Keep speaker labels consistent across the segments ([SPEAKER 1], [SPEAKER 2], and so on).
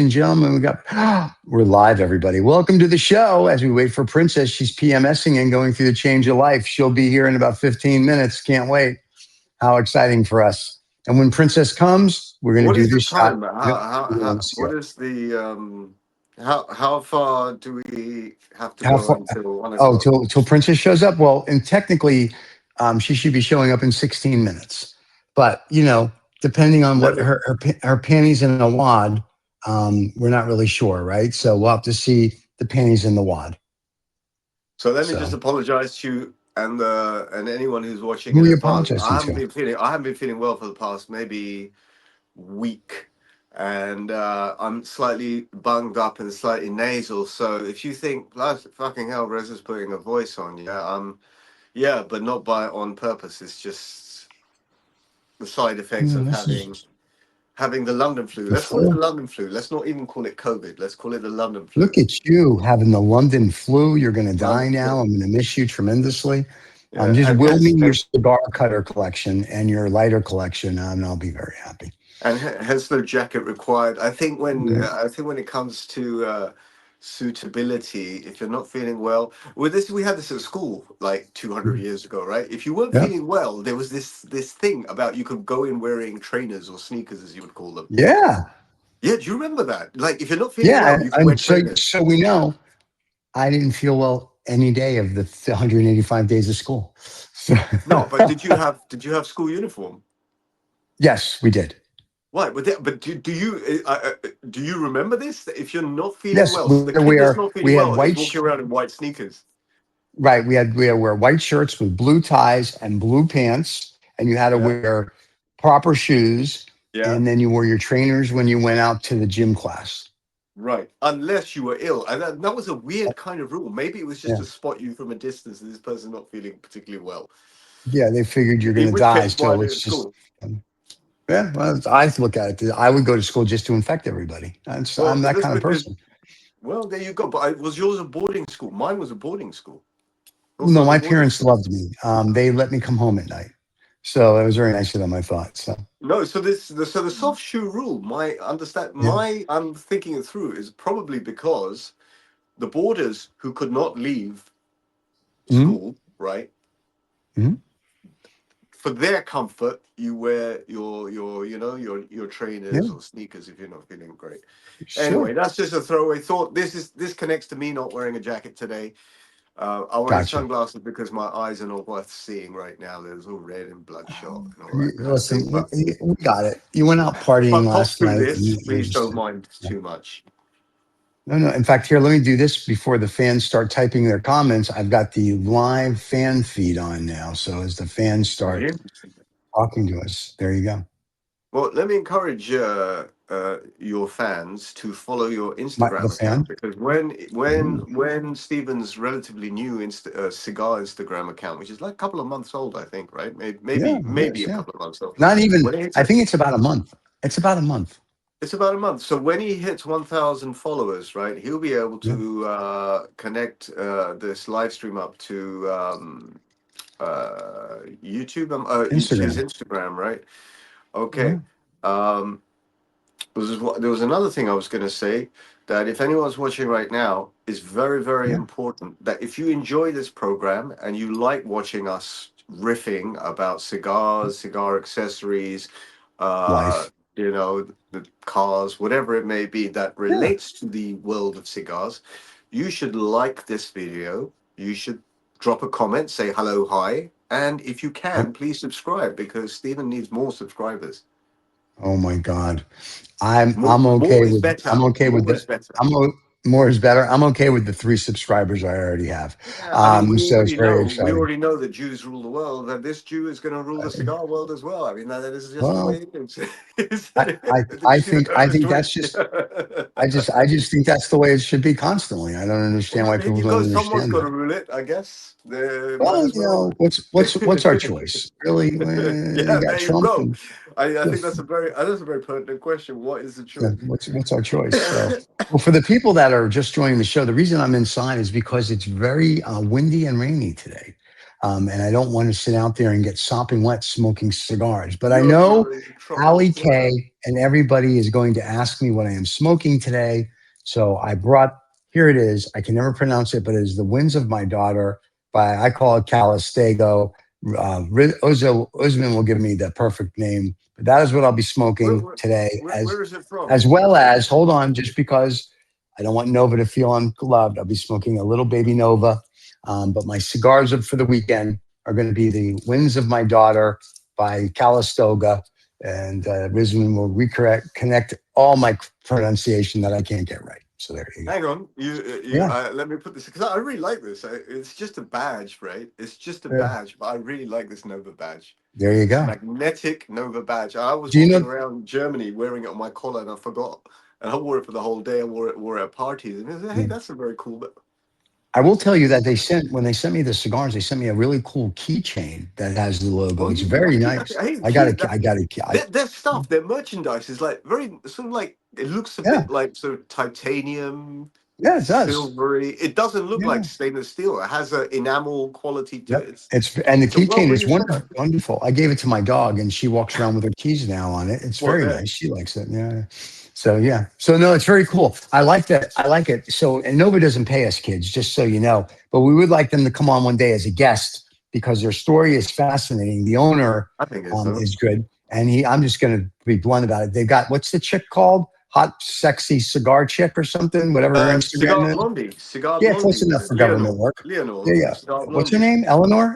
[SPEAKER 1] and gentlemen, we're live, everybody. Welcome to the show. As we wait for Princess, she's PMSing and going through the change of life. She'll be here in about 15 minutes. Can't wait. How exciting for us. And when Princess comes, we're going to do this shot.
[SPEAKER 2] What is the how far do we have to
[SPEAKER 1] How
[SPEAKER 2] go
[SPEAKER 1] far?
[SPEAKER 2] until 1 o'clock?
[SPEAKER 1] Till Princess shows up? Well, and technically, she should be showing up in 16 minutes. But, depending on what her panties in a wad, we're not really sure, right? So we'll have to see the panties in the wad.
[SPEAKER 2] So let me just apologize to you and anyone who's watching
[SPEAKER 1] Who
[SPEAKER 2] in
[SPEAKER 1] are you
[SPEAKER 2] advance.
[SPEAKER 1] apologizing
[SPEAKER 2] I
[SPEAKER 1] to?
[SPEAKER 2] haven't been feeling well for the past maybe week, and I'm slightly bunged up and slightly nasal. So if you think, fucking hell, Rez is putting a voice on, yeah, but not on purpose. It's just the side effects of having the London flu. Let's call it the London flu. Let's not even call it COVID. Let's call it the London flu.
[SPEAKER 1] Look at you having the London flu. You're going to die now.
[SPEAKER 2] Flu.
[SPEAKER 1] I'm going to miss you tremendously.
[SPEAKER 2] Yeah,
[SPEAKER 1] Just will me your cigar cutter collection and your lighter collection, and I'll be very happy.
[SPEAKER 2] And hence no jacket required. I think when it comes to suitability, if you're not feeling well, we had this at school like 200 years ago, right? If you weren't feeling well, there was this thing about you could go in wearing trainers or sneakers, as you would call them.
[SPEAKER 1] Yeah.
[SPEAKER 2] Yeah, do you remember that? Like, if you're not feeling well, you can wear trainers.
[SPEAKER 1] So we know I didn't feel well any day of the 185 days of school.
[SPEAKER 2] No, but did you have school uniform?
[SPEAKER 1] Yes, we did.
[SPEAKER 2] Right, but do you remember this? If you're not feeling well,
[SPEAKER 1] so
[SPEAKER 2] the kid that's not feeling well is walking around in white sneakers.
[SPEAKER 1] Right, we had to wear white shirts with blue ties and blue pants, and you had to wear proper shoes, and then you wore your trainers when you went out to the gym class.
[SPEAKER 2] Right, unless you were ill, and that was a weird kind of rule. Maybe it was just to spot you from a distance that this person not feeling particularly well.
[SPEAKER 1] Yeah, they figured you're going to die, so it's just. Yeah, well, I look at it. I would go to school just to infect everybody. I'm that kind of person.
[SPEAKER 2] Well, there you go. But was yours a boarding school? Mine was a boarding school.
[SPEAKER 1] No, my parents loved me. They let me come home at night, so it was very nice of them, I thought. So
[SPEAKER 2] no, so the soft shoe rule. I'm thinking it through is probably because the boarders who could not leave school, right?
[SPEAKER 1] Mm-hmm.
[SPEAKER 2] For their comfort, you wear your trainers or sneakers if you're not feeling great. Sure. Anyway, that's just a throwaway thought. This connects to me not wearing a jacket today. I wear sunglasses because my eyes are not worth seeing right now. They're all red and bloodshot and all that.
[SPEAKER 1] Listen, we got it. You went out partying last night.
[SPEAKER 2] Please don't mind too much.
[SPEAKER 1] No. In fact, here, let me do this before the fans start typing their comments. I've got the live fan feed on now. So as the fans start talking to us, there you go.
[SPEAKER 2] Well, let me encourage your fans to follow your Instagram account, because when Stephen's relatively new cigar Instagram account, which is like a couple of months old, I think, right? Maybe a couple of months old.
[SPEAKER 1] Not even. I think it's about a month. It's about a month.
[SPEAKER 2] It's about a month. So when he hits 1,000 followers, right, he'll be able to connect this live stream up to YouTube, his Instagram, right? Okay. There was another thing I was going to say, that if anyone's watching right now, is very, very important that if you enjoy this program and you like watching us riffing about cigars, cigar accessories,
[SPEAKER 1] life,
[SPEAKER 2] the cars, whatever it may be that relates to the world of cigars, you should like this video. You should drop a comment, say hello, hi, and if you can, please subscribe, because Stephen needs more subscribers.
[SPEAKER 1] Oh my God, I'm okay with more is better. I'm okay with the 3 subscribers I already have.
[SPEAKER 2] We already know that Jews rule the world, and this Jew is going to rule the cigar world as well. I mean, that is just the way it is.
[SPEAKER 1] I think that's just. I just think that's the way it should be constantly. I don't understand why people don't understand.
[SPEAKER 2] Someone's got to rule it, I guess.
[SPEAKER 1] What's our choice? Really? You got Trump.
[SPEAKER 2] Go. I think that's a very pertinent question. What is the choice?
[SPEAKER 1] What's our choice? So, well, for the people that are just joining the show, the reason I'm inside is because it's very windy and rainy today. And I don't want to sit out there and get sopping wet smoking cigars. But I know Allie K and everybody is going to ask me what I am smoking today. So I brought, here it is. I can never pronounce it, but it is The Winds of My Daughter by, I call it Calistago. Osman will give me the perfect name, but that is what I'll be
[SPEAKER 2] Where,
[SPEAKER 1] smoking
[SPEAKER 2] where,
[SPEAKER 1] today,
[SPEAKER 2] where is it from?
[SPEAKER 1] as well as, hold on, just because I don't want Nova to feel unloved, I'll be smoking a little baby Nova. But my cigars for the weekend are going to be The Winds of My Daughter by Calistoga. And Rizman will connect all my pronunciation that I can't get right. So there you go.
[SPEAKER 2] Hang on,
[SPEAKER 1] Yeah,
[SPEAKER 2] let me put this because I really like this. It's just a badge, right? It's just a
[SPEAKER 1] yeah.
[SPEAKER 2] badge, but I really like this Nova badge.
[SPEAKER 1] There you
[SPEAKER 2] It's a
[SPEAKER 1] go.
[SPEAKER 2] magnetic Nova badge. I was
[SPEAKER 1] Do you
[SPEAKER 2] walking
[SPEAKER 1] know?
[SPEAKER 2] around Germany wearing it on my collar, and I forgot, and I wore it for the whole day. I wore it at parties, and I said, "Hey, that's a very cool."
[SPEAKER 1] I will tell you that when they sent me the cigars, they sent me a really cool keychain that has the logo.
[SPEAKER 2] Oh
[SPEAKER 1] It's
[SPEAKER 2] yeah,
[SPEAKER 1] very
[SPEAKER 2] yeah.
[SPEAKER 1] nice.
[SPEAKER 2] Hey,
[SPEAKER 1] I got
[SPEAKER 2] key.
[SPEAKER 1] it. I got it.
[SPEAKER 2] Their stuff, their merchandise is like very sort of like it looks a
[SPEAKER 1] Yeah,
[SPEAKER 2] bit like sort of titanium,
[SPEAKER 1] yeah, it does.
[SPEAKER 2] silvery. It doesn't look like
[SPEAKER 1] Yeah.
[SPEAKER 2] stainless steel. It has an enamel quality to it.
[SPEAKER 1] Yep. And the
[SPEAKER 2] It's a well
[SPEAKER 1] keychain is
[SPEAKER 2] manufactured.
[SPEAKER 1] wonderful. I gave it to my dog, and she walks around with her keys now on it. It's
[SPEAKER 2] What
[SPEAKER 1] very
[SPEAKER 2] there?
[SPEAKER 1] nice. She likes it. Yeah. So yeah. So no, it's very cool. I like that. I like it. So and Nova doesn't pay us kids, just so you know. But we would like them to come on one day as a guest because their story is fascinating. The owner
[SPEAKER 2] I think it's so.
[SPEAKER 1] is good, and I'm just going to be blunt about it. They got, what's the chick called? Hot, sexy cigar chick or something. Whatever her Instagram is.
[SPEAKER 2] Cigar
[SPEAKER 1] Yeah, close
[SPEAKER 2] Blondie,
[SPEAKER 1] enough for government
[SPEAKER 2] Leonor,
[SPEAKER 1] work. Yeah,
[SPEAKER 2] Leonor,
[SPEAKER 1] yeah.
[SPEAKER 2] Cigar
[SPEAKER 1] What's her
[SPEAKER 2] Blondie,
[SPEAKER 1] name?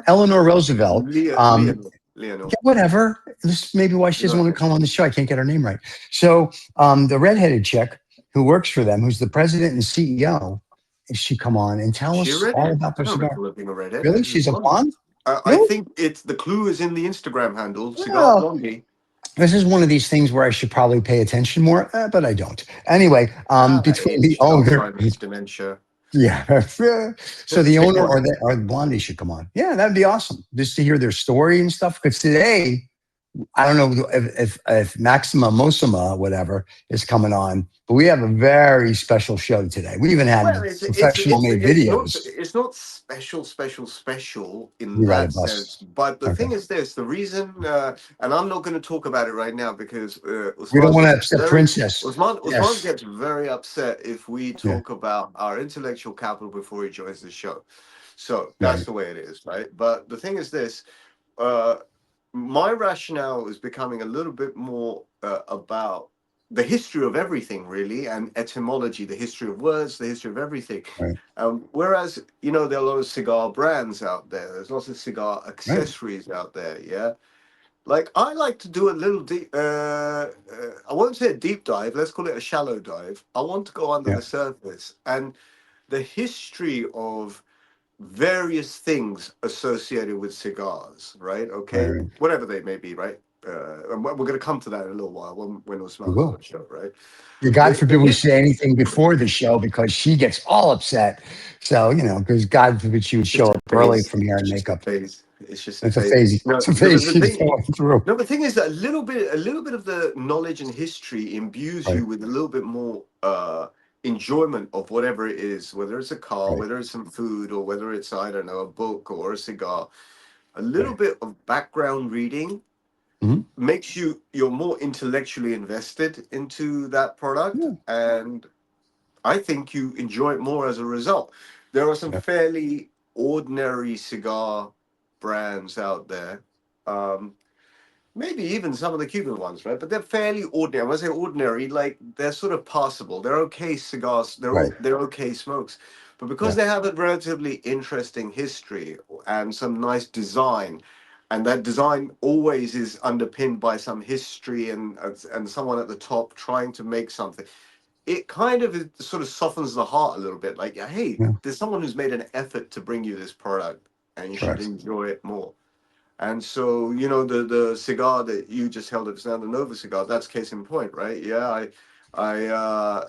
[SPEAKER 1] Eleanor Roosevelt.
[SPEAKER 2] Leonor, Leonor.
[SPEAKER 1] Yeah, whatever. This is maybe why she doesn't want to come on the show. I can't get her name right. So the redheaded chick who works for them, who's the president and CEO, if she come on and tell
[SPEAKER 2] She a
[SPEAKER 1] us all
[SPEAKER 2] redhead?
[SPEAKER 1] about
[SPEAKER 2] I
[SPEAKER 1] their
[SPEAKER 2] don't
[SPEAKER 1] cigar.
[SPEAKER 2] recall her being a redhead.
[SPEAKER 1] Really?
[SPEAKER 2] Maybe she's
[SPEAKER 1] She's a
[SPEAKER 2] blonde.
[SPEAKER 1] blonde?
[SPEAKER 2] I
[SPEAKER 1] Really?
[SPEAKER 2] think it's the clue is in the Instagram handle, Cigar
[SPEAKER 1] Well,
[SPEAKER 2] Blondie.
[SPEAKER 1] this is one of these things where I should probably pay attention more, but I don't. Anyway, between the
[SPEAKER 2] Age,
[SPEAKER 1] owner,
[SPEAKER 2] Alzheimer's, dementia.
[SPEAKER 1] yeah. So the owner or the blondie should come on. Yeah, that'd be awesome. Just to hear their story and stuff. Because today, I don't know if Maxima Mosima, whatever, is coming on, but we have a very special show today. We even had
[SPEAKER 2] Well,
[SPEAKER 1] professional made videos.
[SPEAKER 2] it's not special in
[SPEAKER 1] You got
[SPEAKER 2] that
[SPEAKER 1] it, Bus.
[SPEAKER 2] sense. But the
[SPEAKER 1] Okay.
[SPEAKER 2] thing is this: the reason, and I'm not going to talk about it right now because
[SPEAKER 1] We don't
[SPEAKER 2] Usman
[SPEAKER 1] want to
[SPEAKER 2] gets
[SPEAKER 1] upset
[SPEAKER 2] very
[SPEAKER 1] Princess.
[SPEAKER 2] Usman
[SPEAKER 1] Yes.
[SPEAKER 2] gets very upset if we
[SPEAKER 1] Yeah.
[SPEAKER 2] talk about our intellectual capital before he joins the show. So that's
[SPEAKER 1] Right.
[SPEAKER 2] the way it is, right? But the thing is this: uh, my rationale is becoming a little bit more about the history of everything, really, and etymology, the history of words, the history of everything.
[SPEAKER 1] Right.
[SPEAKER 2] Whereas, there are a lot of cigar brands out there, there's lots of cigar
[SPEAKER 1] Right.
[SPEAKER 2] accessories out there, yeah? Like, I like to do a little deep, I won't say a deep dive, let's call it a shallow dive. I want to go under
[SPEAKER 1] Yeah.
[SPEAKER 2] the surface and the history of various things associated with cigars, right?
[SPEAKER 1] Right.
[SPEAKER 2] Okay,
[SPEAKER 1] Right.
[SPEAKER 2] whatever they may be, right? And we're going to come to that in a little while when
[SPEAKER 1] We
[SPEAKER 2] Osman's on
[SPEAKER 1] will.
[SPEAKER 2] the show, right?
[SPEAKER 1] God
[SPEAKER 2] The
[SPEAKER 1] forbid we
[SPEAKER 2] his
[SPEAKER 1] say anything before the show because she gets all upset. So, because God forbid she would
[SPEAKER 2] It's
[SPEAKER 1] show
[SPEAKER 2] just
[SPEAKER 1] up
[SPEAKER 2] a
[SPEAKER 1] early
[SPEAKER 2] phase.
[SPEAKER 1] from here
[SPEAKER 2] It's
[SPEAKER 1] in
[SPEAKER 2] just a
[SPEAKER 1] makeup.
[SPEAKER 2] phase. It's just a
[SPEAKER 1] It's a
[SPEAKER 2] phase.
[SPEAKER 1] phase.
[SPEAKER 2] No,
[SPEAKER 1] It's a
[SPEAKER 2] no,
[SPEAKER 1] phase
[SPEAKER 2] but the
[SPEAKER 1] she's
[SPEAKER 2] thing,
[SPEAKER 1] going through.
[SPEAKER 2] no, but the thing is that a little bit of the knowledge and history imbues
[SPEAKER 1] Right.
[SPEAKER 2] you with a little bit more enjoyment of whatever it is, whether it's a car,
[SPEAKER 1] Right.
[SPEAKER 2] whether it's some food, or whether it's, I don't know, a book or a cigar. A little
[SPEAKER 1] Right.
[SPEAKER 2] bit of background reading
[SPEAKER 1] Mhm.
[SPEAKER 2] makes you're more intellectually invested into that product,
[SPEAKER 1] Yeah.
[SPEAKER 2] and I think you enjoy it more as a result. There are some
[SPEAKER 1] Yeah.
[SPEAKER 2] fairly ordinary cigar brands out there. Um, Maybe even some of the Cuban ones, right? But they're fairly ordinary. When I say ordinary, like they're sort of passable. They're okay cigars.
[SPEAKER 1] Right.
[SPEAKER 2] They're okay smokes. But because
[SPEAKER 1] Yeah.
[SPEAKER 2] they have a relatively interesting history and some nice design, and that design always is underpinned by some history and someone at the top trying to make something, it kind of sort of softens the heart a little bit. Like, hey,
[SPEAKER 1] Yeah.
[SPEAKER 2] there's someone who's made an effort to bring you this product, and you should
[SPEAKER 1] Correct.
[SPEAKER 2] enjoy it more. And so, the cigar that you just held up now, the Nova cigar, that's case in point, right? Yeah, I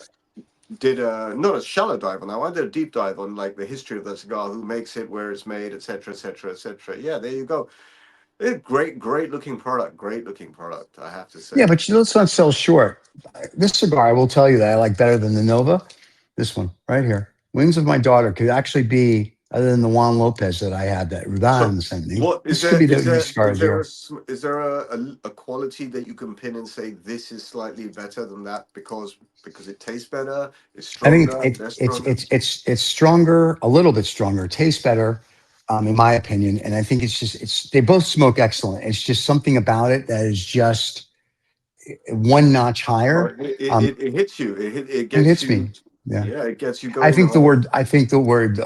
[SPEAKER 2] did not a shallow dive on that one. I did a deep dive on like the history of the cigar, who makes it, where it's made, etc., etc., etc. Yeah, there you go. It's great looking product. Great looking product, I have to
[SPEAKER 1] Yeah,
[SPEAKER 2] say.
[SPEAKER 1] but let's not sell short. This cigar, I will tell you that I like better than the Nova. This one right here, Wings of My Daughter, could actually be other than the Juan Lopez that I had that
[SPEAKER 2] So
[SPEAKER 1] Rudan sent me.
[SPEAKER 2] what is
[SPEAKER 1] This could
[SPEAKER 2] there?
[SPEAKER 1] be the new cigar deal.
[SPEAKER 2] Is there a quality that you can pin and say this is slightly better than that because it tastes better, it's
[SPEAKER 1] I think
[SPEAKER 2] stronger, less stronger?
[SPEAKER 1] it's stronger, a little bit stronger, tastes better, in my opinion. And I think it's they both smoke excellent. It's just something about it that is just one notch
[SPEAKER 2] Oh,
[SPEAKER 1] higher. Um,
[SPEAKER 2] it hits you. It
[SPEAKER 1] it
[SPEAKER 2] gets
[SPEAKER 1] hits
[SPEAKER 2] you.
[SPEAKER 1] me. Yeah.
[SPEAKER 2] Yeah, it gets you going the right.
[SPEAKER 1] I think the word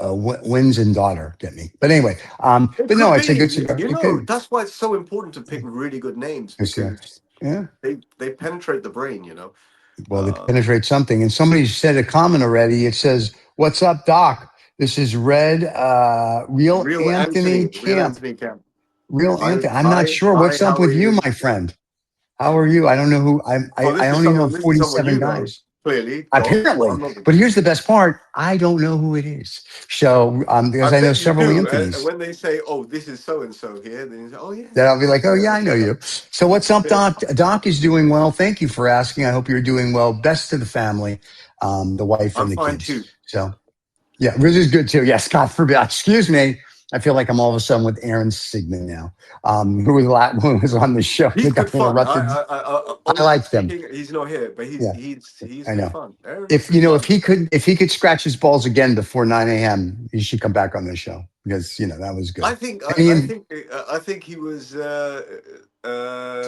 [SPEAKER 1] wins and daughter get me. But anyway,
[SPEAKER 2] It
[SPEAKER 1] but no,
[SPEAKER 2] could
[SPEAKER 1] it's a good
[SPEAKER 2] be.
[SPEAKER 1] cigar.
[SPEAKER 2] You
[SPEAKER 1] It
[SPEAKER 2] know,
[SPEAKER 1] could.
[SPEAKER 2] that's why it's so important to pick really good names
[SPEAKER 1] It's,
[SPEAKER 2] because
[SPEAKER 1] yeah.
[SPEAKER 2] they penetrate the brain. You know.
[SPEAKER 1] Well, they
[SPEAKER 2] Um,
[SPEAKER 1] penetrate something. And somebody said a comment already. It says, "What's up, Doc? This is Red, Real Anthony
[SPEAKER 2] Real
[SPEAKER 1] Camp.
[SPEAKER 2] Anthony Camp.
[SPEAKER 1] Real
[SPEAKER 2] Hi,
[SPEAKER 1] Anthony. I'm not
[SPEAKER 2] hi,
[SPEAKER 1] sure
[SPEAKER 2] hi.
[SPEAKER 1] what's up
[SPEAKER 2] How are
[SPEAKER 1] with you,
[SPEAKER 2] you?
[SPEAKER 1] my friend. How are you? I don't know who.
[SPEAKER 2] Oh,
[SPEAKER 1] I only know
[SPEAKER 2] this is someone
[SPEAKER 1] 47
[SPEAKER 2] you know.
[SPEAKER 1] guys.
[SPEAKER 2] Clearly, Doc.
[SPEAKER 1] Apparently,
[SPEAKER 2] I'm not.
[SPEAKER 1] but here's the best part. I don't know who it is. So,
[SPEAKER 2] I
[SPEAKER 1] because I know
[SPEAKER 2] bet you
[SPEAKER 1] several
[SPEAKER 2] do. And
[SPEAKER 1] Anthonys.
[SPEAKER 2] when they say, "Oh, this is so and so here," then you say, "Oh yeah,
[SPEAKER 1] That I'll be
[SPEAKER 2] yeah,
[SPEAKER 1] like, oh
[SPEAKER 2] yeah."
[SPEAKER 1] yeah, I know you. So what's up, Doc? Doc is doing well. Thank you for asking. I hope you're doing well. Best to the family, the wife
[SPEAKER 2] I'm
[SPEAKER 1] and the
[SPEAKER 2] fine
[SPEAKER 1] kids.
[SPEAKER 2] too.
[SPEAKER 1] So yeah, Riz is good too. Yes, God forbid. Excuse me. I feel like I'm all of a sudden with Aaron Sigmund now, who was on the show
[SPEAKER 2] He's
[SPEAKER 1] that got
[SPEAKER 2] good fun.
[SPEAKER 1] interrupted. I
[SPEAKER 2] Honestly
[SPEAKER 1] like them.
[SPEAKER 2] speaking, he's not here, but
[SPEAKER 1] Yeah,
[SPEAKER 2] he's
[SPEAKER 1] I
[SPEAKER 2] good
[SPEAKER 1] know.
[SPEAKER 2] fun. Aaron is
[SPEAKER 1] If
[SPEAKER 2] good fun.
[SPEAKER 1] if he could scratch his balls again before 9 a.m., he should come back on the show because that was good. And he
[SPEAKER 2] I think he was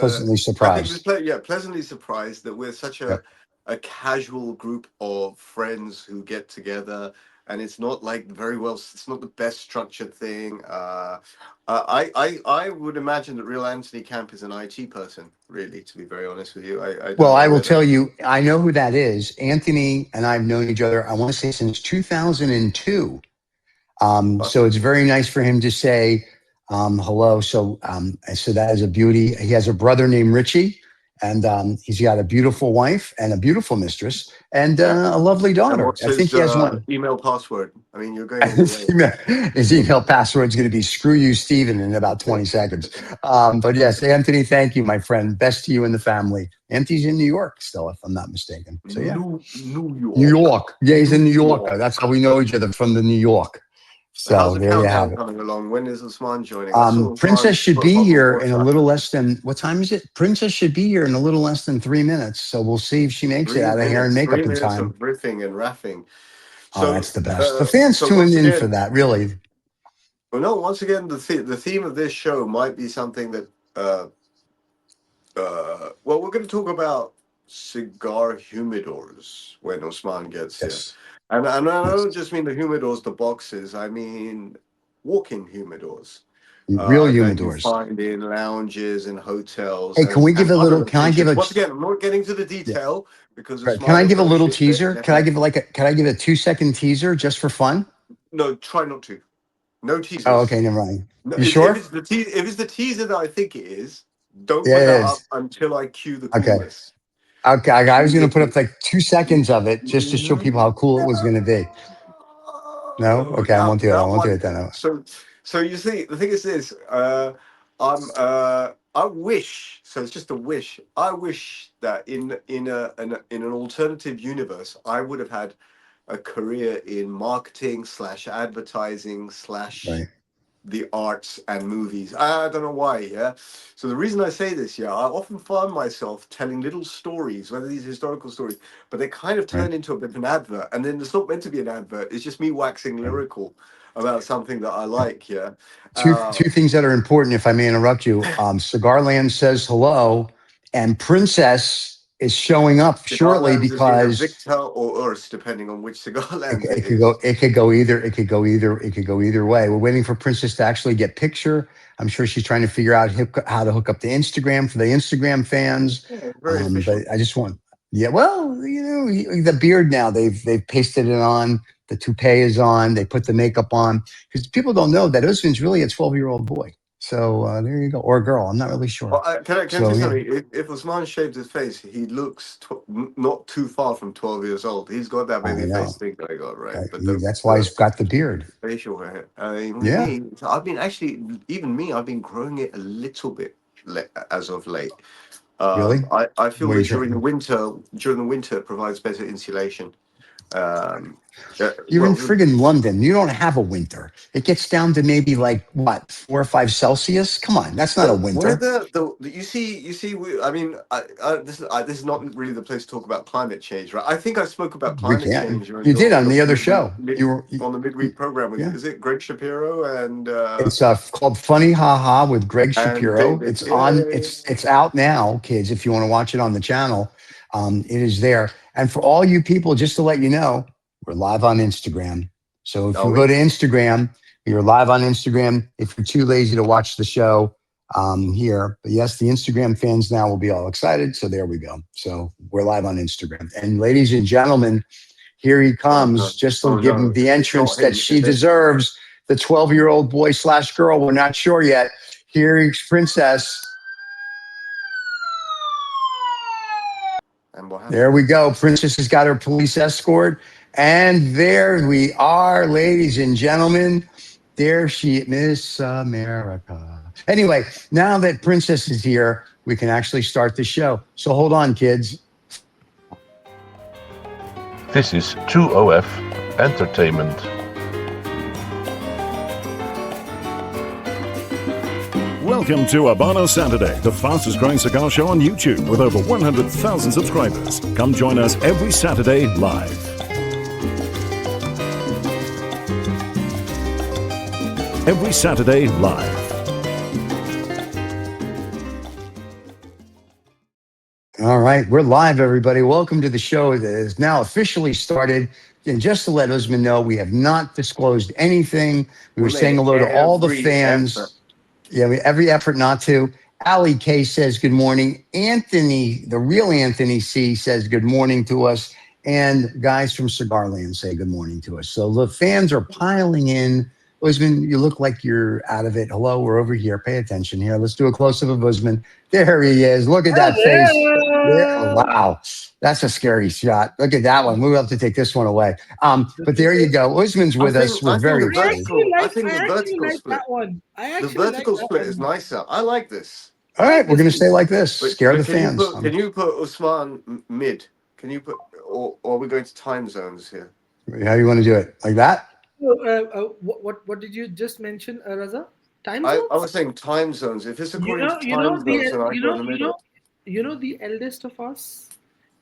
[SPEAKER 1] pleasantly
[SPEAKER 2] I think he was
[SPEAKER 1] surprised.
[SPEAKER 2] pleasantly surprised that we're such
[SPEAKER 1] Yep.
[SPEAKER 2] a casual group of friends who get together, and it's not like very well. It's not the best structured thing. I would imagine that real Anthony Camp is an IT person. Really, to be very honest with you, I don't
[SPEAKER 1] Well,
[SPEAKER 2] know
[SPEAKER 1] I will tell
[SPEAKER 2] whether.
[SPEAKER 1] you, I know who that is. Anthony and I have known each other, I want to say since 2002. So it's very nice for him to say hello. So that is a beauty. He has a brother named Richie, and he's got a beautiful wife and a beautiful mistress and
[SPEAKER 2] Yeah.
[SPEAKER 1] a lovely
[SPEAKER 2] And
[SPEAKER 1] daughter.
[SPEAKER 2] what's
[SPEAKER 1] I think
[SPEAKER 2] his
[SPEAKER 1] he has one.
[SPEAKER 2] email password? I mean, you're going all the
[SPEAKER 1] His
[SPEAKER 2] way.
[SPEAKER 1] email, his email password is going to be "screw you, Steven" in about 20 seconds. But yes, Anthony, thank you, my friend. Best to you and the family. Anthony's in New York still, if I'm not mistaken. So yeah,
[SPEAKER 2] New
[SPEAKER 1] New
[SPEAKER 2] York.
[SPEAKER 1] York. Yeah, he's a
[SPEAKER 2] New
[SPEAKER 1] New Yorker.
[SPEAKER 2] York.
[SPEAKER 1] That's how we know each other from the New York.
[SPEAKER 2] How's
[SPEAKER 1] So
[SPEAKER 2] the
[SPEAKER 1] there you have
[SPEAKER 2] countdown
[SPEAKER 1] it.
[SPEAKER 2] coming along? When is Osman joining? I saw
[SPEAKER 1] Princess
[SPEAKER 2] Osman
[SPEAKER 1] should
[SPEAKER 2] put
[SPEAKER 1] be
[SPEAKER 2] up on
[SPEAKER 1] here in a
[SPEAKER 2] WhatsApp.
[SPEAKER 1] little less than what time is it? Princess should be here in a little less than 3 minutes. So we'll see if she makes it out of hair and
[SPEAKER 2] Three
[SPEAKER 1] makeup in
[SPEAKER 2] minutes of
[SPEAKER 1] time.
[SPEAKER 2] riffing and raffing.
[SPEAKER 1] Oh,
[SPEAKER 2] So,
[SPEAKER 1] that's the best. The fans tuned
[SPEAKER 2] once
[SPEAKER 1] in for
[SPEAKER 2] again,
[SPEAKER 1] that, really.
[SPEAKER 2] well, no, once again, the theme of this show might be something that, well, we're going to talk about cigar humidors when Osman gets here.
[SPEAKER 1] Yes.
[SPEAKER 2] And I
[SPEAKER 1] Yes.
[SPEAKER 2] don't just mean the humidors, the boxes. I mean walk-in humidors
[SPEAKER 1] Real
[SPEAKER 2] that you
[SPEAKER 1] humidors.
[SPEAKER 2] find in lounges and hotels
[SPEAKER 1] Hey, can we give
[SPEAKER 2] and
[SPEAKER 1] a
[SPEAKER 2] other
[SPEAKER 1] little? Can I give
[SPEAKER 2] locations.
[SPEAKER 1] a?
[SPEAKER 2] Once again, I'm not getting to the
[SPEAKER 1] Yeah.
[SPEAKER 2] detail because
[SPEAKER 1] Right. Can
[SPEAKER 2] Usman
[SPEAKER 1] I
[SPEAKER 2] will
[SPEAKER 1] give a
[SPEAKER 2] go
[SPEAKER 1] little
[SPEAKER 2] shit
[SPEAKER 1] teaser? Can I
[SPEAKER 2] definitely.
[SPEAKER 1] give Can I give a 2 second teaser just for fun?
[SPEAKER 2] No, try not to. No
[SPEAKER 1] Oh,
[SPEAKER 2] teasers.
[SPEAKER 1] okay, never mind.
[SPEAKER 2] No,
[SPEAKER 1] You
[SPEAKER 2] if
[SPEAKER 1] sure?
[SPEAKER 2] it's if it's the teaser that I think it is, don't
[SPEAKER 1] Yeah,
[SPEAKER 2] put
[SPEAKER 1] it
[SPEAKER 2] that up
[SPEAKER 1] is.
[SPEAKER 2] until I cue the
[SPEAKER 1] Okay.
[SPEAKER 2] coolness.
[SPEAKER 1] Okay. I was
[SPEAKER 2] Cue
[SPEAKER 1] going to put
[SPEAKER 2] the.
[SPEAKER 1] up like 2 seconds of it just to show people how cool it was going to be. No? Okay, I won't do it. I
[SPEAKER 2] That
[SPEAKER 1] won't do
[SPEAKER 2] one.
[SPEAKER 1] it then.
[SPEAKER 2] So you see, the thing is this. I wish. So it's just a wish. I wish that in an alternative universe, I would have had a career in marketing slash advertising slash
[SPEAKER 1] Right.
[SPEAKER 2] the arts and movies. I don't know why, yeah. So the reason I say this, yeah, I often find myself telling little stories, whether these are historical stories, but they kind of
[SPEAKER 1] Right.
[SPEAKER 2] turn into a bit of an advert, and then it's not meant to be an advert. It's just me waxing
[SPEAKER 1] Right.
[SPEAKER 2] lyrical about something that I like, yeah.
[SPEAKER 1] Two things that are important, if I may interrupt you. Cigarland says hello, and Princess is showing up shortly
[SPEAKER 2] Cigarlands is either
[SPEAKER 1] because
[SPEAKER 2] Victor or Urs, depending on which Cigarlands it
[SPEAKER 1] it could go
[SPEAKER 2] is.
[SPEAKER 1] it could go either way. We're waiting for Princess to actually get picture. I'm sure she's trying to figure out how to hook up the Instagram for the Instagram fans.
[SPEAKER 2] Yeah, very
[SPEAKER 1] But
[SPEAKER 2] official.
[SPEAKER 1] I just want, yeah. Well, the beard now they've pasted it on. The toupee is on. They put the makeup on because people don't know that Usman's really a 12-year-old boy. So there you go, or a girl. I'm not really
[SPEAKER 2] Well,
[SPEAKER 1] sure.
[SPEAKER 2] can I tell
[SPEAKER 1] So
[SPEAKER 2] you
[SPEAKER 1] yeah,
[SPEAKER 2] something? If Osman shaved his face, he looks not too far from 12 years old. He's got that
[SPEAKER 1] I
[SPEAKER 2] baby
[SPEAKER 1] know.
[SPEAKER 2] face thing that I got, right? But
[SPEAKER 1] That's why he's got the beard.
[SPEAKER 2] the facial hair. I mean, with
[SPEAKER 1] Yeah,
[SPEAKER 2] me, I've been actually, even me, I've been growing it a little bit as of late.
[SPEAKER 1] really.
[SPEAKER 2] I feel
[SPEAKER 1] What are you
[SPEAKER 2] that
[SPEAKER 1] trying?
[SPEAKER 2] during the winter, it provides better insulation.
[SPEAKER 1] You're in
[SPEAKER 2] Well,
[SPEAKER 1] friggin' London. You don't have a winter. It gets down to maybe like what, 4 or 5 Celsius? Come on, that's not a
[SPEAKER 2] the
[SPEAKER 1] winter.
[SPEAKER 2] weather, you see. I mean, this is not really the place to talk about climate change, right? I think I spoke about
[SPEAKER 1] We
[SPEAKER 2] climate
[SPEAKER 1] can't.
[SPEAKER 2] change on
[SPEAKER 1] You did
[SPEAKER 2] your
[SPEAKER 1] on the other show.
[SPEAKER 2] on the midweek program with,
[SPEAKER 1] Yeah.
[SPEAKER 2] is it Greg Shapiro
[SPEAKER 1] It's called Funny Ha Ha with Greg
[SPEAKER 2] and
[SPEAKER 1] Shapiro.
[SPEAKER 2] David?
[SPEAKER 1] It's on.
[SPEAKER 2] Yeah.
[SPEAKER 1] It's out now, kids. If you want to watch it on the channel, it is there. And for all you people, just to let you know, we're live on Instagram. So if
[SPEAKER 2] Are
[SPEAKER 1] you go
[SPEAKER 2] we?
[SPEAKER 1] to Instagram, you're live on Instagram. If you're too lazy to watch the show here, but yes, the Instagram fans now will be all excited. So there we go. So we're live on Instagram. And ladies and gentlemen, here he
[SPEAKER 2] Oh
[SPEAKER 1] comes,
[SPEAKER 2] no!
[SPEAKER 1] just to
[SPEAKER 2] Oh
[SPEAKER 1] give him
[SPEAKER 2] no!
[SPEAKER 1] the
[SPEAKER 2] It's
[SPEAKER 1] entrance
[SPEAKER 2] not
[SPEAKER 1] that
[SPEAKER 2] him,
[SPEAKER 1] she
[SPEAKER 2] is it?
[SPEAKER 1] deserves. The 12-year-old boy/girl, we're not sure yet. Here's Princess.
[SPEAKER 2] And what
[SPEAKER 1] There
[SPEAKER 2] happened?
[SPEAKER 1] we go. Princess has got her police escort. And there we are, ladies and gentlemen. There she, Miss America. Anyway, now that Princess is here, we can actually start the show. So hold on, kids.
[SPEAKER 3] This is 2OF Entertainment.
[SPEAKER 4] Welcome to Habanos Saturday, the fastest growing cigar show on YouTube with over 100,000 subscribers. Come join us every Saturday live. Every Saturday live.
[SPEAKER 1] All right, we're live, everybody. Welcome to the show that is now officially started. And just to let Osman know, we have not disclosed anything. We were
[SPEAKER 2] We
[SPEAKER 1] saying
[SPEAKER 2] made
[SPEAKER 1] hello to all the
[SPEAKER 2] every effort.
[SPEAKER 1] fans. Yeah, every effort not to. Ali K says good morning. Anthony, the real Anthony C, says good morning to us. And guys from Cigar Land say good morning to us. So the fans are piling in. Usman, you look like you're out of it. Hello, we're over here. Pay attention here. Let's do a close-up of Usman. There he is. Look at that face. There, wow, that's a scary shot. Look at that one. We'll have to take this one away. But there you go. Usman's with us. We're
[SPEAKER 2] I think
[SPEAKER 1] very
[SPEAKER 2] the
[SPEAKER 1] excited.
[SPEAKER 2] vertical split.
[SPEAKER 5] that one. I
[SPEAKER 2] The
[SPEAKER 5] actually like
[SPEAKER 2] vertical
[SPEAKER 5] that
[SPEAKER 2] split is
[SPEAKER 5] one.
[SPEAKER 2] nicer. I like this.
[SPEAKER 1] All
[SPEAKER 5] I
[SPEAKER 1] right,
[SPEAKER 5] like
[SPEAKER 1] we're
[SPEAKER 5] this
[SPEAKER 1] going to
[SPEAKER 5] one.
[SPEAKER 1] stay like this. Scare the
[SPEAKER 2] But
[SPEAKER 1] fans.
[SPEAKER 2] can you put Osman mid? Can you put or are we going to time zones here?
[SPEAKER 1] How you want to do it? Like that?
[SPEAKER 5] What did you just mention, Raza? Time
[SPEAKER 2] I
[SPEAKER 5] zones?
[SPEAKER 2] was saying time zones. If it's
[SPEAKER 5] You
[SPEAKER 2] according to
[SPEAKER 5] know, you
[SPEAKER 2] time
[SPEAKER 5] know the
[SPEAKER 2] zones, then I
[SPEAKER 5] you
[SPEAKER 2] go in
[SPEAKER 5] know
[SPEAKER 2] the
[SPEAKER 5] you know
[SPEAKER 2] middle.
[SPEAKER 5] you know the eldest of us.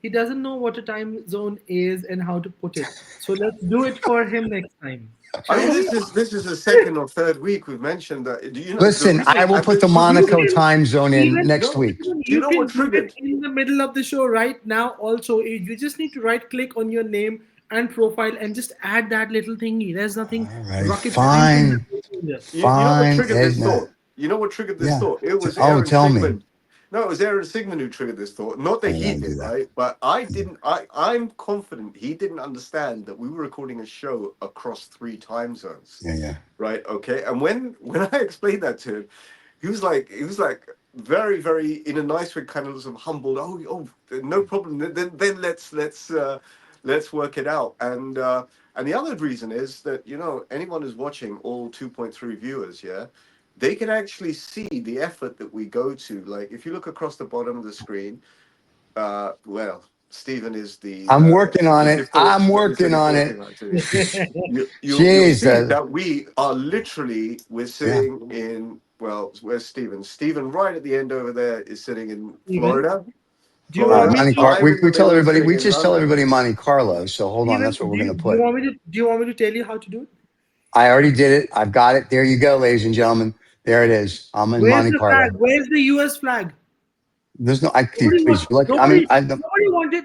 [SPEAKER 5] He doesn't know what a time zone is and how to put it. So let's do it for him next time,
[SPEAKER 2] I
[SPEAKER 5] shall
[SPEAKER 2] mean,
[SPEAKER 5] we?
[SPEAKER 2] this is the second or third week we've mentioned that. Do you know the
[SPEAKER 1] Listen, I
[SPEAKER 2] reason?
[SPEAKER 1] will
[SPEAKER 2] And
[SPEAKER 1] put the
[SPEAKER 5] You
[SPEAKER 1] Monaco
[SPEAKER 5] can
[SPEAKER 1] time zone in
[SPEAKER 5] even
[SPEAKER 1] next
[SPEAKER 2] no,
[SPEAKER 1] week.
[SPEAKER 2] do you
[SPEAKER 5] you
[SPEAKER 2] know what
[SPEAKER 5] can do it
[SPEAKER 2] triggered?
[SPEAKER 5] in the middle of the show right now. Also, you just need to right click on your name and profile and just add that little thingy. There's nothing
[SPEAKER 1] All right,
[SPEAKER 5] rocket science in
[SPEAKER 1] fine,
[SPEAKER 5] that.
[SPEAKER 2] You know what
[SPEAKER 1] fine,
[SPEAKER 2] triggered this
[SPEAKER 1] Edna.
[SPEAKER 2] thought? You know what triggered this
[SPEAKER 1] Yeah.
[SPEAKER 2] thought? It was
[SPEAKER 1] Oh,
[SPEAKER 2] Aaron
[SPEAKER 1] tell me.
[SPEAKER 2] Sigmund. No, it was Aaron Sigmund who triggered this thought. Not
[SPEAKER 1] I
[SPEAKER 2] that
[SPEAKER 1] don't
[SPEAKER 2] he
[SPEAKER 1] want to do
[SPEAKER 2] did,
[SPEAKER 1] that.
[SPEAKER 2] right? But I didn't. I'm confident he didn't understand that we were recording a show across 3 time zones,
[SPEAKER 1] Yeah, yeah.
[SPEAKER 2] right? Okay. And when I explained that to him, he was like very in a nice way, kind of sort of humbled. Oh, no problem. Then let's work it out. And the other reason is that anyone who's watching, all 2.3 viewers, yeah, they can actually see the effort that we go to. Like if you look across the bottom of the screen, well, Stephen is
[SPEAKER 1] I'm working on
[SPEAKER 2] the
[SPEAKER 1] it.
[SPEAKER 2] default.
[SPEAKER 1] I'm
[SPEAKER 2] What is the
[SPEAKER 1] working on
[SPEAKER 2] default
[SPEAKER 1] it.
[SPEAKER 2] thing I do? You'll see
[SPEAKER 1] Jesus.
[SPEAKER 2] that we're
[SPEAKER 1] Yeah.
[SPEAKER 2] sitting in, well, where's Stephen? Stephen right at the end over there is sitting in
[SPEAKER 5] Steven,
[SPEAKER 2] Florida.
[SPEAKER 5] do you want me
[SPEAKER 1] Monte
[SPEAKER 5] to?
[SPEAKER 1] Carlo.
[SPEAKER 2] I'm in the
[SPEAKER 1] We tell
[SPEAKER 2] middle
[SPEAKER 1] everybody,
[SPEAKER 2] sitting
[SPEAKER 1] we
[SPEAKER 2] in
[SPEAKER 1] just tell
[SPEAKER 2] London.
[SPEAKER 1] everybody Monte Carlo. So hold on.
[SPEAKER 5] Steven,
[SPEAKER 1] That's what we're
[SPEAKER 5] do
[SPEAKER 1] going
[SPEAKER 5] you,
[SPEAKER 1] to
[SPEAKER 5] do you
[SPEAKER 1] put.
[SPEAKER 5] want me to? Do you want me to tell you how to do it?
[SPEAKER 1] I already did it. I've got it. There you go, ladies and gentlemen. There it is. I'm in
[SPEAKER 5] Where's
[SPEAKER 1] Monte
[SPEAKER 5] the flag?
[SPEAKER 1] Carlo.
[SPEAKER 5] Where's the U.S. flag?
[SPEAKER 1] There's no,
[SPEAKER 5] Nobody,
[SPEAKER 1] please, look,
[SPEAKER 5] nobody,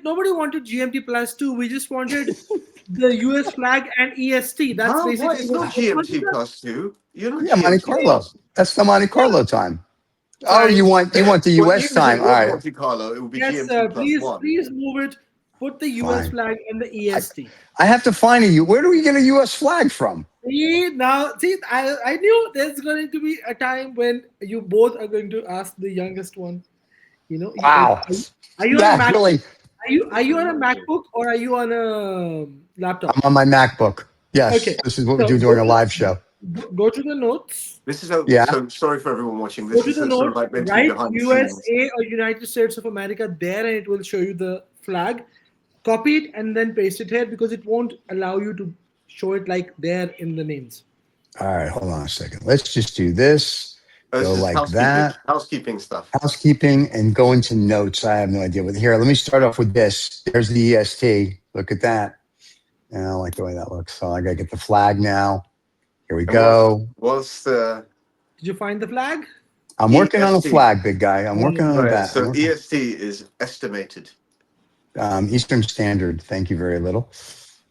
[SPEAKER 5] nobody wanted GMT plus two. We just wanted the US flag and EST. That's
[SPEAKER 2] Huh? What?
[SPEAKER 5] basically
[SPEAKER 2] It's
[SPEAKER 5] what
[SPEAKER 2] not
[SPEAKER 5] we wanted.
[SPEAKER 2] GMT plus two. You're not
[SPEAKER 1] yeah, Monte
[SPEAKER 2] GMT
[SPEAKER 1] Carlo.
[SPEAKER 2] plus.
[SPEAKER 1] That's the Monte
[SPEAKER 5] Yeah,
[SPEAKER 1] Carlo time. Oh,
[SPEAKER 5] fine.
[SPEAKER 1] you want the
[SPEAKER 2] Well,
[SPEAKER 1] US
[SPEAKER 2] even if it
[SPEAKER 1] time. All
[SPEAKER 2] was
[SPEAKER 1] right.
[SPEAKER 2] Monte Carlo, it would be
[SPEAKER 5] Yes,
[SPEAKER 2] GMT
[SPEAKER 5] sir.
[SPEAKER 2] plus
[SPEAKER 5] Please,
[SPEAKER 2] one.
[SPEAKER 5] please move it. Put the US
[SPEAKER 1] Fine.
[SPEAKER 5] flag and the
[SPEAKER 1] I,
[SPEAKER 5] EST.
[SPEAKER 1] I have to find where do we get a US flag from?
[SPEAKER 5] See, I knew there's going to be a time when you both are going to ask the youngest one.
[SPEAKER 1] Wow.
[SPEAKER 5] Are you on a
[SPEAKER 1] That
[SPEAKER 5] Mac?
[SPEAKER 1] really,
[SPEAKER 5] Are you on a MacBook or are you on a laptop?
[SPEAKER 1] I'm on my MacBook. Yes,
[SPEAKER 5] Okay,
[SPEAKER 1] this is what we
[SPEAKER 5] so
[SPEAKER 1] do during a live show.
[SPEAKER 5] go to the notes.
[SPEAKER 2] This is
[SPEAKER 1] Yeah.
[SPEAKER 2] so sorry for everyone watching.
[SPEAKER 5] Go
[SPEAKER 2] This
[SPEAKER 5] to
[SPEAKER 2] is
[SPEAKER 5] the
[SPEAKER 2] sort of
[SPEAKER 5] notes,
[SPEAKER 2] like meant to be
[SPEAKER 5] write
[SPEAKER 2] behind the scenes.
[SPEAKER 5] USA or United States of America there, and it will show you the flag. Copy it and then paste it here because it won't allow you to show it like there in the names.
[SPEAKER 1] All right, hold on a second. Let's just do this.
[SPEAKER 2] This
[SPEAKER 1] Go
[SPEAKER 2] is
[SPEAKER 1] like
[SPEAKER 2] housekeeping.
[SPEAKER 1] that.
[SPEAKER 2] Housekeeping stuff.
[SPEAKER 1] Housekeeping and go into notes. I have no idea what here. Let me start off with this. There's the EST. Look at that. I don't like the way that looks. So I gotta get the flag now. Here we
[SPEAKER 2] And
[SPEAKER 1] go.
[SPEAKER 2] what's the
[SPEAKER 5] Did you find the flag?
[SPEAKER 1] I'm working on a
[SPEAKER 2] EST?
[SPEAKER 1] flag, big guy. I'm working on
[SPEAKER 2] Right.
[SPEAKER 1] that.
[SPEAKER 2] So EST is estimated.
[SPEAKER 1] Eastern Standard. Thank you very little.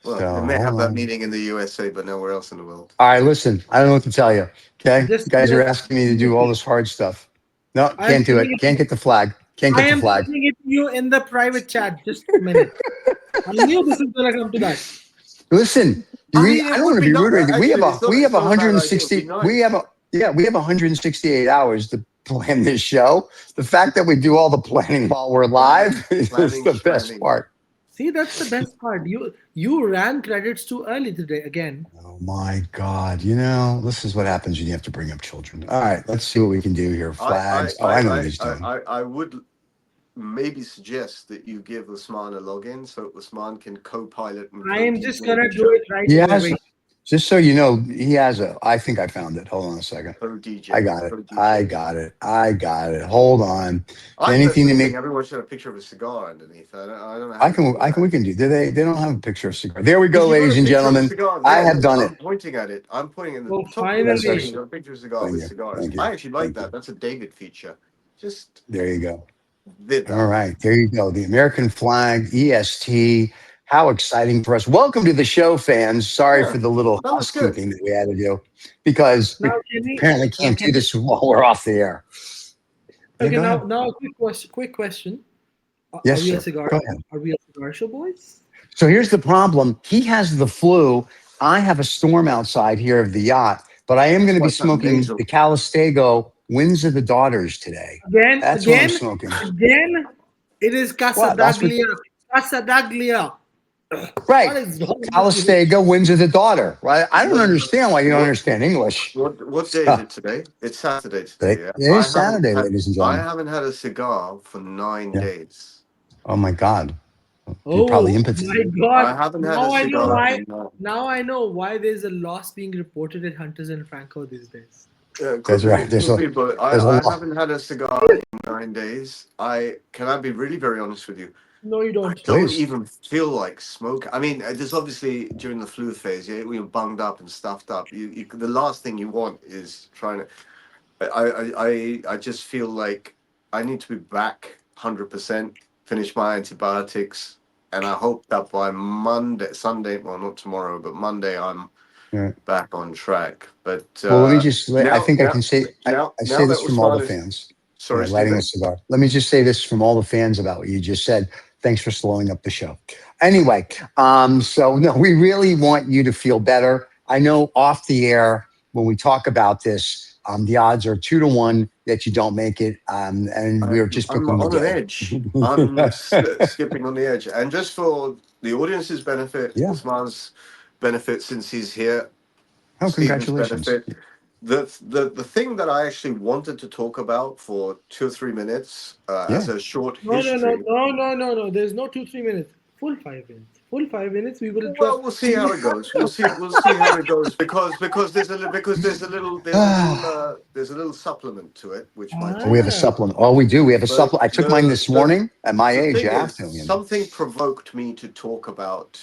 [SPEAKER 2] Well,
[SPEAKER 1] So
[SPEAKER 2] it may have
[SPEAKER 1] hold
[SPEAKER 2] that
[SPEAKER 1] on.
[SPEAKER 2] meaning in the USA, but nowhere else in the world.
[SPEAKER 1] All right, listen. I don't know what to tell you. Okay,
[SPEAKER 5] Just
[SPEAKER 1] you guys are
[SPEAKER 5] just
[SPEAKER 1] asking me to do all this hard stuff. No,
[SPEAKER 5] I'm
[SPEAKER 1] can't do
[SPEAKER 5] sending
[SPEAKER 1] it.
[SPEAKER 5] it.
[SPEAKER 1] Can't get the flag. Can't
[SPEAKER 5] I
[SPEAKER 1] get the
[SPEAKER 5] am
[SPEAKER 1] flag.
[SPEAKER 5] sending it to you in the private chat. Just a minute. I knew this is gonna come to that.
[SPEAKER 1] Listen,
[SPEAKER 2] I mean,
[SPEAKER 1] I
[SPEAKER 2] it
[SPEAKER 1] don't
[SPEAKER 2] would
[SPEAKER 1] want to
[SPEAKER 2] be
[SPEAKER 1] be
[SPEAKER 2] not
[SPEAKER 1] rude or anything.
[SPEAKER 2] actually.
[SPEAKER 1] We have
[SPEAKER 2] It's not a bad idea. It'd
[SPEAKER 1] 160.
[SPEAKER 2] be nice.
[SPEAKER 1] We have 168 hours to plan this show. The fact that we do all the planning while we're live is
[SPEAKER 2] Planning,
[SPEAKER 1] the best
[SPEAKER 2] schmanning.
[SPEAKER 1] part.
[SPEAKER 5] See, that's the best part. You ran credits too early today again.
[SPEAKER 1] Oh my God! You know this is what happens when you have to bring up children. All right, let's see what we can do here. Flags. I know what he's doing.
[SPEAKER 2] I would maybe suggest that you give Osman a login so Osman can co-pilot and
[SPEAKER 5] I am just
[SPEAKER 2] co-DJ
[SPEAKER 5] gonna
[SPEAKER 2] the
[SPEAKER 5] do
[SPEAKER 2] show.
[SPEAKER 5] it right
[SPEAKER 1] He
[SPEAKER 5] away.
[SPEAKER 1] has,
[SPEAKER 5] Wait.
[SPEAKER 1] just so you know, he has a. I think I found it. Hold on a second.
[SPEAKER 2] Co-DJ.
[SPEAKER 1] I got it.
[SPEAKER 2] Co-DJ.
[SPEAKER 1] I got it. I got it. Hold on.
[SPEAKER 2] I
[SPEAKER 1] Anything to
[SPEAKER 2] personally
[SPEAKER 1] make.
[SPEAKER 2] think everyone should have a picture of a cigar underneath. I don't know how
[SPEAKER 1] We can do. They don't have a picture of cigar. There we go,
[SPEAKER 2] Because you got
[SPEAKER 1] ladies
[SPEAKER 2] a
[SPEAKER 1] and
[SPEAKER 2] picture of a
[SPEAKER 1] gentlemen.
[SPEAKER 2] cigar
[SPEAKER 1] I
[SPEAKER 2] there.
[SPEAKER 1] have
[SPEAKER 2] Look,
[SPEAKER 1] done it.
[SPEAKER 2] I'm pointing at it. I'm pointing in the
[SPEAKER 5] Oh,
[SPEAKER 2] top of the
[SPEAKER 1] Yes, sir.
[SPEAKER 2] screen. You got a picture of a cigar
[SPEAKER 1] Thank
[SPEAKER 2] with
[SPEAKER 1] you.
[SPEAKER 2] cigars.
[SPEAKER 1] Thank you.
[SPEAKER 2] I actually like
[SPEAKER 1] Thank you.
[SPEAKER 2] that. That's a David feature. Just
[SPEAKER 1] There you go.
[SPEAKER 2] did that.
[SPEAKER 1] All right. There you go. The American flag, EST. How exciting for us. Welcome to the show, fans. Sorry
[SPEAKER 2] Yeah,
[SPEAKER 1] for the little
[SPEAKER 2] that looks good.
[SPEAKER 1] housekeeping that we had to do because we
[SPEAKER 5] Now can we?
[SPEAKER 1] apparently can't do this while we're off the air. Yeah,
[SPEAKER 5] Okay,
[SPEAKER 1] go ahead.
[SPEAKER 5] now a quick question. Are
[SPEAKER 1] Yes,
[SPEAKER 5] we a
[SPEAKER 1] sir.
[SPEAKER 5] cigar?
[SPEAKER 1] Go ahead.
[SPEAKER 5] Are we a cigar show, boys?
[SPEAKER 1] So here's the problem. He has the flu. I have a storm outside here of the yacht, but I am going to be
[SPEAKER 2] What's that
[SPEAKER 1] smoking
[SPEAKER 2] nasal?
[SPEAKER 1] the Calistago Winds of the Daughters today. That's what I'm smoking.
[SPEAKER 5] Again. It is
[SPEAKER 1] What? Last week?
[SPEAKER 5] Casadaglia. Casadaglia.
[SPEAKER 1] Right.
[SPEAKER 5] What is wrong with you?
[SPEAKER 1] Calistago Winds of the Daughter. Right? I don't
[SPEAKER 2] What,
[SPEAKER 1] understand why you don't
[SPEAKER 2] what,
[SPEAKER 1] understand English.
[SPEAKER 2] what day is it today? It's Saturday
[SPEAKER 1] It
[SPEAKER 2] today. Yeah.
[SPEAKER 1] is Saturday, ladies and
[SPEAKER 2] I
[SPEAKER 1] gentlemen.
[SPEAKER 2] haven't had a cigar for 9
[SPEAKER 1] Yeah.
[SPEAKER 2] days.
[SPEAKER 1] Oh my God. You're probably
[SPEAKER 5] Oh
[SPEAKER 1] impotent.
[SPEAKER 5] my
[SPEAKER 2] I
[SPEAKER 5] God!
[SPEAKER 2] haven't had a
[SPEAKER 5] Now I know
[SPEAKER 2] cigar
[SPEAKER 5] why.
[SPEAKER 2] in
[SPEAKER 5] Now I know why there's a loss being reported at Hunters and Franco these days.
[SPEAKER 1] That's right.
[SPEAKER 2] Could be, but
[SPEAKER 1] There's a
[SPEAKER 2] I
[SPEAKER 1] lot.
[SPEAKER 2] haven't had a cigar in 9 days. Can I be really very honest with you?
[SPEAKER 5] No, you
[SPEAKER 2] I
[SPEAKER 5] don't.
[SPEAKER 2] don't
[SPEAKER 1] Please.
[SPEAKER 2] even feel like smoke. I mean, there's obviously during the flu phase, yeah, when you're bunged up and stuffed up, the last thing you want is trying to. I just feel like I need to be back 100%, finish my antibiotics, and I hope that by Sunday, well, not tomorrow, but Monday, I'm
[SPEAKER 1] Yeah.
[SPEAKER 2] back on track. But
[SPEAKER 1] Well, let me just. I think I
[SPEAKER 2] now,
[SPEAKER 1] can say. I say
[SPEAKER 2] now that
[SPEAKER 1] this from all the
[SPEAKER 2] Osman is
[SPEAKER 1] fans.
[SPEAKER 2] sorry,
[SPEAKER 1] Lighting a
[SPEAKER 2] Stephen.
[SPEAKER 1] cigar. Let me just say this from all the fans about what you just said. Thanks for slowing up the show. Anyway, so no, we really want you to feel better. I know off the air when we talk about this, the odds are 2-1 that you don't make it, and we're just
[SPEAKER 2] I'm
[SPEAKER 1] picking the
[SPEAKER 2] on an
[SPEAKER 1] day.
[SPEAKER 2] edge. I'm skipping on the edge. And just for the audience's benefit,
[SPEAKER 1] Yeah.
[SPEAKER 2] Osman's benefit since he's here,
[SPEAKER 1] Oh,
[SPEAKER 2] Stephen's
[SPEAKER 1] congratulations.
[SPEAKER 2] benefit. The thing that I actually wanted to talk about for 2 or 3 minutes as a short history.
[SPEAKER 5] No. There's no 2-3 minutes. Full 5 minutes. Full 5 minutes. We will try.
[SPEAKER 2] Well, we'll see how it goes. We'll see how it goes because there's a little supplement to it which might
[SPEAKER 1] We
[SPEAKER 2] take
[SPEAKER 1] have a
[SPEAKER 2] us.
[SPEAKER 5] Ah,
[SPEAKER 1] supplement. Oh, we do. We have a
[SPEAKER 2] But
[SPEAKER 1] supplement. I took mine this morning. At my
[SPEAKER 2] the
[SPEAKER 1] age,
[SPEAKER 2] thing
[SPEAKER 1] you have
[SPEAKER 2] is,
[SPEAKER 1] to.
[SPEAKER 2] something provoked me to talk about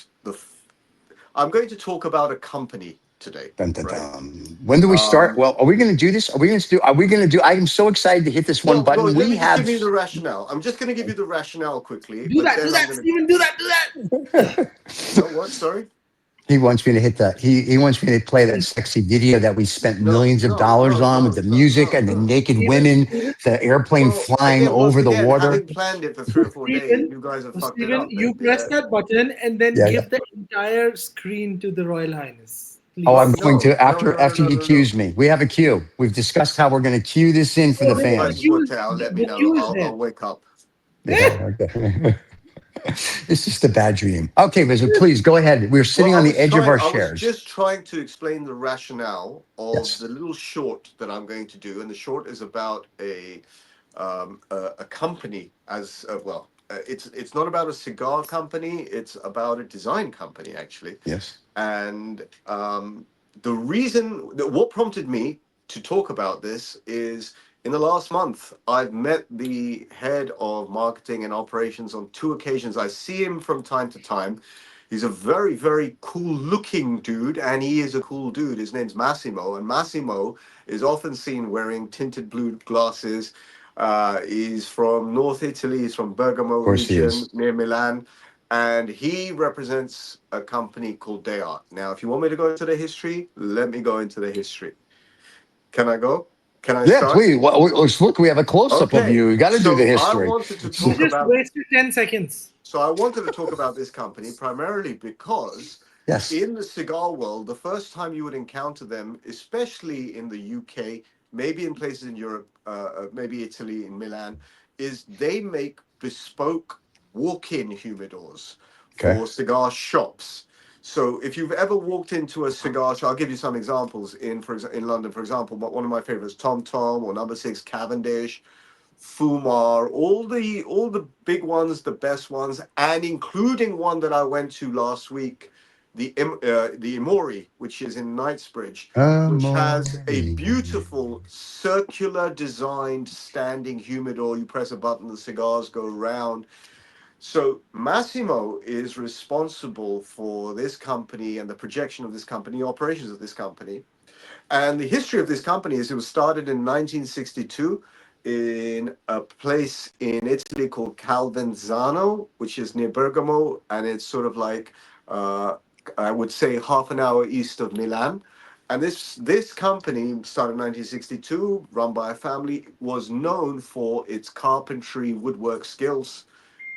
[SPEAKER 2] I'm going to talk about a company today.
[SPEAKER 1] Dun, dun,
[SPEAKER 2] Right?
[SPEAKER 1] dun. When do we start? Well, are we going to do this? Are we going to do? I am so excited to hit this one
[SPEAKER 2] Well,
[SPEAKER 1] button.
[SPEAKER 2] let
[SPEAKER 1] We
[SPEAKER 2] me just
[SPEAKER 1] have.
[SPEAKER 2] give you the rationale. I'm just going to give you the rationale quickly,
[SPEAKER 5] do
[SPEAKER 2] but
[SPEAKER 5] that,
[SPEAKER 2] then
[SPEAKER 5] do
[SPEAKER 2] I'm
[SPEAKER 5] that,
[SPEAKER 2] going
[SPEAKER 5] Steven, do that, do that.
[SPEAKER 2] to. No, what? Sorry.
[SPEAKER 1] He wants me to hit that. He wants me to play that sexy video that we spent
[SPEAKER 2] No,
[SPEAKER 1] millions of
[SPEAKER 2] no,
[SPEAKER 1] dollars
[SPEAKER 2] no,
[SPEAKER 1] on with
[SPEAKER 2] no,
[SPEAKER 1] the
[SPEAKER 2] no,
[SPEAKER 1] music
[SPEAKER 2] no,
[SPEAKER 1] and the
[SPEAKER 2] no.
[SPEAKER 1] naked
[SPEAKER 5] Steven,
[SPEAKER 1] women,
[SPEAKER 5] Steven,
[SPEAKER 1] the airplane
[SPEAKER 2] Well,
[SPEAKER 1] flying
[SPEAKER 2] once
[SPEAKER 1] over the
[SPEAKER 2] again,
[SPEAKER 1] water.
[SPEAKER 2] having planned it for 3 or 4 days,
[SPEAKER 5] Steven,
[SPEAKER 2] you guys have fucked it
[SPEAKER 5] Steven,
[SPEAKER 2] up.
[SPEAKER 5] you press that button and then
[SPEAKER 1] Yeah.
[SPEAKER 5] give the entire screen to the Royal Highness. Please.
[SPEAKER 1] Oh, I'm
[SPEAKER 2] Well,
[SPEAKER 1] going to
[SPEAKER 2] no, no, no,
[SPEAKER 1] after
[SPEAKER 2] no,
[SPEAKER 1] he
[SPEAKER 2] no, no.
[SPEAKER 1] cues me. We have a cue. We've discussed how we're going to cue this in for the
[SPEAKER 5] Oh,
[SPEAKER 2] If I
[SPEAKER 1] fans.
[SPEAKER 2] sweat out, let me
[SPEAKER 5] the
[SPEAKER 2] know.
[SPEAKER 5] queue is there.
[SPEAKER 2] I'll wake up.
[SPEAKER 1] Yeah. Okay. It's just a bad dream. Okay, Vizard, please go ahead. We're sitting
[SPEAKER 2] Well,
[SPEAKER 1] on the edge of our
[SPEAKER 2] I was
[SPEAKER 1] chairs.
[SPEAKER 2] just trying to explain the rationale of
[SPEAKER 1] Yes.
[SPEAKER 2] the little short that I'm going to do, and the short is about a company as well. it's not about a cigar company. It's about a design company, actually.
[SPEAKER 1] Yes.
[SPEAKER 2] And the reason that what prompted me to talk about this is in the last month, I've met the head of marketing and operations on 2 occasions. I see him from time to time. He's a very, very cool looking dude, and he is a cool dude. His name's Massimo, and Massimo is often seen wearing tinted blue glasses. He's from North Italy, he's from Bergamo
[SPEAKER 1] Of course he
[SPEAKER 2] region
[SPEAKER 1] is.
[SPEAKER 2] near Milan, and he represents a company called DeArt. Now, if you want me to go into the history, let me go into the history. Can I go? Can I
[SPEAKER 1] Yeah,
[SPEAKER 2] start?
[SPEAKER 1] please. Look, we have a close up of
[SPEAKER 2] Okay.
[SPEAKER 1] you. You got to do the
[SPEAKER 2] So I
[SPEAKER 1] history.
[SPEAKER 2] wanted to
[SPEAKER 5] You
[SPEAKER 2] talk
[SPEAKER 5] just
[SPEAKER 2] about
[SPEAKER 5] wasted 10 seconds.
[SPEAKER 2] so I wanted to talk about this company primarily because
[SPEAKER 1] Yes.
[SPEAKER 2] in the cigar world, the first time you would encounter them, especially in the UK, maybe in places in Europe, maybe Italy, in Milan, is they make bespoke walk-in humidors
[SPEAKER 1] Okay.
[SPEAKER 2] for cigar shops. So if you've ever walked into a cigar shop, I'll give you some examples in London, for example. But one of my favorites, Tom Tom or Number Six Cavendish, Fumar, all the big ones, the best ones, and including one that I went to last week, the Imori, which is in Knightsbridge, which has a
[SPEAKER 1] Amore.
[SPEAKER 2] beautiful circular designed standing humidor. You press a button, the cigars go round. So Massimo is responsible for this company and the projection of this company, operations of this company. And the history of this company is it was started in 1962 in a place in Italy called Calvenzano, which is near Bergamo, and it's sort of like I would say half an hour east of Milan. And this company started in 1962, run by a family, was known for its carpentry, woodwork skills,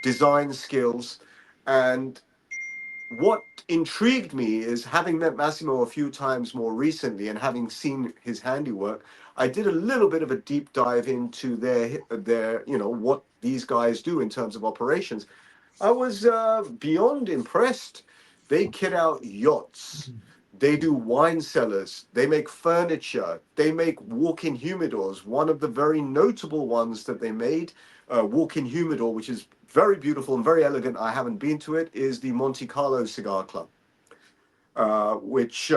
[SPEAKER 2] design skills, and what intrigued me is having met Massimo a few times more recently and having seen his handiwork, I did a little bit of a deep dive into their what these guys do in terms of operations. I was beyond impressed. They kit out yachts. They do wine cellars. They make furniture. They make walk-in humidors. One of the very notable ones that they made, walk-in humidor, which is very beautiful and very elegant. I haven't been to it. Is the Monte Carlo Cigar Club, which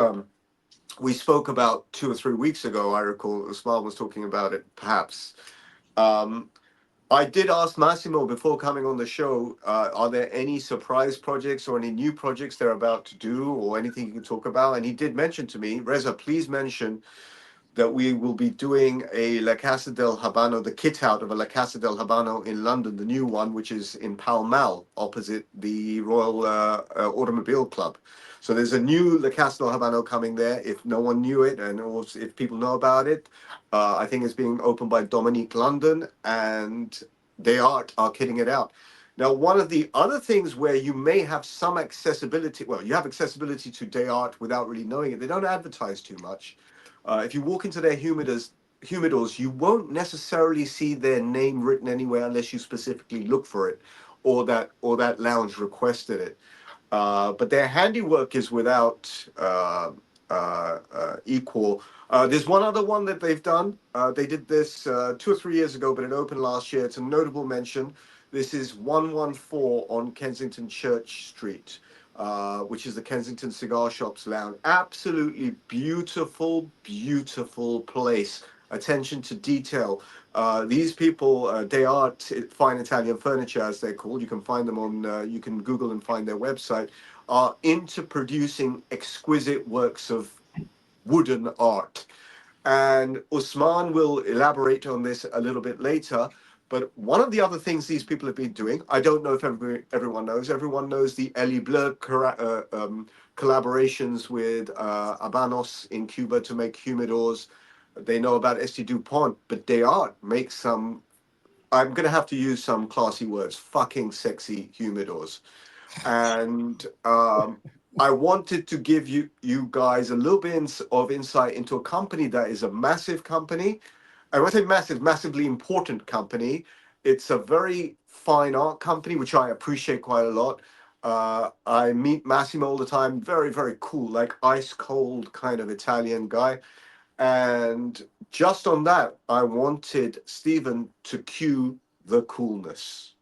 [SPEAKER 2] we spoke about 2 or 3 weeks ago. I recall Osman was talking about it, perhaps. Um, I did ask Massimo before coming on the show, are there any surprise projects or any new projects they're about to do or anything you can talk about? And he did mention to me, Reza, please mention that we will be doing a La Casa del Habano, the kit out of a La Casa del Habano in London, the new one, which is in Pall Mall, opposite the Royal Automobile Club. So there's a new La Casa del Habano coming there. If no one knew it, and also if people know about it, I think it's being opened by Dominique London, and DeArt are kitting it out. Now, one of the other things where you may have some accessibility, well, you have accessibility to DeArt without really knowing it. They don't advertise too much. If you walk into their humidors, you won't necessarily see their name written anywhere unless you specifically look for it, or that lounge requested it. But their handiwork is without equal. There's one other one that they've done. They did this 2 or 3 years ago, but it opened last year. It's a notable mention. This is 114 on Kensington Church Street, which is the Kensington Cigar Shops Lounge. Absolutely beautiful, beautiful place. Attention to detail. These people, they are fine Italian furniture, as they're called. You can find them on, you can Google and find their website, are into producing exquisite works of wooden art. And Osman will elaborate on this a little bit later. But one of the other things these people have been doing, I don't know if everyone knows the Elie Bleu collaborations with Habanos in Cuba to make humidors. They know about Esti Dupont, but DeArt makes some, I'm going to have to use some classy words, fucking sexy humidors. And I wanted to give you guys a little bit of insight into a company that is a massive company. And when I say massive, massively important company, it's a very fine art company, which I appreciate quite a lot. I meet Massimo all the time, very, very cool, like ice cold kind of Italian guy. And just on that, I wanted Stephen to cue the coolness.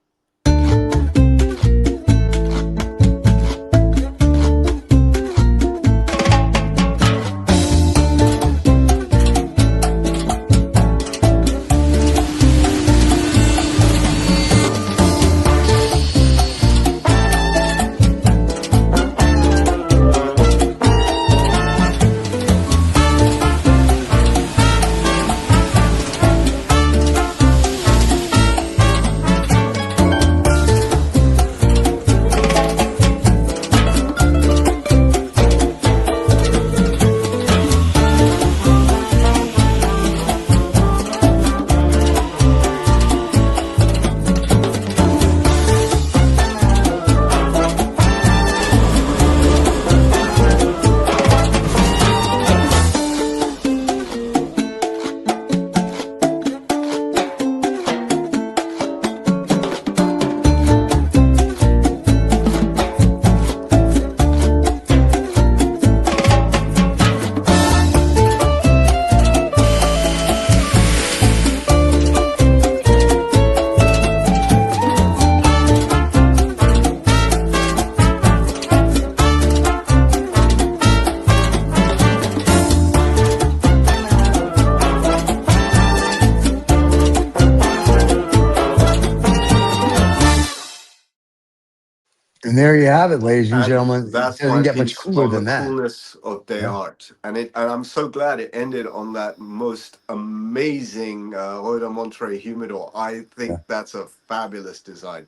[SPEAKER 1] And there you have it, ladies and
[SPEAKER 2] And
[SPEAKER 1] gentlemen. It
[SPEAKER 2] that's
[SPEAKER 1] doesn't
[SPEAKER 2] my
[SPEAKER 1] get much
[SPEAKER 2] piece
[SPEAKER 1] cooler
[SPEAKER 2] on the
[SPEAKER 1] than that.
[SPEAKER 2] coolness of
[SPEAKER 1] Yeah.
[SPEAKER 2] DeArt. And I'm so glad it ended on that most amazing Hoyo Monte Humidor. I think
[SPEAKER 1] Yeah.
[SPEAKER 2] that's a fabulous design.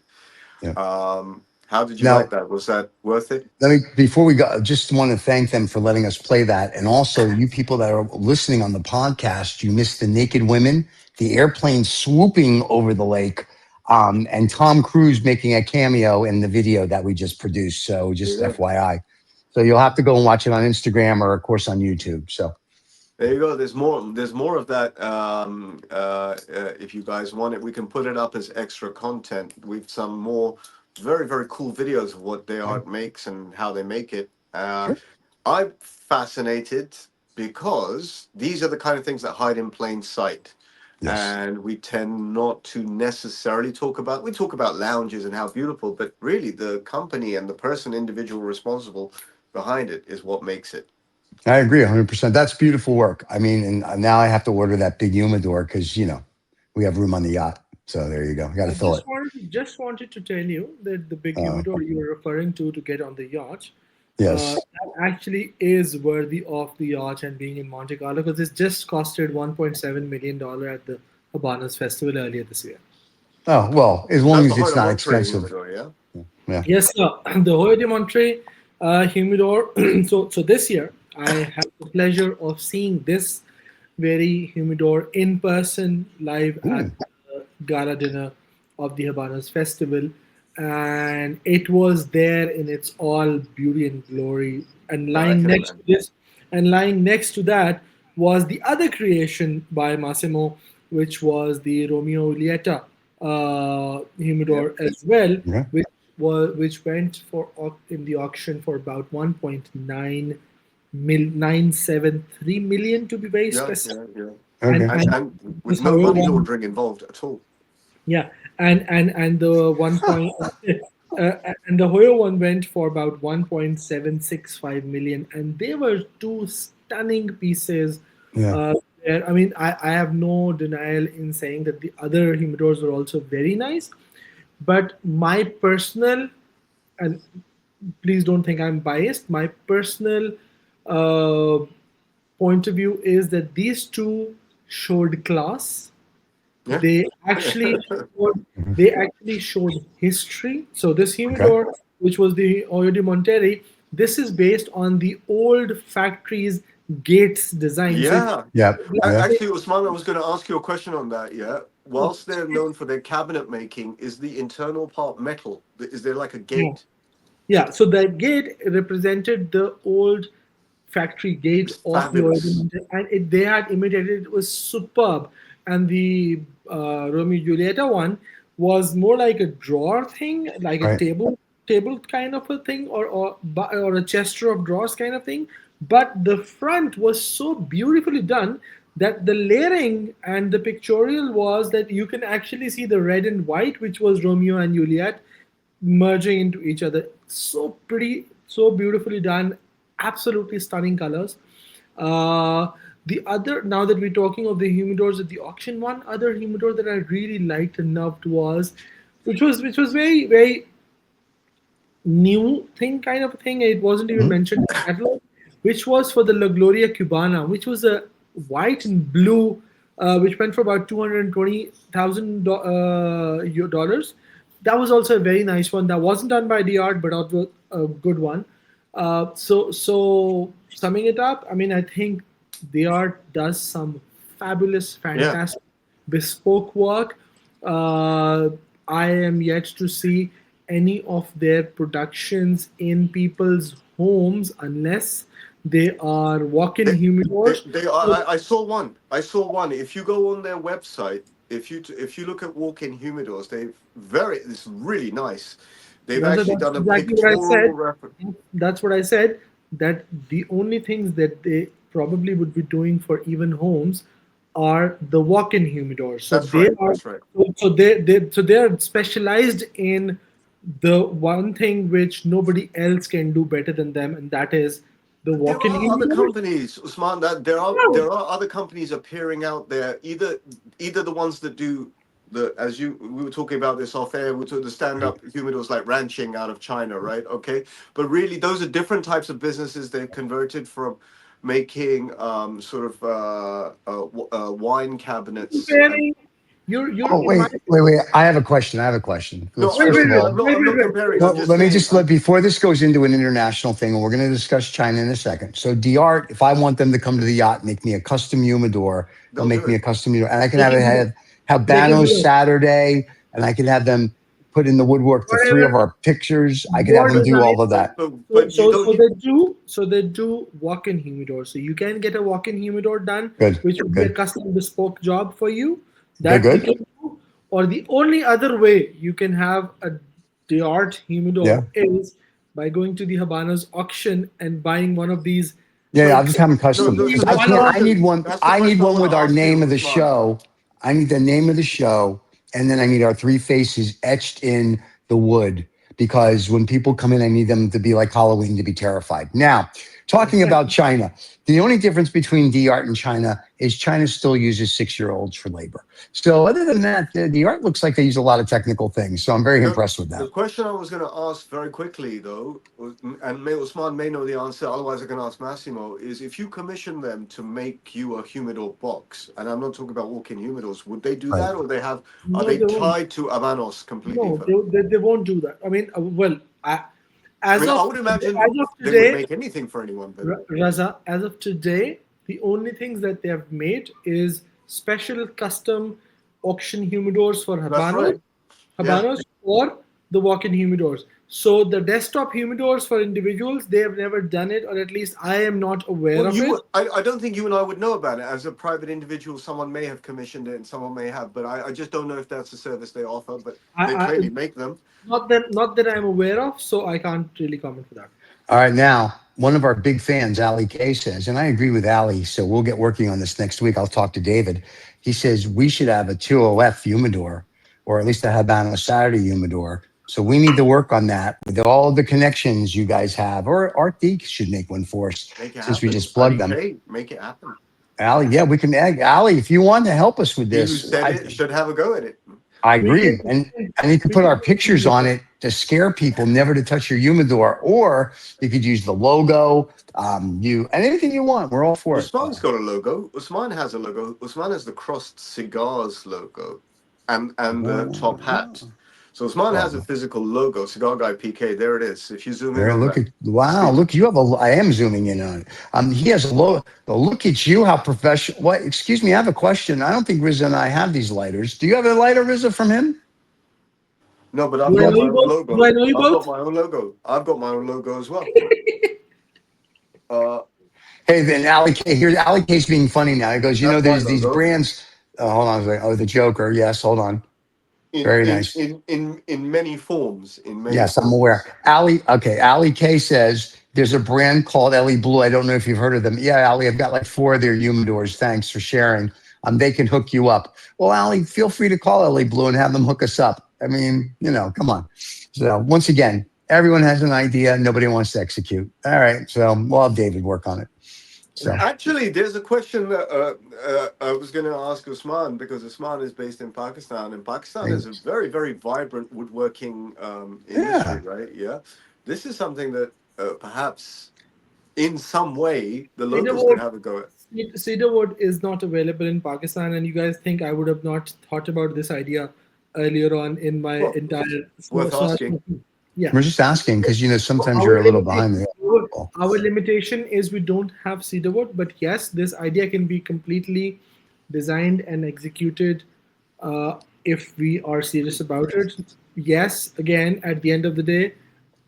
[SPEAKER 1] Yeah.
[SPEAKER 2] How did you
[SPEAKER 1] Now,
[SPEAKER 2] like that? Was that worth it?
[SPEAKER 1] before we go, I just want to thank them for letting us play that. And also, you people that are listening on the podcast, you missed the naked women, the airplane swooping over the lake, and Tom Cruise making a cameo in the video that we just produced. So just
[SPEAKER 2] Yeah.
[SPEAKER 1] FYI. So you'll have to go and watch it on Instagram or, of course, on YouTube. So
[SPEAKER 2] There you go. There's more. There's more of that. If you guys want it, we can put it up as extra content. We've some more very very cool videos of what DeArt makes and how they make it.
[SPEAKER 1] sure.
[SPEAKER 2] I'm fascinated because these are the kind of things that hide in plain sight.
[SPEAKER 1] Yes.
[SPEAKER 2] And we tend not to necessarily talk about, we talk about lounges and how beautiful, but really the company and the person, individual responsible behind it is what makes it.
[SPEAKER 1] I agree 100%. That's beautiful work. I mean, and now I have to order that big humidor because, we have room on the yacht. So there you go. I got to
[SPEAKER 5] I
[SPEAKER 1] fill it.
[SPEAKER 5] just wanted to tell you that the big
[SPEAKER 1] Uh,
[SPEAKER 5] humidor you were referring to get on the yacht,
[SPEAKER 1] yes.
[SPEAKER 5] that actually is worthy of the yacht and being in Monte Carlo because it just costed $1.7 million at the Habanos Festival earlier this year.
[SPEAKER 1] Oh, well, as long
[SPEAKER 2] That's the
[SPEAKER 1] as it's
[SPEAKER 2] Hoyo
[SPEAKER 1] not
[SPEAKER 2] Monte
[SPEAKER 1] expensive.
[SPEAKER 2] humidor, yeah?
[SPEAKER 1] Yeah.
[SPEAKER 5] Yes, sir. The Hoyo de Monte humidor. So this year I had the pleasure of seeing this very humidor in person live at
[SPEAKER 1] Ooh,
[SPEAKER 5] the gala dinner of the Habanos Festival, and it was there in its all beauty and glory. And
[SPEAKER 2] Yeah, I
[SPEAKER 5] lying
[SPEAKER 2] can
[SPEAKER 5] next to
[SPEAKER 2] imagine.
[SPEAKER 5] this, and lying next to that was the other creation by Massimo, which was the Romeo Julieta
[SPEAKER 2] Yeah.
[SPEAKER 5] humidor as well,
[SPEAKER 1] yeah.
[SPEAKER 5] which went for in the auction for about 1.973 million to be very
[SPEAKER 2] Yeah,
[SPEAKER 5] specific.
[SPEAKER 2] yeah, yeah.
[SPEAKER 5] And
[SPEAKER 1] Okay.
[SPEAKER 5] and
[SPEAKER 2] And with
[SPEAKER 5] this
[SPEAKER 2] no
[SPEAKER 5] Hoyo
[SPEAKER 2] money
[SPEAKER 5] one,
[SPEAKER 2] laundering involved at all.
[SPEAKER 5] yeah, and the one point and the Hoyo one went for about 1.765 million, and they were two stunning pieces.
[SPEAKER 1] Yeah.
[SPEAKER 5] There, I mean, I have no denial in saying that the other humidors were also very nice, but my personal, and please don't think I'm biased, my personal uh, point of view is that these two showed class.
[SPEAKER 2] Yeah.
[SPEAKER 5] they actually showed,
[SPEAKER 1] Mhm.
[SPEAKER 5] they actually showed history. So this
[SPEAKER 1] Okay.
[SPEAKER 5] humidor, which was the Hoyo de Monterrey, this is based on the old factory's gates design. So
[SPEAKER 2] Yeah.
[SPEAKER 1] Yeah. Yeah.
[SPEAKER 2] Actually, Osman, I was going to ask you a question on that. Yeah. Whilst they're known for their cabinet making, is the internal part metal? Is there like a
[SPEAKER 5] yeah,
[SPEAKER 2] gate?
[SPEAKER 5] yeah. So the gate represented the old factory gate
[SPEAKER 2] It's
[SPEAKER 5] of the Hoyo de
[SPEAKER 2] fabulous.
[SPEAKER 5] Monterrey, and they had imitated it. It was superb. And the Romeo and Julieta one was more like a drawer thing, like a
[SPEAKER 1] Right.
[SPEAKER 5] table kind of a thing, or a chester of drawers kind of thing. But the front was so beautifully done that the layering and the pictorial was that you can actually see the red and white, which was Romeo and Juliet, merging into each other. So pretty, so beautifully done, absolutely stunning colors. The other, now that we're talking of the humidors at the auction, one other humidor that I really liked and loved was, which was very very new thing kind of a thing. It wasn't even
[SPEAKER 1] Mhm.
[SPEAKER 5] mentioned in the catalog, which was for the La Gloria Cubana, which was a white and blue, which went for about $220,000. That was also a very nice one. That wasn't done by DeArt, but also a good one. So summing it up, I mean, I think DeArt does some fabulous,
[SPEAKER 2] Yeah.
[SPEAKER 5] fantastic bespoke work. Uh, I am yet to see any of their productions in people's homes unless they are walk-in humidors.
[SPEAKER 2] They are. I saw one. I saw one. If you go on their website, if you look at walk-in humidors, it's really nice. They've
[SPEAKER 5] That's
[SPEAKER 2] actually done a
[SPEAKER 5] exactly what I
[SPEAKER 2] pictorial
[SPEAKER 5] said.
[SPEAKER 2] reference.
[SPEAKER 5] That's what I said. That the only things that they probably would be doing for even homes are the walk-in humidors. So
[SPEAKER 2] That's
[SPEAKER 5] they
[SPEAKER 2] right.
[SPEAKER 5] are,
[SPEAKER 2] That's right.
[SPEAKER 5] they are specialized in the one thing which nobody else can do better than them, and that is the
[SPEAKER 2] There
[SPEAKER 5] walk-in
[SPEAKER 2] are other
[SPEAKER 5] humidor.
[SPEAKER 2] companies, Usman. That there are other companies appearing out there. Either the ones that do we were talking about this off air, we took the stand-up humidors like ranching out of China, right? Okay, but really those are different types of businesses. They've converted from making wine cabinets.
[SPEAKER 5] Comparing, you're
[SPEAKER 1] Oh,
[SPEAKER 5] in my
[SPEAKER 1] wait. I have a question.
[SPEAKER 2] No,
[SPEAKER 1] Let's first of all,
[SPEAKER 2] I'm not comparing. I'm just
[SPEAKER 1] let me
[SPEAKER 2] saying.
[SPEAKER 1] just let before this goes into an international thing, and we're going to discuss China in a second. So DeArt, if I want them to come to the yacht, make me a custom humidor, they'll
[SPEAKER 2] They'll
[SPEAKER 1] make
[SPEAKER 2] do
[SPEAKER 1] me
[SPEAKER 2] it.
[SPEAKER 1] a custom humidor, and I can
[SPEAKER 5] They can do
[SPEAKER 1] have
[SPEAKER 5] they can
[SPEAKER 1] Habanos
[SPEAKER 5] do it.
[SPEAKER 1] Saturday, and I can have them put in the woodwork the three
[SPEAKER 5] Whatever.
[SPEAKER 1] of our pictures. I could have
[SPEAKER 5] Your
[SPEAKER 1] them do
[SPEAKER 5] design.
[SPEAKER 1] all of that.
[SPEAKER 2] But you don't.
[SPEAKER 5] So they do walk-in humidor. So you can get a walk-in humidor done,
[SPEAKER 1] Good,
[SPEAKER 5] which would be a
[SPEAKER 1] good,
[SPEAKER 5] custom bespoke job for you.
[SPEAKER 1] good,
[SPEAKER 5] That they
[SPEAKER 1] good.
[SPEAKER 5] can do. Or the only other way you can have a DeArt
[SPEAKER 1] Yeah.
[SPEAKER 5] humidor is by going to the Habanos auction and buying one of these.
[SPEAKER 1] Yeah,
[SPEAKER 2] So
[SPEAKER 1] I'll just have them
[SPEAKER 2] no,
[SPEAKER 1] custom
[SPEAKER 2] no.
[SPEAKER 1] because
[SPEAKER 2] So
[SPEAKER 1] I
[SPEAKER 2] that's the
[SPEAKER 1] can't. I need
[SPEAKER 2] question.
[SPEAKER 1] one.
[SPEAKER 2] That's the
[SPEAKER 1] I need
[SPEAKER 2] question I
[SPEAKER 1] one
[SPEAKER 2] want
[SPEAKER 1] with
[SPEAKER 2] to
[SPEAKER 1] our
[SPEAKER 2] ask
[SPEAKER 1] name
[SPEAKER 2] you,
[SPEAKER 1] of the
[SPEAKER 2] Osman.
[SPEAKER 1] show. I need the name of the show, and then I need our three faces etched in the wood because when people come in, I need them to be like Halloween to be terrified. Now, talking about China, the only difference between DeArt and China is China still uses 6-year-olds for labor. So other than that, the art looks like they use a lot of technical things. So I'm very
[SPEAKER 2] The,
[SPEAKER 1] impressed with
[SPEAKER 2] the
[SPEAKER 1] that.
[SPEAKER 2] question I was going to ask very quickly, though, and Osman may know the answer, otherwise I can ask Massimo, is if you commission them to make you a humidor box, and I'm not talking about walk-in humidors, would they do
[SPEAKER 1] Right.
[SPEAKER 2] that, or are
[SPEAKER 5] No,
[SPEAKER 2] they
[SPEAKER 5] they won't.
[SPEAKER 2] tied to Habanos completely?
[SPEAKER 5] No, they won't do that. I mean,
[SPEAKER 2] I mean, I would
[SPEAKER 5] as
[SPEAKER 2] imagine
[SPEAKER 5] of
[SPEAKER 2] they would
[SPEAKER 5] today,
[SPEAKER 2] make anything for anyone, but
[SPEAKER 5] Raza, as of today, the only things that they have made is special custom auction humidors for
[SPEAKER 2] that's right. Yeah.
[SPEAKER 5] Habanos or the walk-in humidors. So the desktop humidors for individuals, they have never done it, or at least I am not aware
[SPEAKER 2] Well,
[SPEAKER 5] of it.
[SPEAKER 2] I don't think you and I would know about it. As a private individual, someone may have commissioned it and someone may have, but I just don't know if that's a service they offer, but they
[SPEAKER 5] I
[SPEAKER 2] clearly make them.
[SPEAKER 5] not that I'm aware of, so I can't really comment for that.
[SPEAKER 1] All right, now one of our big fans, Elie K, says, and I agree with Elie, so we'll get working on this next week. I'll talk to David. He says we should have a 2OF humidor, or at least a Habanos Saturday humidor. So we need to work on that with all the connections you guys have, or Art Deke should make one for us
[SPEAKER 2] Make it
[SPEAKER 1] since we
[SPEAKER 2] happen.
[SPEAKER 1] just plugged
[SPEAKER 2] Ali
[SPEAKER 1] them.
[SPEAKER 2] K, make it happen.
[SPEAKER 1] Allie, yeah, we can. Allie, if you want to help us with
[SPEAKER 2] He who
[SPEAKER 1] this,
[SPEAKER 2] said it should have a go at it.
[SPEAKER 1] I
[SPEAKER 5] We
[SPEAKER 1] agree,
[SPEAKER 5] can,
[SPEAKER 1] and you could
[SPEAKER 5] we
[SPEAKER 1] put our
[SPEAKER 5] can
[SPEAKER 1] pictures on it to scare people never to touch your humidor, or you could use the logo, and anything you want. We're all for it.
[SPEAKER 2] Usman's got a logo. Usman has a logo. Usman has the crossed cigars logo and the top hat. So Usman has a physical logo. Cigar Guy PK. There it is. If you zoom in
[SPEAKER 1] There,
[SPEAKER 2] on
[SPEAKER 1] look
[SPEAKER 2] that.
[SPEAKER 1] at wow, look, you have a. I am zooming in on it. He has a logo. Look at you, how professional. What? Excuse me, I have a question. I don't think Rizza and I have these lighters. Do you have a lighter, Rizza, from him?
[SPEAKER 2] No, but I've
[SPEAKER 5] do I
[SPEAKER 2] got
[SPEAKER 5] know
[SPEAKER 2] my
[SPEAKER 5] you
[SPEAKER 2] own
[SPEAKER 5] both? Do
[SPEAKER 2] logo.
[SPEAKER 5] I know you
[SPEAKER 2] I've got
[SPEAKER 5] both?
[SPEAKER 2] my own logo. I've got my own logo as well.
[SPEAKER 1] Hey, then Ali K. Here's Ali K's being funny now. He goes,
[SPEAKER 2] That's my
[SPEAKER 1] there's these
[SPEAKER 2] logo.
[SPEAKER 1] brands. Hold on a second. Oh, the Joker. Yes, hold on.
[SPEAKER 2] In
[SPEAKER 1] Very
[SPEAKER 2] in
[SPEAKER 1] nice.
[SPEAKER 2] in in in many forms. In many
[SPEAKER 1] Yes, I'm
[SPEAKER 2] forms.
[SPEAKER 1] aware. Ali K says there's a brand called Elie Bleu. I don't know if you've heard of them. Yeah, Ali, I've got like 4 of their humidors. Thanks for sharing. They can hook you up. Well, Ali, feel free to call Elie Bleu and have them hook us up. I mean, come on. So once again, everyone has an idea. Nobody wants to execute. All right. So we'll have David work on it. So
[SPEAKER 2] Actually, there's a question that I was going to ask Usman because Usman is based in Pakistan, and Pakistan is a very, very vibrant woodworking industry, right? Yeah, this is something that perhaps in some way the locals could
[SPEAKER 5] Cedarwood,
[SPEAKER 2] have a go at.
[SPEAKER 5] Cedarwood is not available in Pakistan, and you guys think I would have not thought about this idea earlier on in my
[SPEAKER 2] Well,
[SPEAKER 5] entire
[SPEAKER 2] worth asking.
[SPEAKER 5] yeah.
[SPEAKER 1] we're just asking because sometimes
[SPEAKER 5] Our
[SPEAKER 1] you're a little
[SPEAKER 5] limitation,
[SPEAKER 1] behind the
[SPEAKER 5] our limitation is we don't have cedarwood, but yes, this idea can be completely designed and executed if we are serious about it. Yes, again, at the end of the day,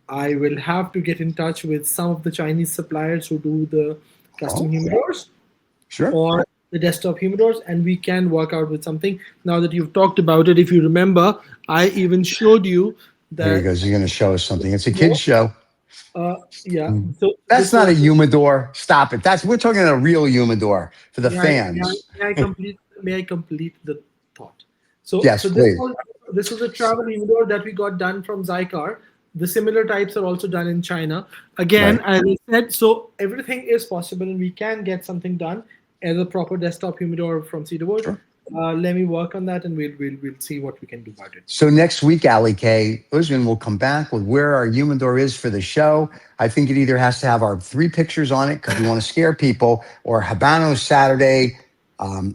[SPEAKER 5] I will have to get in touch with some of the Chinese suppliers who do the custom humidors
[SPEAKER 1] Sure.
[SPEAKER 5] or the desktop humidors, and we can work out with something. Now that you've talked about it, if you remember, I even showed you
[SPEAKER 1] There he
[SPEAKER 5] that.
[SPEAKER 1] goes. He's going to show us something. It's a kid's show.
[SPEAKER 5] Yeah. So
[SPEAKER 1] That's
[SPEAKER 5] this
[SPEAKER 1] not a
[SPEAKER 5] was.
[SPEAKER 1] humidor. Stop it. We're talking a real humidor for the fans.
[SPEAKER 5] May I complete the thought? So,
[SPEAKER 1] Yes,
[SPEAKER 5] so
[SPEAKER 1] please.
[SPEAKER 5] this was a travel humidor that we got done from Cigar. The similar types are also done in China. Again,
[SPEAKER 1] Right.
[SPEAKER 5] as I said, so everything is possible, and we can get something done as a proper desktop humidor from Cedarwood.
[SPEAKER 1] Sure.
[SPEAKER 5] let me work on that, and we'll see what we can do about it.
[SPEAKER 1] So next week, Ali K, Usman will come back with where our humidor is for the show. I think it either has to have our 3 pictures on it because we want to scare people, or Habanos Saturday,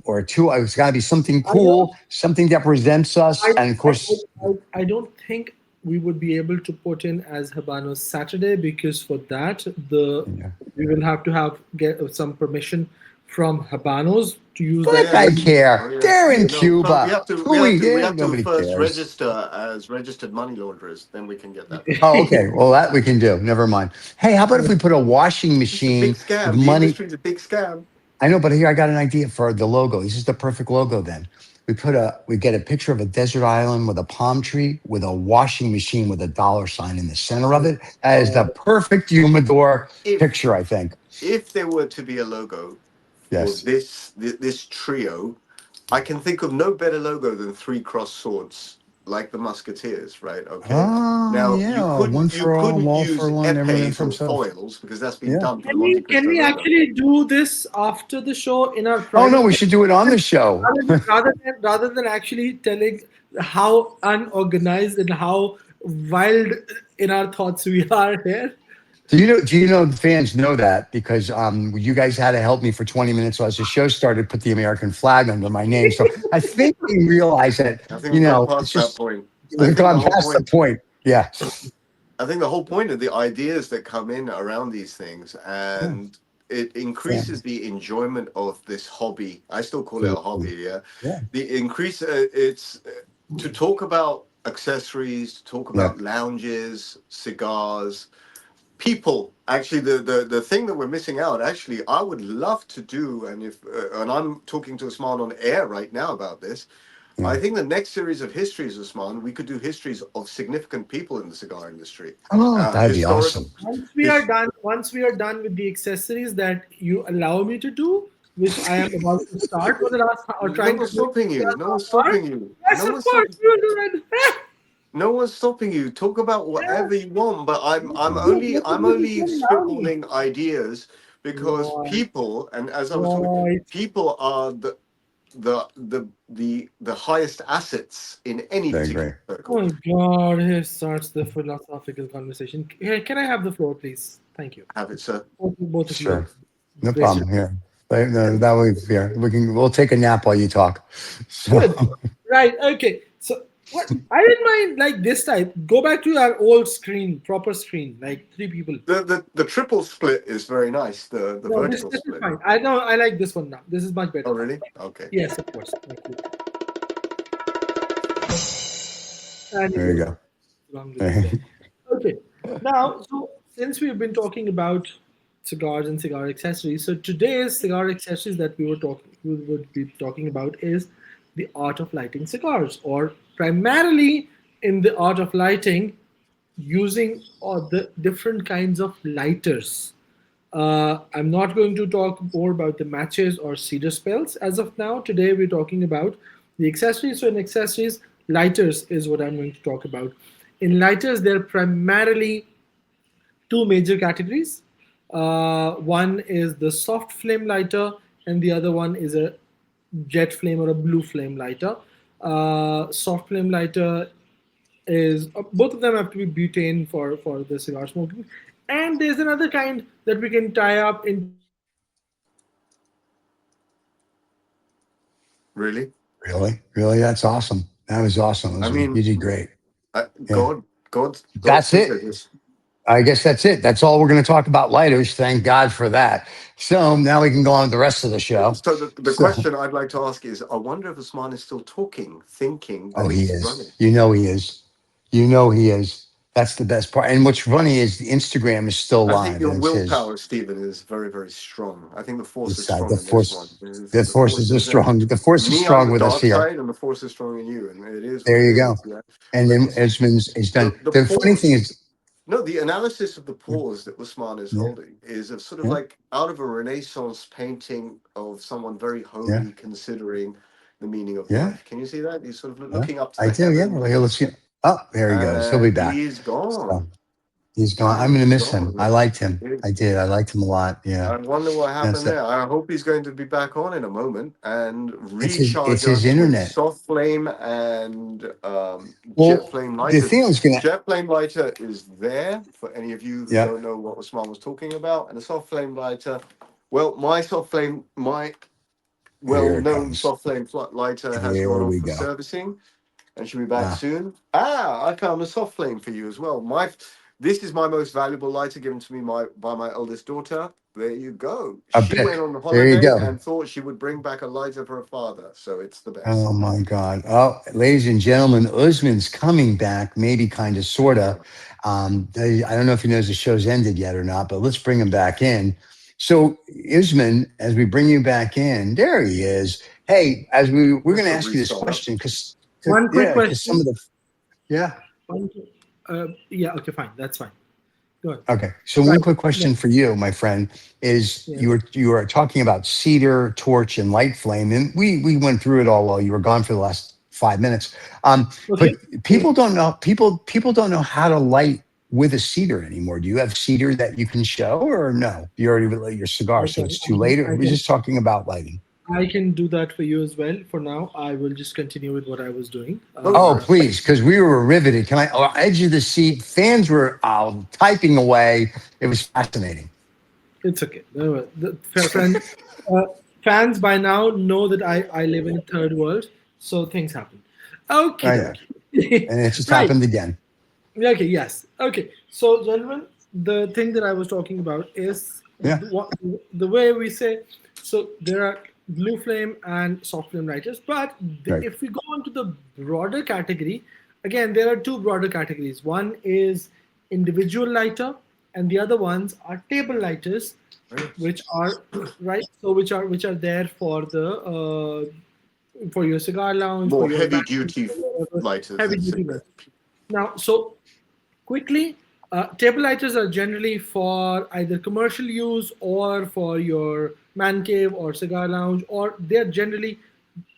[SPEAKER 1] or two. It's got to be something cool, something that presents us,
[SPEAKER 5] I,
[SPEAKER 1] and of course,
[SPEAKER 5] I don't think we would be able to put in as Habanos Saturday, because for that we will have to get some permission from Habanos to use
[SPEAKER 1] let
[SPEAKER 5] that.
[SPEAKER 1] that guy
[SPEAKER 2] Oh
[SPEAKER 1] care.
[SPEAKER 2] yeah.
[SPEAKER 1] They're in
[SPEAKER 2] No, but
[SPEAKER 1] Cuba.
[SPEAKER 2] we have to
[SPEAKER 1] Nobody
[SPEAKER 2] first
[SPEAKER 1] cares.
[SPEAKER 2] register as registered money launderers. Then we can get that.
[SPEAKER 1] Oh, okay. Well, that we can do. Never mind. Hey, how about if we put a washing
[SPEAKER 2] It's a big
[SPEAKER 1] machine with
[SPEAKER 2] scam. The
[SPEAKER 1] money?
[SPEAKER 2] industry's a big scam.
[SPEAKER 1] I know, but here I got an idea for the logo. This is the perfect logo. Then we get a picture of a desert island with a palm tree with a washing machine with a $sign in the center of it. That is the perfect humidor
[SPEAKER 2] If
[SPEAKER 1] picture, I think.
[SPEAKER 2] if there were to be a logo for
[SPEAKER 1] Yes.
[SPEAKER 2] this trio, I can think of no better logo than 3 crossed swords, like the Musketeers, right? Okay.
[SPEAKER 1] Oh
[SPEAKER 2] Now
[SPEAKER 1] yeah, one
[SPEAKER 2] you
[SPEAKER 1] for all,
[SPEAKER 2] couldn't
[SPEAKER 1] all for
[SPEAKER 2] use
[SPEAKER 1] one, everything
[SPEAKER 2] epes
[SPEAKER 1] for
[SPEAKER 2] or
[SPEAKER 1] himself.
[SPEAKER 2] foils because that's been
[SPEAKER 1] Yeah.
[SPEAKER 2] done for the Monte
[SPEAKER 5] Can
[SPEAKER 2] Cristo
[SPEAKER 5] we
[SPEAKER 2] logo.
[SPEAKER 5] actually do this after the show in our
[SPEAKER 1] Oh no,
[SPEAKER 5] private?
[SPEAKER 1] we should do it on the show.
[SPEAKER 5] Rather than actually telling how unorganized and how wild in our thoughts we are here.
[SPEAKER 1] Do you know the fans know that because you guys had to help me for 20 minutes so as the show started, put the American flag under my name. So I think they realize that,
[SPEAKER 2] I think we've gone
[SPEAKER 1] it's
[SPEAKER 2] past that
[SPEAKER 1] just
[SPEAKER 2] point. I
[SPEAKER 1] we've
[SPEAKER 2] think the
[SPEAKER 1] gone
[SPEAKER 2] whole
[SPEAKER 1] past the
[SPEAKER 2] point.
[SPEAKER 1] point. Yeah.
[SPEAKER 2] I think the whole point of the ideas that come in around these things,
[SPEAKER 1] Yeah.
[SPEAKER 2] and it
[SPEAKER 1] Yeah.
[SPEAKER 2] increases the enjoyment of this hobby. I still call it a
[SPEAKER 1] Absolutely.
[SPEAKER 2] hobby. Yeah,
[SPEAKER 1] Yeah.
[SPEAKER 2] the increase. It's to talk about accessories, to talk
[SPEAKER 1] Yeah.
[SPEAKER 2] about lounges, cigars, people. Actually, the thing that we're missing out. Actually, I would love to do, and if and I'm talking to Osman on air right now about this.
[SPEAKER 1] Yeah.
[SPEAKER 2] I think the next series of histories, Osman, we could do histories of significant people in the cigar industry.
[SPEAKER 1] Oh, that'd be
[SPEAKER 2] Historic,
[SPEAKER 1] awesome.
[SPEAKER 2] his,
[SPEAKER 5] Once we are done with the accessories that you allow me to do, which I am about to start for the last or
[SPEAKER 2] no
[SPEAKER 5] trying to
[SPEAKER 2] one's
[SPEAKER 5] do
[SPEAKER 2] stopping
[SPEAKER 5] for the
[SPEAKER 2] you.
[SPEAKER 5] last
[SPEAKER 2] No one's
[SPEAKER 5] half hour.
[SPEAKER 2] stopping you.
[SPEAKER 5] Yes,
[SPEAKER 2] No
[SPEAKER 5] of
[SPEAKER 2] one's
[SPEAKER 5] course,
[SPEAKER 2] stopping.
[SPEAKER 5] we will do that.
[SPEAKER 2] No one's stopping you. Talk about
[SPEAKER 5] Yeah.
[SPEAKER 2] whatever you want. But
[SPEAKER 5] What
[SPEAKER 2] I'm
[SPEAKER 5] would you
[SPEAKER 2] only
[SPEAKER 5] allow me?
[SPEAKER 2] spitballing ideas because
[SPEAKER 5] Right,
[SPEAKER 2] people, and as I was talking,
[SPEAKER 5] right.
[SPEAKER 2] people are the highest assets in any
[SPEAKER 1] Very
[SPEAKER 2] particular
[SPEAKER 1] great.
[SPEAKER 5] Oh
[SPEAKER 2] circle.
[SPEAKER 5] my God, here starts the philosophical conversation. Can I have the floor, please? Thank you.
[SPEAKER 2] Have it, sir.
[SPEAKER 5] Both of you.
[SPEAKER 1] Sure. No
[SPEAKER 5] Great.
[SPEAKER 1] problem. Here. No, that way here. We'll take a nap while you talk. So
[SPEAKER 5] Good. Right. Okay. So what I didn't mind like this type. Go back to our old screen, proper screen, like 3 people.
[SPEAKER 2] The triple split is very nice. The
[SPEAKER 5] No,
[SPEAKER 2] vertical
[SPEAKER 5] this is
[SPEAKER 2] split.
[SPEAKER 5] fine. I know I like this one now. This is much
[SPEAKER 2] Oh
[SPEAKER 5] better.
[SPEAKER 2] really? Okay.
[SPEAKER 5] Yes, of course. Thank you. And it
[SPEAKER 1] there you
[SPEAKER 5] goes
[SPEAKER 1] go.
[SPEAKER 5] along with this. Okay. Now, so since we've been talking about cigars and cigar accessories, so today's cigar accessories that we would be talking about is the art of lighting cigars, or primarily in the art of lighting, using the different kinds of lighters. I'm not going to talk more about the matches or cedar spells as of now. Today we're talking about the accessories. So in accessories, lighters is what I'm going to talk about. In lighters, there are primarily 2 major categories. One is the soft flame lighter, and the other one is a jet flame or a blue flame lighter. Soft flame lighter is both of them have to be butane for the cigar smoking, and there's another kind that we can tie up into the
[SPEAKER 2] Really?
[SPEAKER 1] Really, that's awesome. That was awesome.
[SPEAKER 2] I
[SPEAKER 1] You
[SPEAKER 2] mean,
[SPEAKER 1] did great. Yeah.
[SPEAKER 2] God
[SPEAKER 1] That's it.
[SPEAKER 2] forbid this.
[SPEAKER 1] I guess that's it. That's all we're going to talk about lighters. Thank God for that. So now we can go on with the rest of the show.
[SPEAKER 2] So the
[SPEAKER 1] So,
[SPEAKER 2] question I'd like to ask is, I wonder if Osman is still talking, thinking
[SPEAKER 1] oh,
[SPEAKER 2] that
[SPEAKER 1] he
[SPEAKER 2] he's
[SPEAKER 1] is.
[SPEAKER 2] running.
[SPEAKER 1] You know he is. You know he is. That's the best part. And what's funny is the Instagram is still
[SPEAKER 2] I think
[SPEAKER 1] live,
[SPEAKER 2] your
[SPEAKER 1] and it's his.
[SPEAKER 2] willpower, Stephen, is very, very strong. I think the force is
[SPEAKER 1] The
[SPEAKER 2] strong in this one.
[SPEAKER 1] force. The
[SPEAKER 2] The
[SPEAKER 1] force
[SPEAKER 2] force
[SPEAKER 1] is
[SPEAKER 2] is there.
[SPEAKER 1] strong. The force is
[SPEAKER 2] Me on
[SPEAKER 1] strong
[SPEAKER 2] the
[SPEAKER 1] with us
[SPEAKER 2] dark
[SPEAKER 1] here.
[SPEAKER 2] side, and the force is strong in you, and it is what
[SPEAKER 1] There
[SPEAKER 2] it
[SPEAKER 1] you go.
[SPEAKER 2] is. Yeah.
[SPEAKER 1] And
[SPEAKER 2] But
[SPEAKER 1] then Esmond's is done.
[SPEAKER 2] the
[SPEAKER 1] The funny thing
[SPEAKER 2] pause.
[SPEAKER 1] is,
[SPEAKER 2] No, the analysis of the pause that Usman is
[SPEAKER 1] yeah,
[SPEAKER 2] holding is of sort of
[SPEAKER 1] yeah,
[SPEAKER 2] like out of a Renaissance painting of someone very
[SPEAKER 1] yeah,
[SPEAKER 2] holy considering the meaning of
[SPEAKER 1] yeah.
[SPEAKER 2] life. Can you see that? He's sort of
[SPEAKER 1] Yeah,
[SPEAKER 2] looking up to
[SPEAKER 1] I
[SPEAKER 2] the
[SPEAKER 1] do. Yeah. Well, let's
[SPEAKER 2] heavens,
[SPEAKER 1] see. Oh, there he goes. He'll be
[SPEAKER 2] and
[SPEAKER 1] back.
[SPEAKER 2] he's
[SPEAKER 1] So,
[SPEAKER 2] gone.
[SPEAKER 1] He's gone. I'm going to miss him. I liked him. I did. I liked him a lot. Yeah.
[SPEAKER 2] I wonder what
[SPEAKER 1] That's
[SPEAKER 2] happened
[SPEAKER 1] that.
[SPEAKER 2] there. I hope he's going to be back on in a moment and
[SPEAKER 1] It's
[SPEAKER 2] recharge
[SPEAKER 1] his
[SPEAKER 2] us with
[SPEAKER 1] internet.
[SPEAKER 2] soft flame and jet
[SPEAKER 1] Well,
[SPEAKER 2] flame
[SPEAKER 1] the
[SPEAKER 2] lighters.
[SPEAKER 1] thing I was going to,
[SPEAKER 2] Jet flame lighter is there for any of you who
[SPEAKER 1] yeah,
[SPEAKER 2] don't know what Osman was talking about. And a soft flame lighter, well, my soft flame, my
[SPEAKER 1] here it
[SPEAKER 2] well-known
[SPEAKER 1] comes.
[SPEAKER 2] soft flame lighter has gone
[SPEAKER 1] Here
[SPEAKER 2] off
[SPEAKER 1] we
[SPEAKER 2] for
[SPEAKER 1] go.
[SPEAKER 2] servicing and she'll be back soon. I found a soft flame for you as well. This is my most valuable lighter given to me by my eldest daughter. There you go.
[SPEAKER 1] A
[SPEAKER 2] She went
[SPEAKER 1] Bic.
[SPEAKER 2] on
[SPEAKER 1] There you
[SPEAKER 2] holiday
[SPEAKER 1] go.
[SPEAKER 2] and thought she would bring back a lighter for her father. So it's the
[SPEAKER 1] Oh
[SPEAKER 2] best.
[SPEAKER 1] my God. Oh, ladies and gentlemen, Usman's coming back, maybe kind of, sort of. I don't know if he knows the show's ended yet or not, but let's bring him back in. So, Usman, as we bring you back in, there he is. Hey, we're going
[SPEAKER 2] That's
[SPEAKER 1] to
[SPEAKER 2] a
[SPEAKER 1] ask you this
[SPEAKER 2] restart up.
[SPEAKER 1] question because,
[SPEAKER 5] One quick
[SPEAKER 1] yeah, because some
[SPEAKER 5] question.
[SPEAKER 1] of the, yeah.
[SPEAKER 5] One, yeah, okay, fine. That's fine. Go ahead.
[SPEAKER 1] Okay. So
[SPEAKER 5] Right.
[SPEAKER 1] one quick
[SPEAKER 5] Yeah.
[SPEAKER 1] question for you, my friend, is
[SPEAKER 5] Yeah.
[SPEAKER 1] you were talking about cedar, torch, and light flame, and we went through it all while you were gone for the last 5 minutes. But
[SPEAKER 5] Okay.
[SPEAKER 1] people don't know people don't know how to light with a cedar anymore. Do you have cedar that you can show, or no? You already lit your cigar,
[SPEAKER 5] I
[SPEAKER 1] so
[SPEAKER 5] can,
[SPEAKER 1] it's too late. Or
[SPEAKER 5] I
[SPEAKER 1] we're
[SPEAKER 5] can,
[SPEAKER 1] just talking about lighting.
[SPEAKER 5] I can do that for you as well. For now, I will just continue with what I was doing.
[SPEAKER 1] Oh,
[SPEAKER 2] Okay.
[SPEAKER 1] please, because we were riveted. Can I? Edge of the seat. Fans were typing away. It was fascinating.
[SPEAKER 5] It's okay. Friend, uh, fans by now know that I live in a third world, so things happen.
[SPEAKER 1] Oh
[SPEAKER 5] Okie
[SPEAKER 1] yeah,
[SPEAKER 5] dokie.
[SPEAKER 1] and it just
[SPEAKER 5] Right.
[SPEAKER 1] happened again.
[SPEAKER 5] Okay, yes. Okay. So, gentlemen, the thing that I was talking about is
[SPEAKER 1] Yeah.
[SPEAKER 5] the way we say, so there are blue flame and soft flame writers, but
[SPEAKER 1] Right.
[SPEAKER 5] if we go on to the broader category, again, there are two broader categories. One is individual lighter, and the other ones are table lighters, which are right. So which are there for your cigar lounge, for
[SPEAKER 2] More
[SPEAKER 5] your
[SPEAKER 2] heavy
[SPEAKER 5] back,
[SPEAKER 2] duty lighters,
[SPEAKER 5] heavy
[SPEAKER 2] let's say.
[SPEAKER 5] duty lighter. Now, so quickly, table lighters are generally for either commercial use or for your man cave or cigar lounge, or they're generally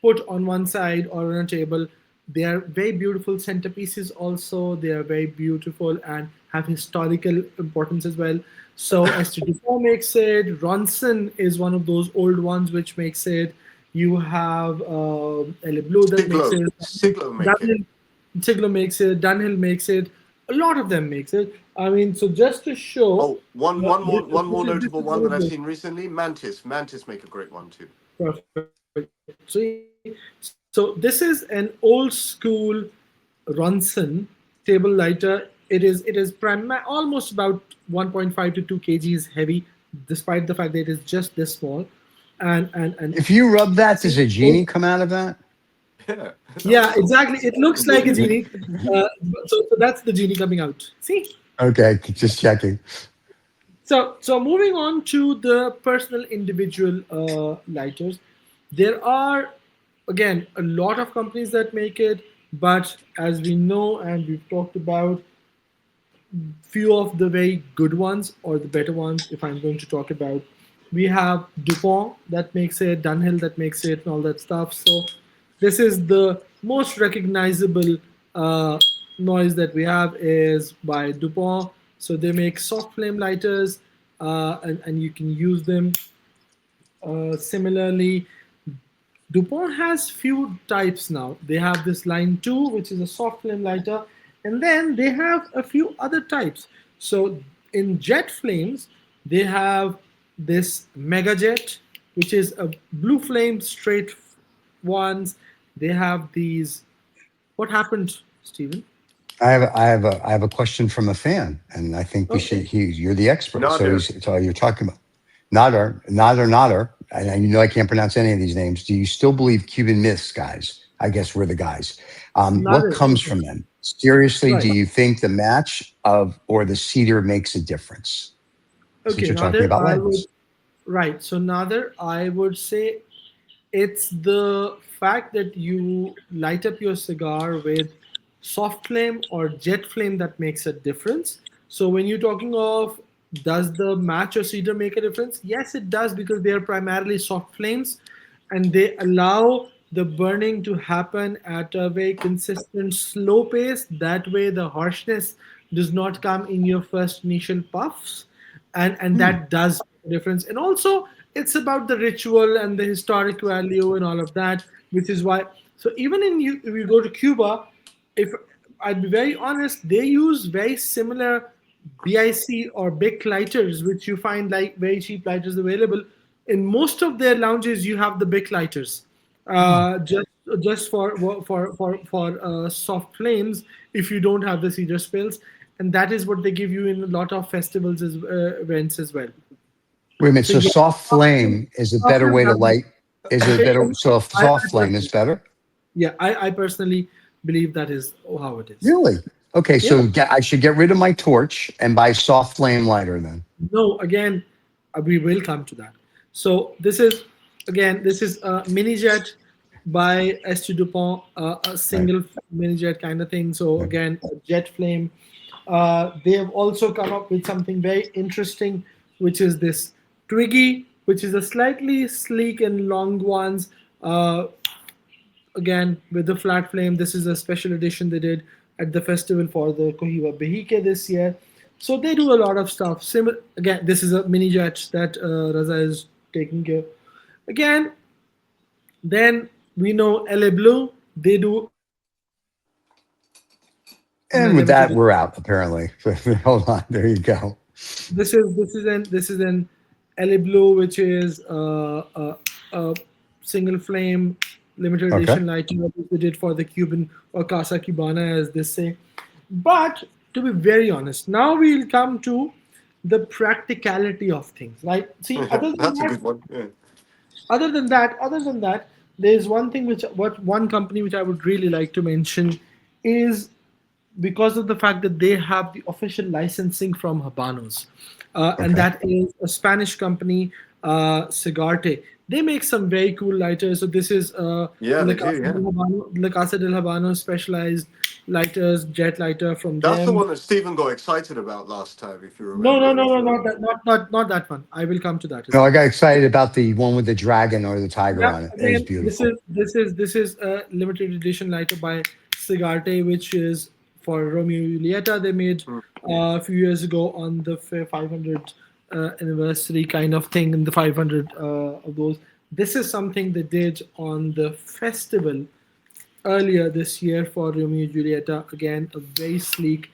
[SPEAKER 5] put on one side or on a table. They are very beautiful centerpieces, also. They are very beautiful and have historical importance as well. So, ST24 makes it, Ronson is one of those old ones which makes it. You have Elie Bleu that makes
[SPEAKER 2] Siglo.
[SPEAKER 5] it.
[SPEAKER 2] Siglo make it.
[SPEAKER 5] Dunhill, Siglo makes it. Dunhill makes it. A lot of them makes it. I mean, so just to show,
[SPEAKER 2] Oh, one more
[SPEAKER 5] this
[SPEAKER 2] notable
[SPEAKER 5] is
[SPEAKER 2] one that
[SPEAKER 5] very
[SPEAKER 2] I've
[SPEAKER 5] good.
[SPEAKER 2] seen recently. Mantis. Mantis make a great one too.
[SPEAKER 5] Perfect. So this is an old school Ronson table lighter. It is almost about 1.5 to 2 kgs heavy, despite the fact that it is just this small. And
[SPEAKER 1] If you rub that, does
[SPEAKER 5] see,
[SPEAKER 1] a genie come out of that?
[SPEAKER 2] Yeah.
[SPEAKER 5] yeah, exactly. It looks like a genie. So that's the genie coming out. See.
[SPEAKER 1] Okay, just checking.
[SPEAKER 5] So moving on to the personal individual lighters, there are again a lot of companies that make it, but as we know and we've talked about, few of the very good ones or the better ones, if I'm going to talk about, we have DuPont that makes it, Dunhill that makes it, and all that stuff. So this is the most recognizable noise that we have is by DuPont. So they make soft flame lighters, and you can use them. Similarly, DuPont has few types now. They have this line 2, which is a soft flame lighter, and then they have a few other types. So in jet flames, they have this Mega Jet, which is a blue flame straight ones. They have these. What happened, Stephen?
[SPEAKER 1] I have a question from a fan, and I think we should.
[SPEAKER 5] Okay.
[SPEAKER 1] You're the expert,
[SPEAKER 2] Nader.
[SPEAKER 1] so you're talking about Nader. And you know I can't pronounce any of these names. Do you still believe Cuban myths, guys? I guess we're the guys. What
[SPEAKER 5] Another.
[SPEAKER 1] comes
[SPEAKER 5] Okay.
[SPEAKER 1] from them? Seriously, do
[SPEAKER 5] Right.
[SPEAKER 1] you think the match of or the cedar makes a difference? Since
[SPEAKER 5] Okay.
[SPEAKER 1] you're talking
[SPEAKER 5] Nader,
[SPEAKER 1] about
[SPEAKER 5] I would.
[SPEAKER 1] lightness,
[SPEAKER 5] Right. So Nader, I would say it's the fact that you light up your cigar with soft flame or jet flame that makes a difference. So when you're talking of does the match or cedar make a difference? Yes, it does, because they are primarily soft flames and they allow the burning to happen at a very consistent slow pace. That way the harshness does not come in your first initial puffs, and that does make a difference. And also, it's about the ritual and the historic value and all of that, which is why. So even if you go to Cuba, if I'd be very honest, they use very similar BIC or BIC lighters, which you find like very cheap lighters available. In most of their lounges, you have the BIC lighters, just for soft flames. If you don't have the cedar spills, and that is what they give you in a lot of festivals as events as well.
[SPEAKER 1] Wait a minute.
[SPEAKER 5] So
[SPEAKER 1] So
[SPEAKER 5] yeah,
[SPEAKER 1] soft flame is a
[SPEAKER 5] soft
[SPEAKER 1] better
[SPEAKER 5] flame
[SPEAKER 1] way to
[SPEAKER 5] doesn't-
[SPEAKER 1] light. Is it better? So a
[SPEAKER 5] I
[SPEAKER 1] soft flame is
[SPEAKER 5] personally,
[SPEAKER 1] better.
[SPEAKER 5] yeah, I personally believe that is how it is.
[SPEAKER 1] Really? Okay.
[SPEAKER 5] Yeah.
[SPEAKER 1] So I should get rid of my torch and buy soft flame lighter then.
[SPEAKER 5] No, again, we will come to that. So this is a mini jet by St. Dupont, a
[SPEAKER 1] Right.
[SPEAKER 5] single mini jet kind of thing. So
[SPEAKER 1] Right.
[SPEAKER 5] again, a jet flame. They have also come up with something very interesting, which is this Twiggy, which is a slightly sleek and long ones. Again, with the flat flame. This is a special edition they did at the festival for the Cohiba Behike this year. So they do a lot of stuff. Again, this is a mini jet that Raza is taking care. Again, then we know Elie Bleu. They do
[SPEAKER 1] And with that, we're out apparently. Hold on. There you go.
[SPEAKER 5] This is an Elie Bleu, which is a single flame limited
[SPEAKER 1] Okay.
[SPEAKER 5] edition lighting that they did for the Cuban or Casa Cubana, as they say. But to be very honest, now we'll come to the practicality of things. Like, see,
[SPEAKER 2] That's a good one. Yeah.
[SPEAKER 5] other than that, there's one thing one company which I would really like to mention is because of the fact that they have the official licensing from Habanos, and
[SPEAKER 1] Okay.
[SPEAKER 5] that is a Spanish company, Cigarte. They make some very cool lighters. So this is
[SPEAKER 2] Yeah,
[SPEAKER 5] La
[SPEAKER 2] they
[SPEAKER 5] Casa
[SPEAKER 2] do. Yeah.
[SPEAKER 5] del Habano, La Casa del Habano specialized lighters, jet lighter from
[SPEAKER 2] That's the
[SPEAKER 5] them.
[SPEAKER 2] one that Stephen got excited about last time, if you
[SPEAKER 5] No,
[SPEAKER 2] remember.
[SPEAKER 5] no, no, no, not that, not that one. I will come to that.
[SPEAKER 1] No, I got excited about the one with the dragon or the tiger
[SPEAKER 5] Yeah,
[SPEAKER 1] on it. It is
[SPEAKER 5] again,
[SPEAKER 1] beautiful.
[SPEAKER 5] this is a limited edition lighter by Cigarte, which is for Romeo and Julieta. They made a few years ago on the 500 anniversary kind of thing, and the 500 of those. This is something they did on the festival earlier this year for Romeo and Julieta. Again, a very sleek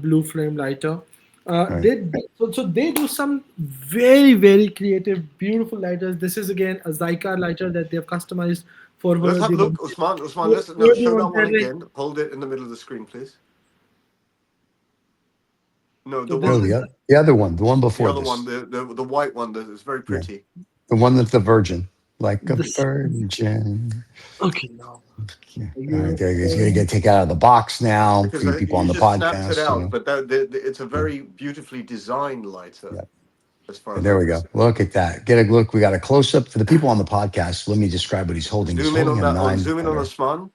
[SPEAKER 5] blue flame lighter.
[SPEAKER 1] Right.
[SPEAKER 5] So they do some very, very creative, beautiful lighters. This is again a Zycar lighter that they've customized for
[SPEAKER 2] Let's
[SPEAKER 5] Hoyo
[SPEAKER 2] have a
[SPEAKER 5] de
[SPEAKER 2] look, Osman. Let's
[SPEAKER 5] Hoyo de
[SPEAKER 2] show that one
[SPEAKER 5] Monterrey.
[SPEAKER 2] again. Hold it in the middle of the screen, please. No,
[SPEAKER 5] So
[SPEAKER 2] the
[SPEAKER 5] this
[SPEAKER 1] No,
[SPEAKER 2] one,
[SPEAKER 5] is
[SPEAKER 1] the other one, the one
[SPEAKER 2] the
[SPEAKER 1] before
[SPEAKER 2] other
[SPEAKER 1] this,
[SPEAKER 2] one, the white one that is very pretty.
[SPEAKER 1] the one that's the virgin, like a
[SPEAKER 5] this.
[SPEAKER 1] virgin.
[SPEAKER 5] Okay, now.
[SPEAKER 1] Yeah. All right, there he's going to get taken out of the box now
[SPEAKER 2] Because
[SPEAKER 1] for you people
[SPEAKER 2] you
[SPEAKER 1] on the
[SPEAKER 2] just snapped it
[SPEAKER 1] podcast. You
[SPEAKER 2] out,
[SPEAKER 1] know?
[SPEAKER 2] but it's a very beautifully designed lighter.
[SPEAKER 1] Yeah.
[SPEAKER 2] As far
[SPEAKER 1] And
[SPEAKER 2] as
[SPEAKER 1] there
[SPEAKER 2] I'm
[SPEAKER 1] we go.
[SPEAKER 2] concerned.
[SPEAKER 1] Look at that. Get a look. We got a close up for the people on the podcast. Let me describe what he's holding. He's
[SPEAKER 2] Zoom in
[SPEAKER 1] holding
[SPEAKER 2] on
[SPEAKER 1] a
[SPEAKER 2] that.
[SPEAKER 1] nine.
[SPEAKER 2] Zoom in on Osman.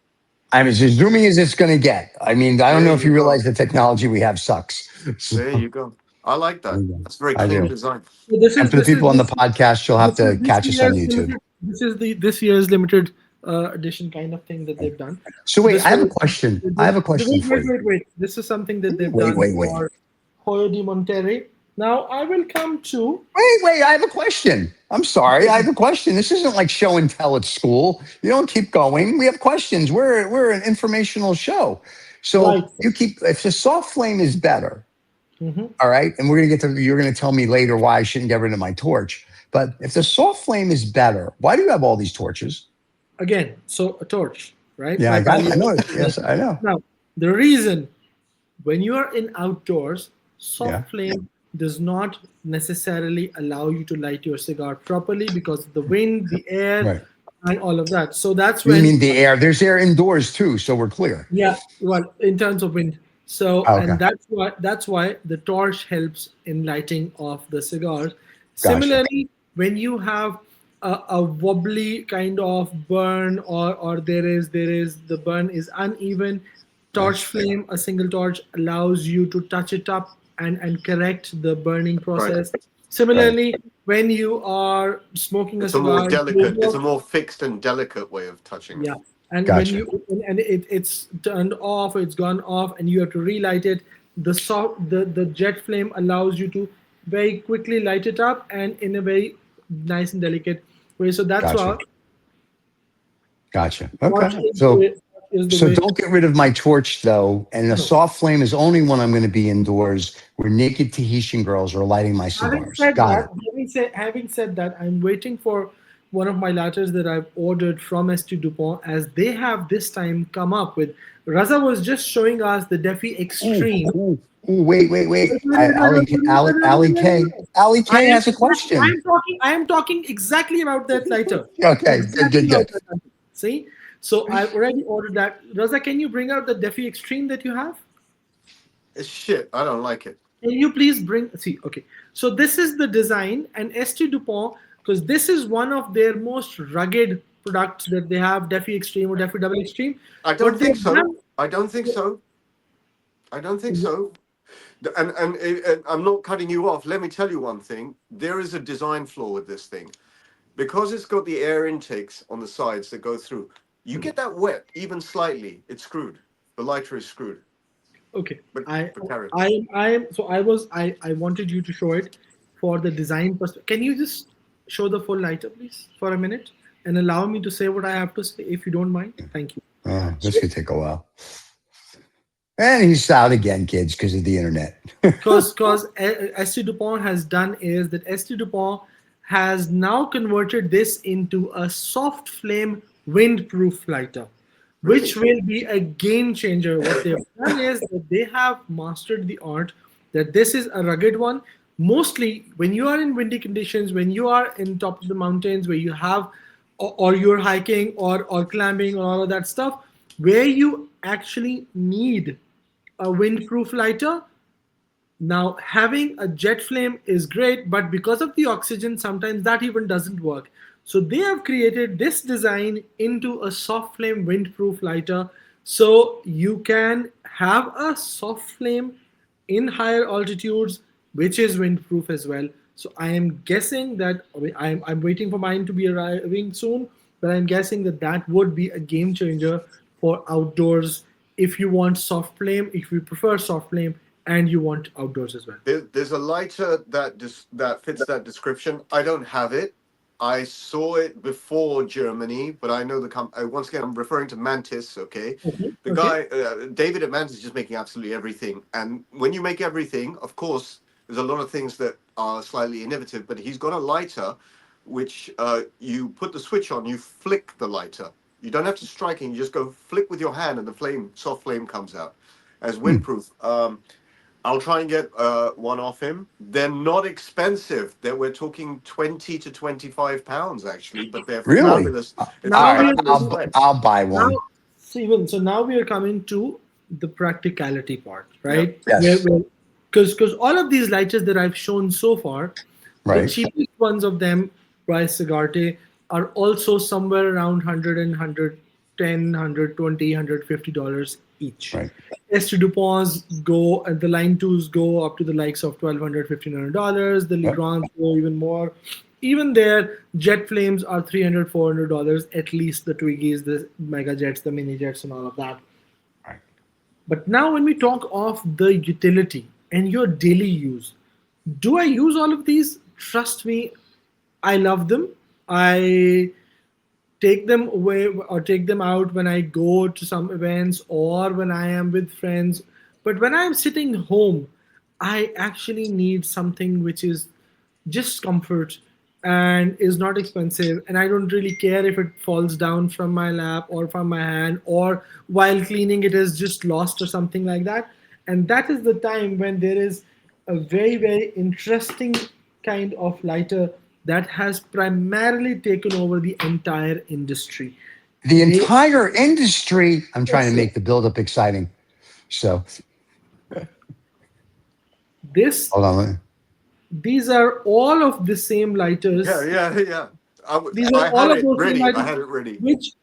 [SPEAKER 1] I mean, as zooming as it's going to get. I mean, I don't
[SPEAKER 2] There
[SPEAKER 1] know if you
[SPEAKER 2] you go.
[SPEAKER 1] realize the technology we have sucks. So,
[SPEAKER 2] There you go. I like that.
[SPEAKER 1] there you go.
[SPEAKER 2] That's very
[SPEAKER 1] I
[SPEAKER 2] clean
[SPEAKER 1] do.
[SPEAKER 2] design.
[SPEAKER 5] So this
[SPEAKER 1] And
[SPEAKER 5] is
[SPEAKER 1] for the
[SPEAKER 5] this is
[SPEAKER 1] people on the
[SPEAKER 5] this,
[SPEAKER 1] podcast, you'll have
[SPEAKER 5] this is
[SPEAKER 1] to
[SPEAKER 5] this
[SPEAKER 1] catch us on
[SPEAKER 5] year's
[SPEAKER 1] YouTube.
[SPEAKER 5] limited. This is this year's limited edition kind of thing that they've done.
[SPEAKER 1] So wait,
[SPEAKER 5] This
[SPEAKER 1] I have a
[SPEAKER 5] was-
[SPEAKER 1] question. I have a question for you.
[SPEAKER 5] Wait. This is something that they've
[SPEAKER 1] Wait,
[SPEAKER 5] done
[SPEAKER 1] wait.
[SPEAKER 5] for Hoyo de Monterrey. Now I will come to.
[SPEAKER 1] Wait, I have a question. I'm sorry. I have a question. This isn't like show and tell at school. You don't keep going. We have questions. We're an informational show. So
[SPEAKER 5] Right.
[SPEAKER 1] if the soft flame is better,
[SPEAKER 5] Mhm.
[SPEAKER 1] all right, and you're gonna tell me later why I shouldn't get rid of my torch. But if the soft flame is better, why do you have all these torches?
[SPEAKER 5] Again, so a torch, right?
[SPEAKER 1] Yeah, I got it. I know it. Yes, I know.
[SPEAKER 5] Now, the reason when you are in outdoors, soft
[SPEAKER 1] Yeah.
[SPEAKER 5] flame does not necessarily allow you to light your cigar properly because of the wind, the air,
[SPEAKER 1] Right.
[SPEAKER 5] and all of that. So that's
[SPEAKER 1] You
[SPEAKER 5] when,
[SPEAKER 1] mean the air? There's air indoors too, so we're clear.
[SPEAKER 5] yeah, well, in terms of wind. So,
[SPEAKER 1] Okay.
[SPEAKER 5] and that's why the torch helps in lighting of the cigars.
[SPEAKER 1] Gotcha.
[SPEAKER 5] Similarly, when you have a wobbly kind of burn or there is the burn is uneven, torch flame, a single torch allows you to touch it up and correct the burning process. Similarly, when you are smoking
[SPEAKER 2] It's
[SPEAKER 5] a
[SPEAKER 2] a more
[SPEAKER 5] cigar,
[SPEAKER 2] delicate. It's a more fixed and delicate way of touching.
[SPEAKER 5] yeah,
[SPEAKER 2] It.
[SPEAKER 5] and
[SPEAKER 1] Gotcha.
[SPEAKER 5] when you it's turned off or it's gone off and you have to relight it, the jet flame allows you to very quickly light it up and in a very nice and delicate way. So that's
[SPEAKER 1] Gotcha.
[SPEAKER 5] why
[SPEAKER 1] Gotcha.
[SPEAKER 5] torch
[SPEAKER 1] Okay. So
[SPEAKER 5] is the
[SPEAKER 1] so
[SPEAKER 5] way.
[SPEAKER 1] don't get rid of my torch though. And a
[SPEAKER 5] No.
[SPEAKER 1] soft flame is only when I'm going to be indoors where naked Tahitian girls are lighting my
[SPEAKER 5] Having
[SPEAKER 1] cigars.
[SPEAKER 5] said
[SPEAKER 1] Got
[SPEAKER 5] that,
[SPEAKER 1] it.
[SPEAKER 5] having said that, I'm waiting for one of my lighters that I've ordered from St. Dupont, as they have this time come up with. Raza was just showing us the Defi
[SPEAKER 1] Ooh,
[SPEAKER 5] Extreme.
[SPEAKER 1] ooh, ooh, wait. Ali K has a question.
[SPEAKER 5] I am talking exactly about that lighter.
[SPEAKER 1] Okay,
[SPEAKER 5] Exactly about
[SPEAKER 1] good.
[SPEAKER 5] that lighter. See? So I've already ordered that. Raza, can you bring out the Defi Extreme that you have?
[SPEAKER 2] It's shit. I don't like it.
[SPEAKER 5] Can you please bring, see, okay. So this is the design, and St. Dupont, because this is one of their most rugged products that they have, Defi Extreme or Defi Double Extreme.
[SPEAKER 2] I don't
[SPEAKER 5] What
[SPEAKER 2] think
[SPEAKER 5] they've
[SPEAKER 2] so.
[SPEAKER 5] done,
[SPEAKER 2] I don't think so. I don't think so. And I'm not cutting you off. Let me tell you one thing. There is a design flaw with this thing. Because it's got the air intakes on the sides that go through. You get that wet, even slightly, it's screwed. The lighter is screwed.
[SPEAKER 5] okay.
[SPEAKER 2] But carry on.
[SPEAKER 5] I wanted you to show it for the design perspective. Can you just show the full lighter, please, for a minute, and allow me to say what I have to say, if you don't mind? Thank you.
[SPEAKER 1] This could take a while. And he's out again, kids, because of the internet.
[SPEAKER 5] Because St. Dupont has done is that St. Dupont has now converted this into a soft flame windproof lighter, which will be a game changer. What they've done is that they have mastered the art that this is a rugged one. Mostly when you are in windy conditions, when you are in top of the mountains, where you have or you're hiking or climbing or all of that stuff, where you actually need a windproof lighter. Now, having a jet flame is great, but because of the oxygen, sometimes that even doesn't work. So they have created this design into a soft flame windproof lighter. So you can have a soft flame in higher altitudes, which is windproof as well. So I am guessing that I'm waiting for mine to be arriving soon, but I'm guessing that that would be a game changer for outdoors if you want soft flame, if you prefer soft flame, and you want outdoors as well.
[SPEAKER 2] There's a lighter that fits that description. I don't have it. I saw it before Germany, but I know once again, I'm referring to Mantis, okay? The guy, David at Mantis, is just making absolutely everything. And when you make everything, of course, there's a lot of things that are slightly innovative, but he's got a lighter which you put the switch on, you flick the lighter. You don't have to strike it, you just go flick with your hand and the soft flame comes out as windproof. I'll try and get one off him. They're not expensive. We're talking 20 to 25 pounds actually, but they're
[SPEAKER 1] Really?
[SPEAKER 2] fabulous. It's
[SPEAKER 5] Now
[SPEAKER 2] a fabulous flex.
[SPEAKER 1] I'll buy one.
[SPEAKER 5] Now, so now we are coming to the practicality part, right?
[SPEAKER 1] Yes.
[SPEAKER 5] Because all of these lighters that I've shown so far, the
[SPEAKER 1] Right.
[SPEAKER 5] cheapest ones of them by Cigarte are also somewhere around 100 and 110, 120, $150 each.
[SPEAKER 1] Right.
[SPEAKER 5] St. Dupont's go, and the line twos go up to the likes of $1,200, $1,500. The Legrands go even more. Even their jet flames are $300, $400, at least the Twiggies, the Mega Jets, the Mini Jets, and all of that.
[SPEAKER 1] Right.
[SPEAKER 5] But now, when we talk of the utility and your daily use, do I use all of these? Trust me, I love them. I take them away or take them out when I go to some events or when I am with friends. But when I'm sitting home, I actually need something which is just comfort and is not expensive. And I don't really care if it falls down from my lap or from my hand or while cleaning it is just lost or something like that. And that is the time when there is a very, very interesting kind of lighter that has primarily taken over the entire industry.
[SPEAKER 1] The entire industry. I'm trying to
[SPEAKER 5] Yes,
[SPEAKER 1] make the buildup exciting. So
[SPEAKER 5] this
[SPEAKER 1] hold on.
[SPEAKER 5] these are all of the same lighters.
[SPEAKER 2] Yeah.
[SPEAKER 5] These
[SPEAKER 2] I
[SPEAKER 5] are all
[SPEAKER 2] had
[SPEAKER 5] of
[SPEAKER 2] it
[SPEAKER 5] those same
[SPEAKER 2] ready.
[SPEAKER 5] lighters,
[SPEAKER 2] I had it ready.
[SPEAKER 5] which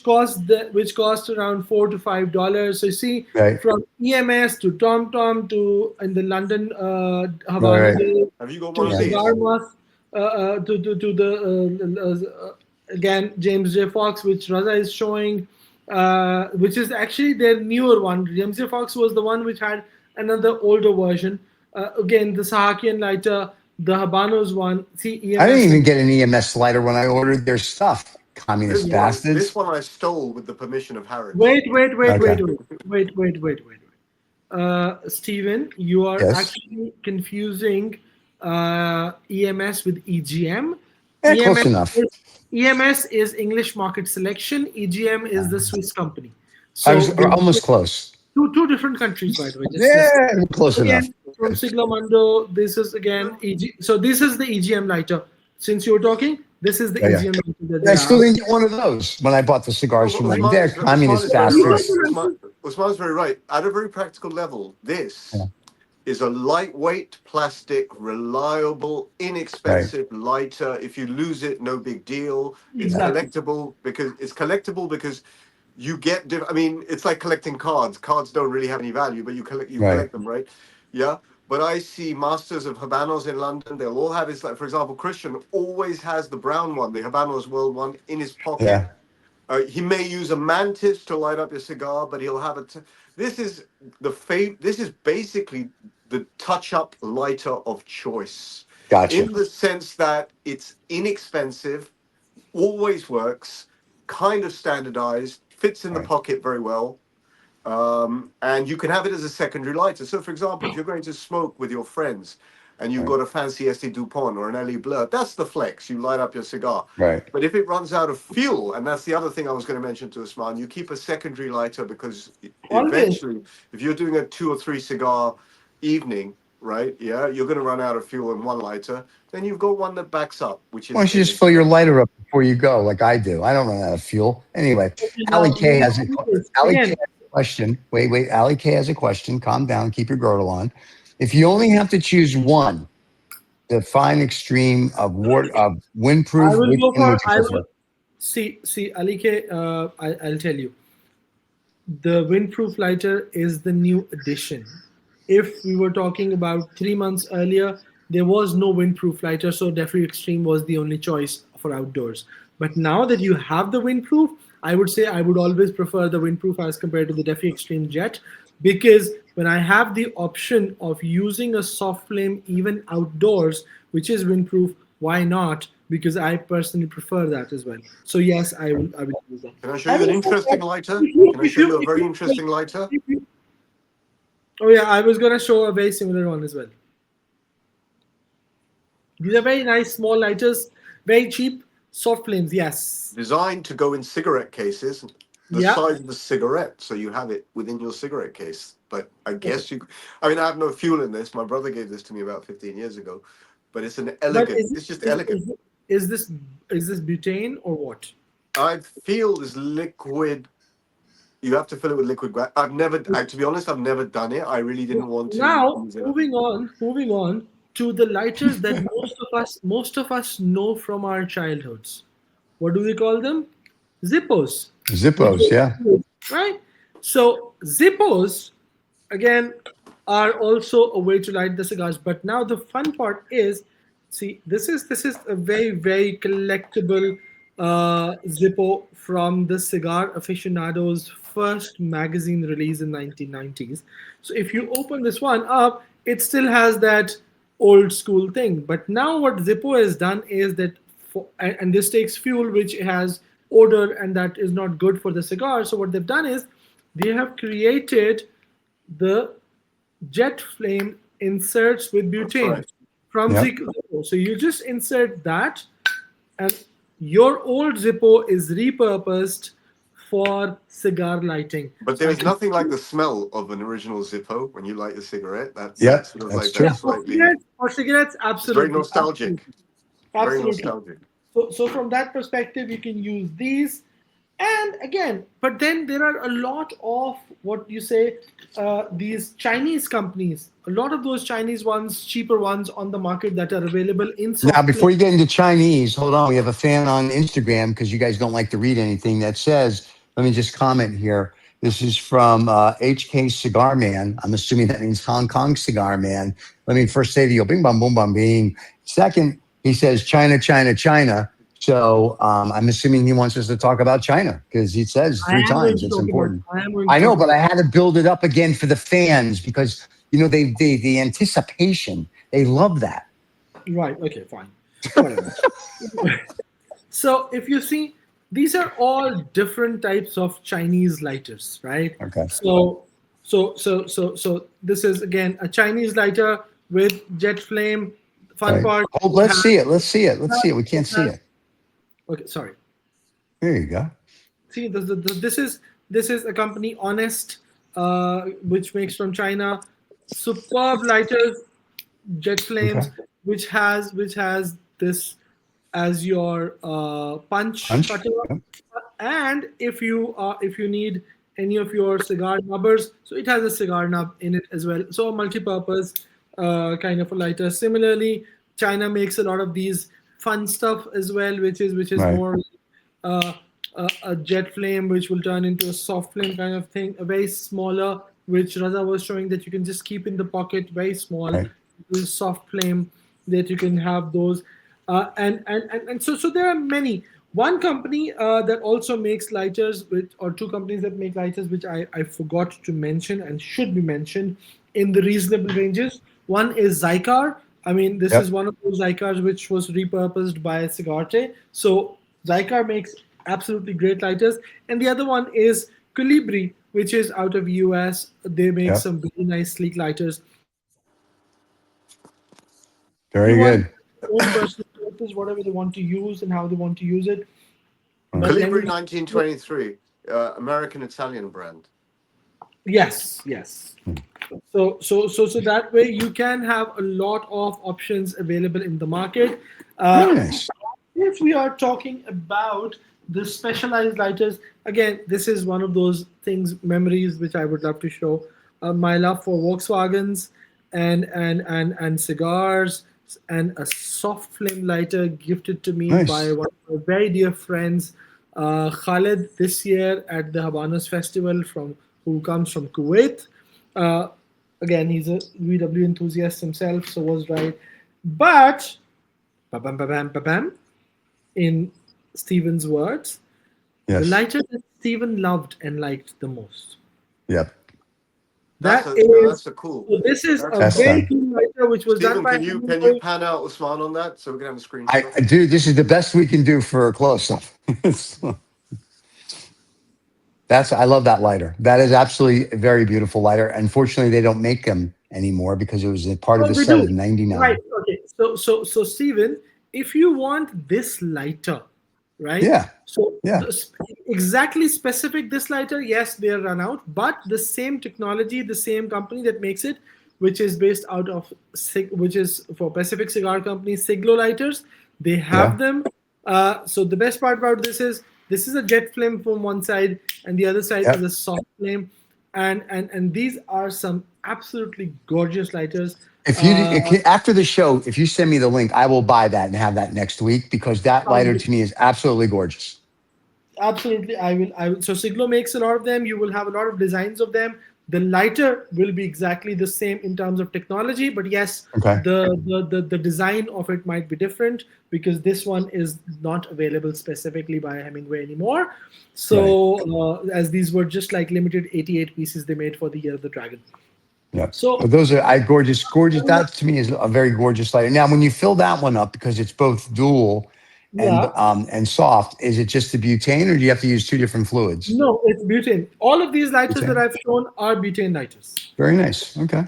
[SPEAKER 5] cost around $4 to $5. So you see,
[SPEAKER 1] Right.
[SPEAKER 5] from EMS to TomTom to in the London
[SPEAKER 1] Right.
[SPEAKER 5] Habano
[SPEAKER 2] Have you got
[SPEAKER 5] to
[SPEAKER 2] one of these?
[SPEAKER 5] Cigar to the again James J. Fox, which Raza is showing. which is actually their newer one. Ramsey Fox was the one which had another older version. Again, the Sahakian lighter, the Habanos one. See,
[SPEAKER 1] I didn't
[SPEAKER 5] EMS.
[SPEAKER 1] even get an EMS lighter when I ordered their stuff.
[SPEAKER 2] This
[SPEAKER 1] Communist
[SPEAKER 2] one,
[SPEAKER 1] bastards.
[SPEAKER 2] I stole with the permission of Harrods.
[SPEAKER 1] Okay.
[SPEAKER 5] Wait. Stephen, you are
[SPEAKER 1] Yes.
[SPEAKER 5] actually confusing EMS with EGM.
[SPEAKER 1] Yeah, close enough.
[SPEAKER 5] EMS is English Market Selection. EGM is the Swiss company.
[SPEAKER 1] I was
[SPEAKER 5] So
[SPEAKER 1] almost close.
[SPEAKER 5] two different countries, by the way.
[SPEAKER 1] Yeah, close enough.
[SPEAKER 5] Again, from Siglamando, this is again EG. So this is the EGM lighter. Since you were talking, this is the
[SPEAKER 1] Yeah.
[SPEAKER 5] EGM lighter that
[SPEAKER 1] I
[SPEAKER 5] they
[SPEAKER 1] still
[SPEAKER 5] are.
[SPEAKER 1] didn't get one of those when I bought the cigars from them. They're
[SPEAKER 2] Usman
[SPEAKER 1] communist
[SPEAKER 2] is very right.
[SPEAKER 1] bastards.
[SPEAKER 2] Usman's very right. At a very practical level, this
[SPEAKER 1] Yeah.
[SPEAKER 2] is a lightweight, plastic, reliable,
[SPEAKER 1] Right.
[SPEAKER 2] inexpensive lighter. If you lose it, no big deal. It's
[SPEAKER 5] Exactly.
[SPEAKER 2] collectible because you get. I mean, it's like collecting cards. Cards don't really have any value, but you
[SPEAKER 1] Right.
[SPEAKER 2] collect them, right? Yeah. But I see masters of Habanos in London. They'll all have his, like, for example, Christian always has the brown one, the Habanos World one, in his pocket.
[SPEAKER 1] Yeah.
[SPEAKER 2] He may use a Mantis to light up your cigar, but he'll have it. This is This is basically the touch-up lighter of choice,
[SPEAKER 1] Gotcha.
[SPEAKER 2] in the sense that it's inexpensive, always works, kind of standardized, fits in the
[SPEAKER 1] Right.
[SPEAKER 2] pocket very well, and you can have it as a secondary lighter. So, for example, if you're going to smoke with your friends and you've
[SPEAKER 1] Right.
[SPEAKER 2] got a fancy Estee Dupont or an Elie Bleu, that's the flex. You light up your cigar.
[SPEAKER 1] Right.
[SPEAKER 2] But if it runs out of fuel, and that's the other thing I was going to mention to Osman, you keep a secondary lighter because
[SPEAKER 5] Always.
[SPEAKER 2] eventually, if you're doing a 2 or 3 cigar evening, right? Yeah, you're going to run out of fuel in one lighter. Then you've got one that backs up, which is.
[SPEAKER 1] Why don't you just fill your lighter up before you go, like I do? I don't run out of fuel. Anyway, Ali K has a question. Wait. Ali K has a question. Calm down. Keep your girdle on. If you only have to choose one, define extreme of windproof.
[SPEAKER 5] I will
[SPEAKER 1] Which
[SPEAKER 5] go
[SPEAKER 1] one would
[SPEAKER 5] for.
[SPEAKER 1] you
[SPEAKER 5] I
[SPEAKER 1] prefer?
[SPEAKER 5] will see Ali K. I'll tell you. The windproof lighter is the new addition. If we were talking about 3 months earlier, there was no windproof lighter, so Defi Extreme was the only choice for outdoors. But now that you have the windproof, I would say I would always prefer the windproof as compared to the Defi Extreme Jet, because when I have the option of using a soft flame even outdoors, which is windproof, why not? Because I personally prefer that as well. So yes, I will use that.
[SPEAKER 2] Can I show you an interesting lighter? Can I show you a very interesting lighter?
[SPEAKER 5] Oh yeah, I was gonna show a very similar one as well. These are very nice small lighters, very cheap, soft flames. Yes.
[SPEAKER 2] Designed to go in cigarette cases, the
[SPEAKER 5] Yeah.
[SPEAKER 2] size of the cigarette, so you have it within your cigarette case. But I guess I mean, I have no fuel in this. My brother gave this to me about 15 years ago. But it's an elegant. It's just elegant.
[SPEAKER 5] Is this butane or what?
[SPEAKER 2] I feel this liquid. You have to fill it with liquid. To be honest, I've never done it. I really didn't want to.
[SPEAKER 5] Now,
[SPEAKER 2] use it.
[SPEAKER 5] moving on to the lighters that most of us know from our childhoods. What do we call them? Zippos.
[SPEAKER 1] Zippos, yeah.
[SPEAKER 5] Right? So Zippos, again, are also a way to light the cigars. But now the fun part is, see, this is a very, very collectible Zippo from the Cigar Aficionado's first magazine release in 1990s. So if you open this one up, it still has that old school thing. But now what Zippo has done is that, and this takes fuel which has odor and that is not good for the cigar. So what they've done is they have created the jet flame inserts with butane from Zippo. So you just insert that, and your old Zippo is repurposed for cigar lighting.
[SPEAKER 2] But there's nothing like the smell of an original Zippo when you light a cigarette. That's
[SPEAKER 1] true.
[SPEAKER 5] For cigarettes, absolutely.
[SPEAKER 2] It's very nostalgic.
[SPEAKER 5] Absolutely.
[SPEAKER 2] Very nostalgic.
[SPEAKER 5] So from that perspective, you can use these. And again, but then there are a lot of what you say, these Chinese companies, a lot of those Chinese ones, cheaper ones on the market that are available in soft
[SPEAKER 1] Now, before you get into Chinese, hold on. We have a fan on Instagram because you guys don't like to read anything that says, let me just comment here. This is from HK Cigar Man. I'm assuming that means Hong Kong Cigar Man. Let me first say to you, bing, bong, boom, bong, bing. Second, he says, China, China, China. So I'm assuming he wants us to talk about China because he says
[SPEAKER 5] I
[SPEAKER 1] 3
[SPEAKER 5] am going
[SPEAKER 1] times
[SPEAKER 5] to
[SPEAKER 1] it's
[SPEAKER 5] talk about.
[SPEAKER 1] important.
[SPEAKER 5] I am going to
[SPEAKER 1] I know,
[SPEAKER 5] talk
[SPEAKER 1] but I
[SPEAKER 5] about.
[SPEAKER 1] had to build it up again for the fans because the anticipation, they love that.
[SPEAKER 5] Right. Okay. Fine. Whatever. So if you see, these are all different types of Chinese lighters, right?
[SPEAKER 1] Okay.
[SPEAKER 5] So this is again a Chinese lighter with jet flame. Fun
[SPEAKER 1] Right.
[SPEAKER 5] part,
[SPEAKER 1] Oh,
[SPEAKER 5] it
[SPEAKER 1] let's
[SPEAKER 5] has,
[SPEAKER 1] see it. Let's see it. Let's see it. We can't see it.
[SPEAKER 5] okay, sorry.
[SPEAKER 1] There you go.
[SPEAKER 5] See, this is a company Honest, which makes from China. Superb lighters, jet
[SPEAKER 1] Okay.
[SPEAKER 5] flames, which has this as your punch
[SPEAKER 1] Punch.
[SPEAKER 5] cutter,
[SPEAKER 1] Yep.
[SPEAKER 5] and if you need any of your cigar nubbers, so it has a cigar nub in it as well. So a multi-purpose kind of a lighter. Similarly, China makes a lot of these fun stuff as well, which is
[SPEAKER 1] Right.
[SPEAKER 5] more uh, a jet flame, which will turn into a soft flame kind of thing. A very smaller, which Raza was showing that you can just keep in the pocket, very small,
[SPEAKER 1] Right.
[SPEAKER 5] soft flame that you can have those. And so there are many. One company that also makes lighters, or two companies that make lighters, which I forgot to mention and should be mentioned in the reasonable ranges. One is Zycar. I mean, this is
[SPEAKER 1] Yep.
[SPEAKER 5] one of those Zycars which was repurposed by Cigarte. So Zycar makes absolutely great lighters. And the other one is Colibri, which is out of US. They make
[SPEAKER 1] Yep.
[SPEAKER 5] some really nice sleek lighters.
[SPEAKER 1] Very
[SPEAKER 5] Everyone
[SPEAKER 1] good.
[SPEAKER 5] own personal preferences, whatever they want to use and how they want to use it. But let
[SPEAKER 2] Calibri
[SPEAKER 5] me
[SPEAKER 2] 1923, American Italian brand.
[SPEAKER 5] yes. So that way you can have a lot of options available in the market.
[SPEAKER 1] Very
[SPEAKER 5] Uh,
[SPEAKER 1] nice.
[SPEAKER 5] if we are talking about the specialized lighters, again, this is one of those things, memories which I would love to show. My love for Volkswagens and cigars, and a soft flame lighter gifted to me by
[SPEAKER 1] Nice.
[SPEAKER 5] one of my very dear friends, Khaled, this year at the Habanos Festival, who comes from Kuwait. Uh, Again, he's a VW enthusiast himself, so was right. But, ba-bam, ba-bam, ba-bam, in Stephen's words, the
[SPEAKER 1] Yes.
[SPEAKER 5] lighter that Stephen loved and liked the most.
[SPEAKER 1] Yep.
[SPEAKER 5] That
[SPEAKER 2] That's
[SPEAKER 5] is,
[SPEAKER 2] a cool.
[SPEAKER 5] so this is
[SPEAKER 2] That's
[SPEAKER 5] a
[SPEAKER 2] a
[SPEAKER 1] Best
[SPEAKER 5] very
[SPEAKER 1] time.
[SPEAKER 2] cool.
[SPEAKER 5] cool lighter which was done
[SPEAKER 2] Stephen,
[SPEAKER 5] by
[SPEAKER 2] can you
[SPEAKER 5] Humidor.
[SPEAKER 2] pan out Osman on that so we can have a
[SPEAKER 1] I
[SPEAKER 2] screenshot?
[SPEAKER 1] do. This is the best we can do for a close up. I love that lighter. That is absolutely a very beautiful lighter. Unfortunately, they don't make them anymore because it was a part of
[SPEAKER 5] Well,
[SPEAKER 1] the
[SPEAKER 5] we
[SPEAKER 1] set of
[SPEAKER 5] do. Right.
[SPEAKER 1] 99.
[SPEAKER 5] Okay. So Steven, if you want this lighter, right?
[SPEAKER 1] Yeah.
[SPEAKER 5] So
[SPEAKER 1] Yeah.
[SPEAKER 5] exactly specific this lighter, yes, they are run out, but the same technology, the same company that makes it, which is based out of which is for Pacific Cigar Company, Siglo lighters, they have
[SPEAKER 1] Yeah.
[SPEAKER 5] them. So the best part about this is a jet flame from one side, and the other side is
[SPEAKER 1] Yep.
[SPEAKER 5] a soft flame, and these are some absolutely gorgeous lighters.
[SPEAKER 1] After the show, if you send me the link, I will buy that and have that next week because that
[SPEAKER 5] Sounds
[SPEAKER 1] lighter
[SPEAKER 5] good.
[SPEAKER 1] to me is absolutely gorgeous.
[SPEAKER 5] Absolutely, I will. So Siglo makes a lot of them. You will have a lot of designs of them. The lighter will be exactly the same in terms of technology, but yes,
[SPEAKER 1] Okay.
[SPEAKER 5] the design of it might be different because this one is not available specifically by Hemingway anymore.
[SPEAKER 1] Right.
[SPEAKER 5] So as these were just like limited 88 pieces they made for the Year of the Dragon.
[SPEAKER 1] Yeah.
[SPEAKER 5] So
[SPEAKER 1] But those are gorgeous. That to me is a very gorgeous lighter. Now, when you fill that one up, because it's both dual
[SPEAKER 5] yeah,
[SPEAKER 1] and soft, is it just the butane or do you have to use 2 different fluids?
[SPEAKER 5] no, it's butane. All of these lighters that
[SPEAKER 1] Butane.
[SPEAKER 5] I've shown are butane lighters.
[SPEAKER 1] Very nice. Okay.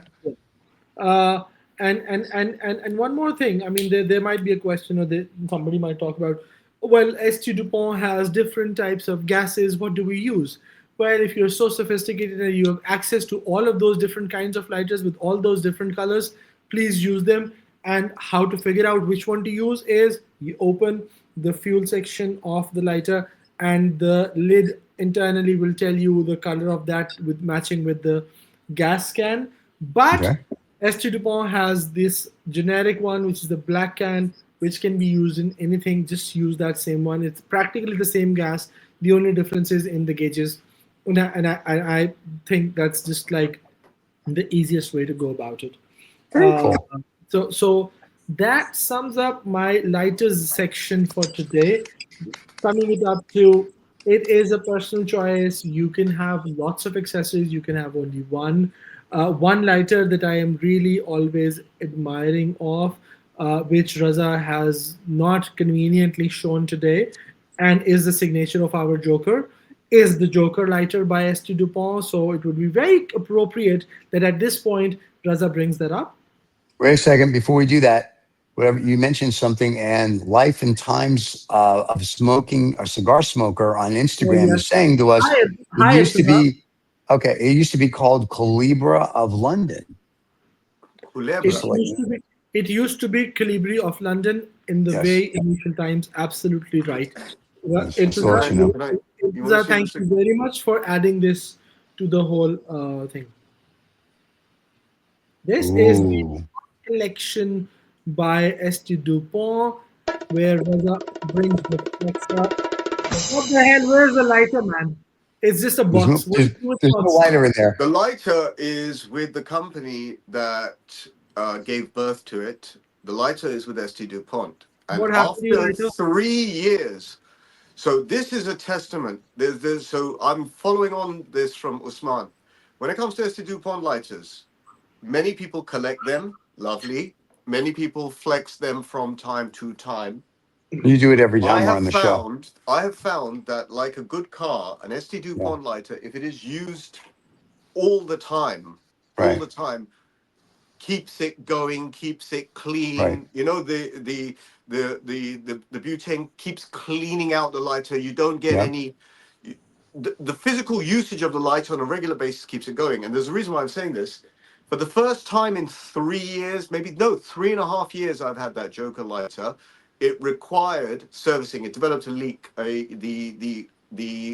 [SPEAKER 5] Uh, and one more thing. I mean, there might be a question, or somebody might talk about, well, St. Dupont has different types of gases. What do we use? Well, if you're so sophisticated and you have access to all of those different kinds of lighters with all those different colors, please use them. And how to figure out which one to use is you open the fuel section of the lighter, and the lid internally will tell you the color of that with matching with the gas can. But
[SPEAKER 1] Okay.
[SPEAKER 5] St. Dupont has this generic one, which is the black can, which can be used in anything. Just use that same one. It's practically the same gas. The only difference is in the gauges. And I think that's just like the easiest way to go about it.
[SPEAKER 1] Very
[SPEAKER 5] Uh,
[SPEAKER 1] cool.
[SPEAKER 5] so that sums up my lighters section for today. Summing it up to, it is a personal choice. You can have lots of accessories, you can have only one. One lighter that I am really always admiring of, which Raza has not conveniently shown today, and is the signature of our Joker, is the Joker lighter by St. Dupont. So it would be very appropriate that at this point Raza brings that up.
[SPEAKER 1] Wait a second before we do that. Whatever you mentioned something, and life and times of smoking a cigar smoker on
[SPEAKER 5] Oh
[SPEAKER 1] Instagram
[SPEAKER 5] yes.
[SPEAKER 1] is saying to us,
[SPEAKER 5] Hi,
[SPEAKER 1] it
[SPEAKER 5] hi,
[SPEAKER 1] used to
[SPEAKER 5] Siddharth.
[SPEAKER 1] be okay. It used to be called Calibra of London.
[SPEAKER 5] It
[SPEAKER 1] Just to
[SPEAKER 2] Culebra.
[SPEAKER 1] let
[SPEAKER 5] used
[SPEAKER 1] you.
[SPEAKER 5] to be it used to be Calibri of London in the
[SPEAKER 1] Yes,
[SPEAKER 5] very initial times. Absolutely right. Well,
[SPEAKER 1] yes. Just
[SPEAKER 2] Can
[SPEAKER 1] to let
[SPEAKER 2] I?
[SPEAKER 1] you know.
[SPEAKER 2] You want to see
[SPEAKER 5] Thank
[SPEAKER 2] this?
[SPEAKER 5] you very much for adding this to the whole thing. This is the
[SPEAKER 1] Ooh,
[SPEAKER 5] collection by St. Dupont, where Raza brings the box up. What the hell? Where's the lighter, man? It's just a
[SPEAKER 1] there's no
[SPEAKER 5] box. What
[SPEAKER 1] there's,
[SPEAKER 5] is with
[SPEAKER 1] there's no
[SPEAKER 5] box?
[SPEAKER 1] lighter in there.
[SPEAKER 2] The lighter is with the company that gave birth to it. The lighter is with ST DuPont. And
[SPEAKER 5] What happened to your
[SPEAKER 2] after
[SPEAKER 5] lighter?
[SPEAKER 2] 3 years, so this is a testament. So I'm following on this from Usman. When it comes to ST DuPont lighters, many people collect them. Lovely. Many people flex them from time to time.
[SPEAKER 1] You do it every time we're on the show.
[SPEAKER 2] I have found that like a good car, an ST
[SPEAKER 1] Yeah,
[SPEAKER 2] DuPont lighter, if it is used all the time, all
[SPEAKER 1] right,
[SPEAKER 2] the time, keeps it going, keeps it
[SPEAKER 1] right.
[SPEAKER 2] clean. You know, the butane keeps cleaning out the lighter. You don't get
[SPEAKER 1] Yep.
[SPEAKER 2] any. The physical usage of the lighter on a regular basis keeps it going. And there's a reason why I'm saying this. For the first time in 3 years, maybe no, 3.5 years, I've had that Joker lighter. It required servicing. It developed a leak. The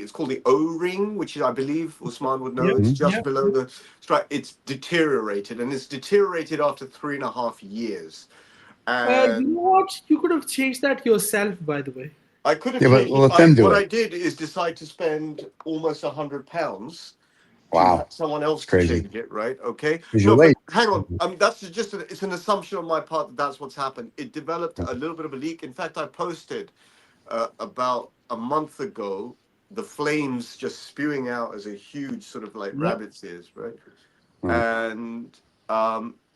[SPEAKER 2] it's called the O ring, which I believe Usman would know.
[SPEAKER 5] Yep.
[SPEAKER 2] It's
[SPEAKER 1] Mhm.
[SPEAKER 2] just
[SPEAKER 5] Yep.
[SPEAKER 2] below the strike. It's deteriorated, and it's deteriorated after 3.5 years.
[SPEAKER 5] You
[SPEAKER 2] And
[SPEAKER 5] know what? You could have changed that yourself, by the way.
[SPEAKER 2] I could have
[SPEAKER 1] Yeah, but
[SPEAKER 2] changed
[SPEAKER 1] we'll
[SPEAKER 2] it.
[SPEAKER 1] let
[SPEAKER 2] I
[SPEAKER 1] them do
[SPEAKER 2] what
[SPEAKER 1] it.
[SPEAKER 2] I did is decide to spend almost £100 to have
[SPEAKER 1] Wow,
[SPEAKER 2] someone
[SPEAKER 1] it's
[SPEAKER 2] else to
[SPEAKER 1] crazy.
[SPEAKER 2] change it, right? Okay.
[SPEAKER 1] Because you're
[SPEAKER 2] No, but
[SPEAKER 1] late.
[SPEAKER 2] hang on. That's just it's an assumption on my part that that's what's happened. It developed a little bit of a leak. In fact, I posted about a month ago the flames just spewing out as a huge sort of like
[SPEAKER 5] Yep.
[SPEAKER 2] rabbit's ears, right?
[SPEAKER 1] Right.
[SPEAKER 2] And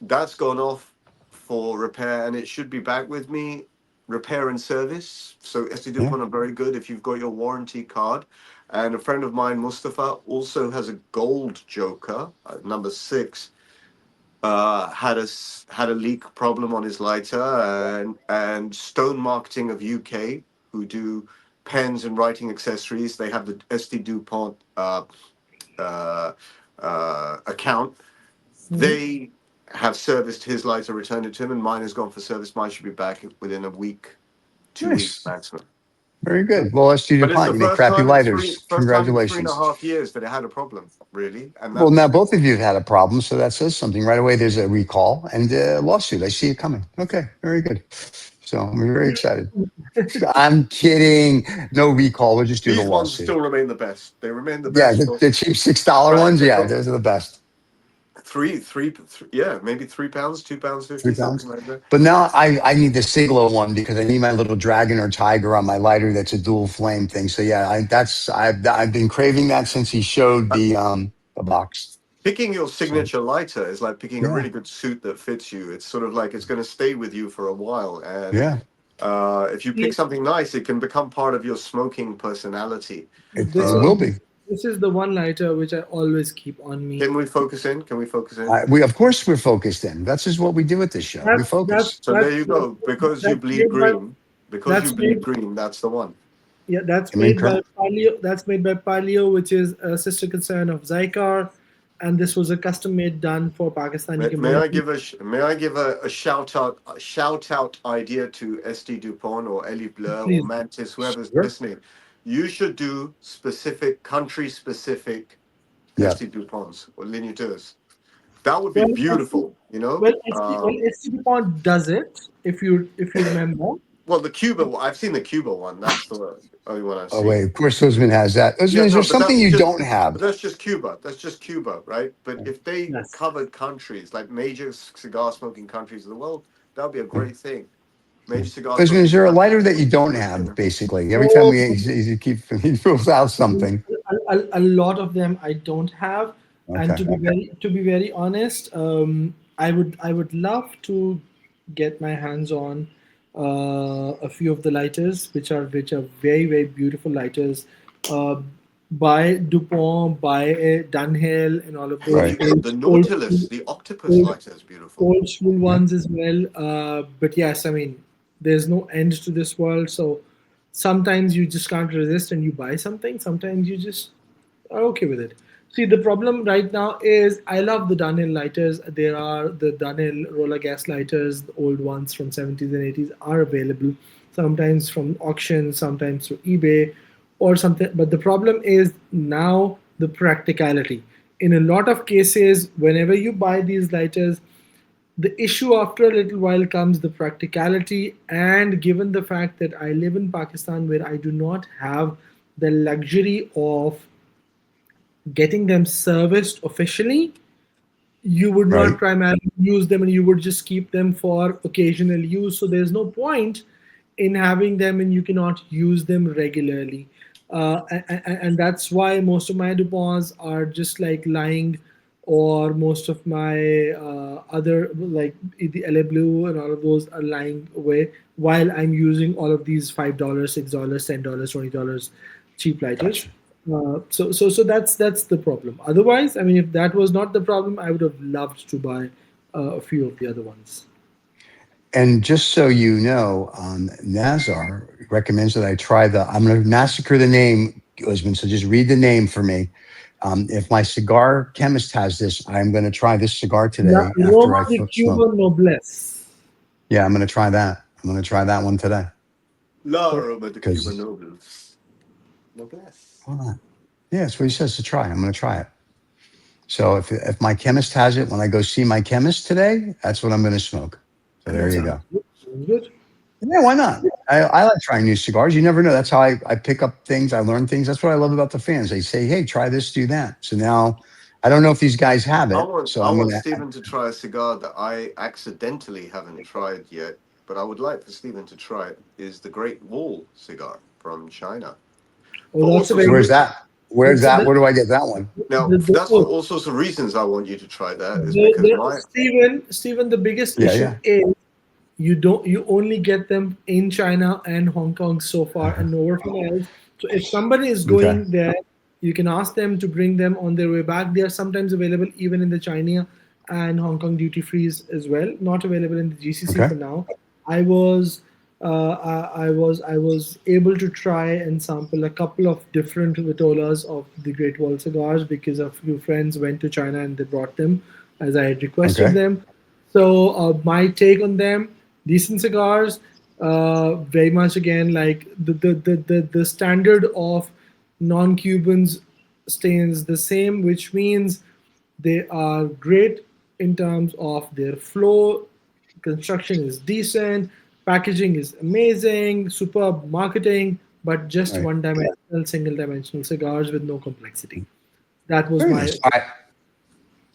[SPEAKER 2] that's gone off for repair, and it should be back with me. Repair and service. So SD
[SPEAKER 1] Yeah.
[SPEAKER 2] Dupont are very good if you've got your warranty card. And a friend of mine, Mustafa, also has a gold Joker, number 6. Had a leak problem on his lighter, and Stone Marketing of UK, who do pens and writing accessories. They have the SD Dupont uh, account.
[SPEAKER 5] Mhm.
[SPEAKER 2] They have serviced his lighter, returned it to him, and mine has gone for service. Mine should be back within a week, 2 weeks
[SPEAKER 1] Nice.
[SPEAKER 2] maximum.
[SPEAKER 1] Very good. Well, let's do
[SPEAKER 2] But it's
[SPEAKER 1] DuPont.
[SPEAKER 2] the
[SPEAKER 1] You make crappy lighters.
[SPEAKER 2] first time in three and a
[SPEAKER 1] Congratulations.
[SPEAKER 2] half years that it had a problem, really, and
[SPEAKER 1] Well, now
[SPEAKER 2] that's
[SPEAKER 1] both of you have had a problem, so that says something. Right away, there's a recall and a lawsuit. I see it coming. Okay, very good. So we're very excited. I'm kidding. No recall. We'll just do the
[SPEAKER 2] these ones
[SPEAKER 1] lawsuit.
[SPEAKER 2] still remain the best. They remain the
[SPEAKER 1] Yeah,
[SPEAKER 2] best for
[SPEAKER 1] the cheap $6 ones. Yeah,
[SPEAKER 2] practical.
[SPEAKER 1] those are the best.
[SPEAKER 2] Yeah, maybe £3, £2.50,
[SPEAKER 1] 3 pounds.
[SPEAKER 2] something like that.
[SPEAKER 1] But now I need the Siglo one because I need my little dragon or tiger on my lighter. That's a dual flame thing. So yeah, I've been craving that since he showed the box.
[SPEAKER 2] Picking your
[SPEAKER 1] So
[SPEAKER 2] signature lighter is like picking a
[SPEAKER 1] yeah,
[SPEAKER 2] really good suit that fits you. It's sort of like it's going to stay with you for a while, and
[SPEAKER 1] yeah.
[SPEAKER 2] if you pick something nice, it can become part of your smoking personality.
[SPEAKER 5] This
[SPEAKER 1] It
[SPEAKER 5] is
[SPEAKER 1] will
[SPEAKER 2] Um,
[SPEAKER 1] be.
[SPEAKER 5] this is the one lighter which I always keep on me.
[SPEAKER 2] can we focus in? Can we focus in?
[SPEAKER 1] We of course we're focused in. That's just what we do at this show. We
[SPEAKER 5] That's that's
[SPEAKER 1] focus.
[SPEAKER 2] So there
[SPEAKER 5] that's
[SPEAKER 2] you go. Because you
[SPEAKER 5] that's
[SPEAKER 2] bleed
[SPEAKER 5] made by
[SPEAKER 2] green. Because you
[SPEAKER 5] that's
[SPEAKER 2] bleed
[SPEAKER 5] made
[SPEAKER 2] green. That's the one.
[SPEAKER 5] yeah that's
[SPEAKER 1] I mean,
[SPEAKER 5] made by Palio. That's made by Palio, which is a sister concern of Zycar, and this was a custom made done for Pakistani
[SPEAKER 2] May I
[SPEAKER 5] community.
[SPEAKER 2] give a shout out idea to SD Dupont or Elie Bleu or
[SPEAKER 5] Please,
[SPEAKER 2] Mantis, whoever's
[SPEAKER 1] sure.
[SPEAKER 2] listening. You should do specific country specific
[SPEAKER 1] Yeah.
[SPEAKER 2] SD Duponts or ligniteurs. That would be
[SPEAKER 5] well, SC,
[SPEAKER 2] beautiful, you know.
[SPEAKER 5] SC Dupont does it. If you remember,
[SPEAKER 2] Well, the Cuba, I've seen the Cuba one. That's the only one I've
[SPEAKER 1] Oh wait,
[SPEAKER 2] seen.
[SPEAKER 1] of course Usman has that. Usman,
[SPEAKER 2] Yeah,
[SPEAKER 1] is
[SPEAKER 2] no,
[SPEAKER 1] there
[SPEAKER 2] but
[SPEAKER 1] something you don't have?
[SPEAKER 2] that's just Cuba. That's just Cuba, right? But if they
[SPEAKER 5] yes.
[SPEAKER 2] covered countries like major cigar smoking countries of the world, That'd be a great thing. Major cigars.
[SPEAKER 1] Osman, is there a lighter that you don't have, basically? Every time he throws out something.
[SPEAKER 5] A lot of them I don't have, and
[SPEAKER 1] Okay.
[SPEAKER 5] to be very honest, I would love to get my hands on a few of the lighters, which are very beautiful lighters, uh, by DuPont, by Dunhill, and all of those
[SPEAKER 1] Right.
[SPEAKER 2] The Nautilus, the octopus
[SPEAKER 5] old,
[SPEAKER 2] lighter is beautiful.
[SPEAKER 5] old school ones as well. But yes, I mean, there's no end to this world, so sometimes you just can't resist and you buy something. Sometimes you just are okay with it. See, the problem right now is I love the Dunhill lighters. There are the Dunhill roller gas lighters, the old ones from 70s and 80s are available, sometimes from auctions, sometimes through eBay or something. But the problem is now the practicality. In a lot of cases, whenever you buy these lighters, the issue after a little while comes the practicality. And given the fact that I live in Pakistan, where I do not have the luxury of getting them serviced officially, you would not
[SPEAKER 1] Right.
[SPEAKER 5] primarily use them and you would just keep them for occasional use. So there's no point in having them and you cannot use them regularly. And that's why most of my DuPonts are just like lying, or most of my other, like the Elie Bleu and all of those, are lying away while I'm using all of these $5, $6, $10, $20 cheap lighters.
[SPEAKER 1] Gotcha.
[SPEAKER 5] So that's the problem. Otherwise, I mean, if that was not the problem, I would have loved to buy a few of the other ones.
[SPEAKER 1] And just so you know, Nazar recommends that I try I'm going to massacre the name, Osman, so just read the name for me. If my cigar chemist has this, I'm going to try this cigar today after
[SPEAKER 5] Roma
[SPEAKER 1] I
[SPEAKER 5] de
[SPEAKER 1] smoke.
[SPEAKER 5] Cuba Noblesse.
[SPEAKER 1] Yeah, I'm going to try that. I'm going to try that one today.
[SPEAKER 2] La Roma de
[SPEAKER 1] Because-
[SPEAKER 2] Cuba Nobles. Noblesse.
[SPEAKER 1] Hold on. Yeah, that's what he says to try. I'm going to try it. So if my chemist has it, when I go see my chemist today, that's what I'm going to smoke. So there you go.
[SPEAKER 5] Sounds good.
[SPEAKER 1] Yeah, why not? I like trying new cigars. You never know. That's how I pick up things. I learn things. That's what I love about the fans. They say, hey, try this, do that. So now I don't know if these guys have it.
[SPEAKER 2] I want
[SPEAKER 1] I'm going to.
[SPEAKER 2] Stephen to try a cigar that I accidentally haven't tried yet, but I would like for Stephen to try it, is the Great Wall cigar from China.
[SPEAKER 5] Oh, that's a very
[SPEAKER 1] Where's that? Where's that? Where do I get that one?
[SPEAKER 2] Now, that's for all sorts of reasons I want you to try that, is because
[SPEAKER 5] Stephen, the biggest
[SPEAKER 1] Yeah,
[SPEAKER 5] issue is you only get them in China and Hong Kong so far, and nowhere else. So if somebody is going there, you can ask them to bring them on their way back. They are sometimes available even in the China and Hong Kong duty frees as well. Not available in the GCC for now. I was able to try and sample a couple of different vitolas of the Great Wall cigars because a few friends went to China and they brought them as I had requested them. So my take on them: decent cigars, very much again like the standard of non-Cubans stays the same, which means they are great in terms of their flow. Construction is decent, packaging is amazing, superb marketing, but just one-dimensional, single-dimensional cigars with no complexity. That was my.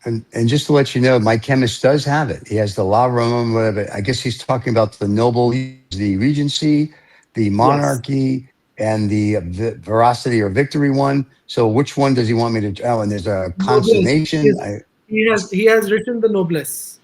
[SPEAKER 1] And just to let you know, my chemist does have it. He has the La Roma, whatever. I guess he's talking about the Noble, the Regency, the Monarchy, and the Veracity or Victory one. So which one does he want me to? Oh, and there's a Consummation.
[SPEAKER 5] He has written the Noblesse.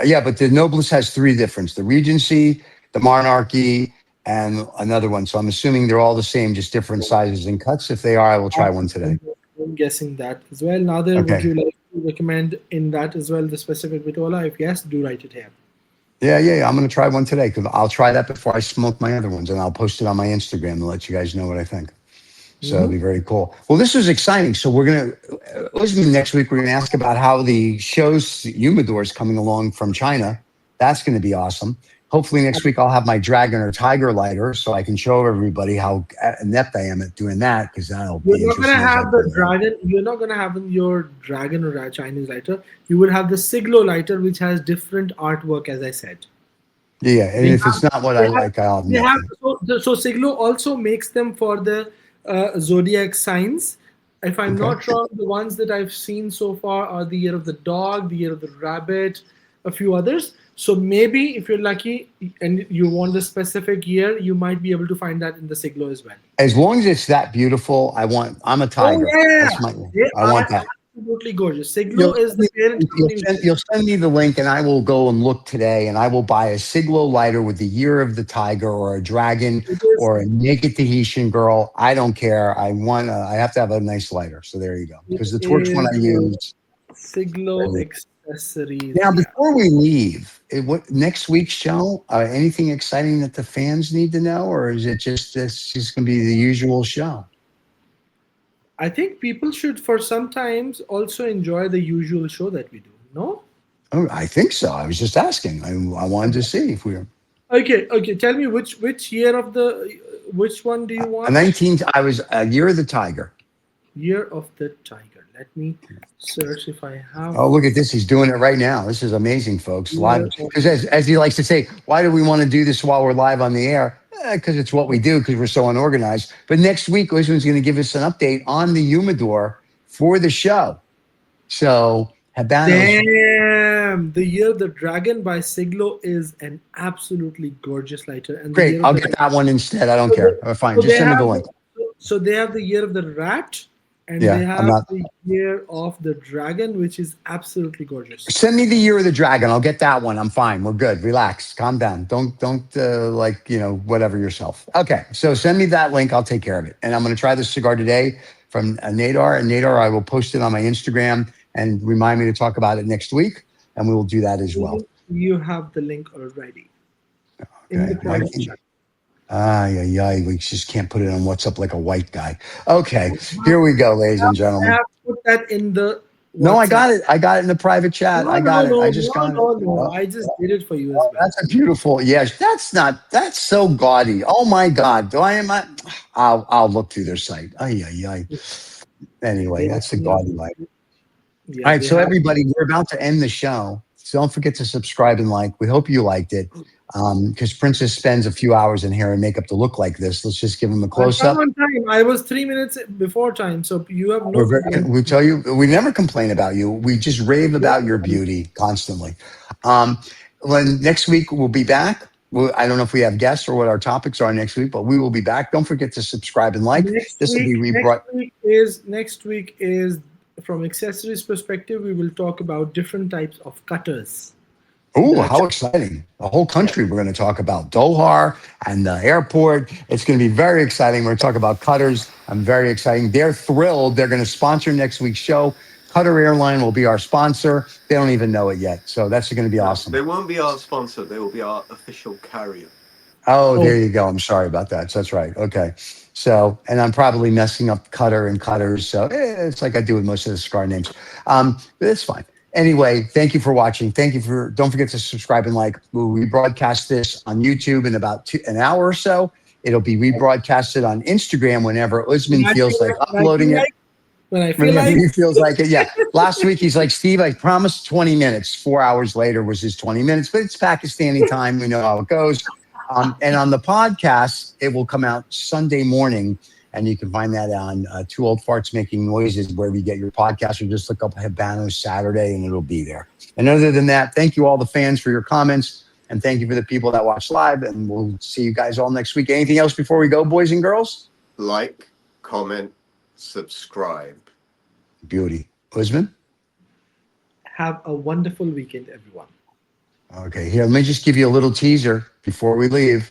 [SPEAKER 1] Yeah, but the Noblesse has three different: the Regency, the Monarchy, and another one. So I'm assuming they're all the same, just different sizes and cuts. If they are, I will try one today.
[SPEAKER 5] I'm guessing that as well. Nadir, would you like to recommend in that as well the specific vitola? If yes, do write it here.
[SPEAKER 1] Yeah. I'm going to try one today because I'll try that before I smoke my other ones, and I'll post it on my Instagram to let you guys know what I think. So it'll be very cool. Well, this is exciting. So we're going to, next week, we're going to ask about how the show's Humidors coming along from China. That's going to be awesome. Hopefully next week I'll have my dragon or tiger lighter so I can show everybody how inept I am at doing that, because that'll be interesting.
[SPEAKER 5] You're not going to have the dragon. You're not going to have your dragon or Chinese lighter. You will have the Siglo lighter, which has different artwork, as I said.
[SPEAKER 1] Yeah, and if it's not what I like, I'll admit it.
[SPEAKER 5] So Siglo also makes them for the zodiac signs. If I'm not wrong, the ones that I've seen so far are the year of the dog, the year of the rabbit, a few others. So maybe if you're lucky and you want the specific year, you might be able to find that in the Siglo as well.
[SPEAKER 1] As long as it's that beautiful, I'm a
[SPEAKER 5] Oh
[SPEAKER 1] tiger.
[SPEAKER 5] yeah,
[SPEAKER 1] That's my,
[SPEAKER 5] they
[SPEAKER 1] I
[SPEAKER 5] are
[SPEAKER 1] want that.
[SPEAKER 5] absolutely gorgeous.
[SPEAKER 1] You'll
[SPEAKER 5] Siglo is the parent company.
[SPEAKER 1] you'll send me the link and I will go and look today and I will buy a Siglo lighter with the year of the tiger or a dragon
[SPEAKER 5] It is
[SPEAKER 1] or a naked Tahitian girl. I don't care. I have to have a nice lighter. So there you go.
[SPEAKER 5] it
[SPEAKER 1] Because the torch one
[SPEAKER 5] is
[SPEAKER 1] I use.
[SPEAKER 5] Siglo accessories.
[SPEAKER 1] Now,
[SPEAKER 5] Yeah.
[SPEAKER 1] before we leave, what next week's show? Anything exciting that the fans need to know, or is it just this just going to be the usual show?
[SPEAKER 5] I think people should for sometimes also enjoy the usual show that we do. No?
[SPEAKER 1] Oh, I think so. I was just asking. I wanted to see if we were
[SPEAKER 5] Okay. Tell me which year of the which one do you
[SPEAKER 1] a
[SPEAKER 5] want?
[SPEAKER 1] 19. I was a year of the tiger.
[SPEAKER 5] Year of the tiger. Let me search if I have
[SPEAKER 1] Oh, look at this. He's doing it right now. This is amazing, folks.
[SPEAKER 5] year
[SPEAKER 1] Live. Because as he likes to say, why do we want to do this while we're live on the air? Because it's what we do, because we're so unorganized. But next week, Osman's going to give us an update on the Humidor for the show. So, Habanos,
[SPEAKER 5] Damn! The Year of the Dragon by Siglo is an absolutely gorgeous lighter. And the
[SPEAKER 1] great.
[SPEAKER 5] Year of
[SPEAKER 1] I'll
[SPEAKER 5] the
[SPEAKER 1] get that one instead. I don't
[SPEAKER 5] so
[SPEAKER 1] care.
[SPEAKER 5] they,
[SPEAKER 1] Fine.
[SPEAKER 5] so
[SPEAKER 1] Just
[SPEAKER 5] they
[SPEAKER 1] send me the
[SPEAKER 5] have
[SPEAKER 1] link.
[SPEAKER 5] so they have the Year of the Rat and they
[SPEAKER 1] Yeah, I'm
[SPEAKER 5] have
[SPEAKER 1] not.
[SPEAKER 5] the Year of the Dragon, which is absolutely gorgeous.
[SPEAKER 1] Send me the year of the dragon. I'll get that one. I'm fine. We're good. Relax. Calm down. Don't whatever yourself. Okay. So send me that link. I'll take care of it. And I'm going to try this cigar today from Nadar. And Nadar, I will post it on my Instagram and remind me to talk about it next week. And we will do that as well.
[SPEAKER 5] You have the link already in
[SPEAKER 1] Okay.
[SPEAKER 5] the private chat.
[SPEAKER 1] Yeah. We just can't put it on WhatsApp like a white guy. Okay. Here we go, ladies and
[SPEAKER 5] I
[SPEAKER 1] gentlemen.
[SPEAKER 5] have put that in the
[SPEAKER 1] No, I
[SPEAKER 5] WhatsApp.
[SPEAKER 1] got it. I got it in the private chat.
[SPEAKER 5] No,
[SPEAKER 1] I
[SPEAKER 5] no,
[SPEAKER 1] got it.
[SPEAKER 5] no,
[SPEAKER 1] I
[SPEAKER 5] no,
[SPEAKER 1] just got it.
[SPEAKER 5] no, no.
[SPEAKER 1] Oh,
[SPEAKER 5] I just did it for you as
[SPEAKER 1] oh,
[SPEAKER 5] well.
[SPEAKER 1] that's a beautiful. Yes, that's so gaudy. Oh my God. Do I am I? I'll look through their site. Ay, ay, ay. Anyway,
[SPEAKER 5] They,
[SPEAKER 1] that's a gaudy light.
[SPEAKER 5] yeah,
[SPEAKER 1] All right,
[SPEAKER 5] they
[SPEAKER 1] so
[SPEAKER 5] have.
[SPEAKER 1] everybody, we're about to end the show. So don't forget to subscribe and like. We hope you liked it. Because Princess spends a few hours in hair and makeup to look like this. Let's just give him a
[SPEAKER 5] I'm
[SPEAKER 1] close up.
[SPEAKER 5] on time. I was 3 minutes before time, so you have no complaint.
[SPEAKER 1] We tell you, we never complain about you. We just rave about your beauty constantly. When next week we'll be back. I don't know if we have guests or what our topics are next week, but we will be back. Don't forget to subscribe and like. This will be rebrought.
[SPEAKER 5] Next week is from accessories perspective. We will talk about different types of cutters.
[SPEAKER 1] Oh, how exciting. The whole country we're going to talk about Doha and the airport. It's going to be very exciting. We're going to talk about cutters. I'm very excited. They're thrilled. They're going to sponsor next week's show. Qatar Airline will be our sponsor. They don't even know it yet. So that's going to be awesome.
[SPEAKER 2] They won't be our sponsor. They will be our official carrier.
[SPEAKER 1] Oh, there you go. I'm sorry about that. So that's right. Okay. So, and I'm probably messing up Cutter and Cutters. So it's like I do with most of the cigar names. But it's fine. Anyway, thank you for watching. Don't forget to subscribe and like. We'll rebroadcast this on YouTube in about an hour or so. It'll be rebroadcasted on Instagram whenever Usman feels like uploading it.
[SPEAKER 5] When I feel
[SPEAKER 1] Whenever
[SPEAKER 5] like
[SPEAKER 1] he feels like it. Yeah. Last week, he's like, Steve, I promised 20 minutes. 4 hours later was his 20 minutes, but it's Pakistani time. We know how it goes. And on the podcast, it will come out Sunday morning. And you can find that on Two Old Farts Making Noises, wherever you get your podcast, or just look up Habanos Saturday and it'll be there. And other than that, thank you all the fans for your comments. And thank you for the people that watch live. And we'll see you guys all next week. Anything else before we go, boys and girls?
[SPEAKER 2] Like, comment, subscribe.
[SPEAKER 1] Beauty. Usman?
[SPEAKER 5] have a wonderful weekend, everyone.
[SPEAKER 1] Okay, here, let me just give you a little teaser before we leave.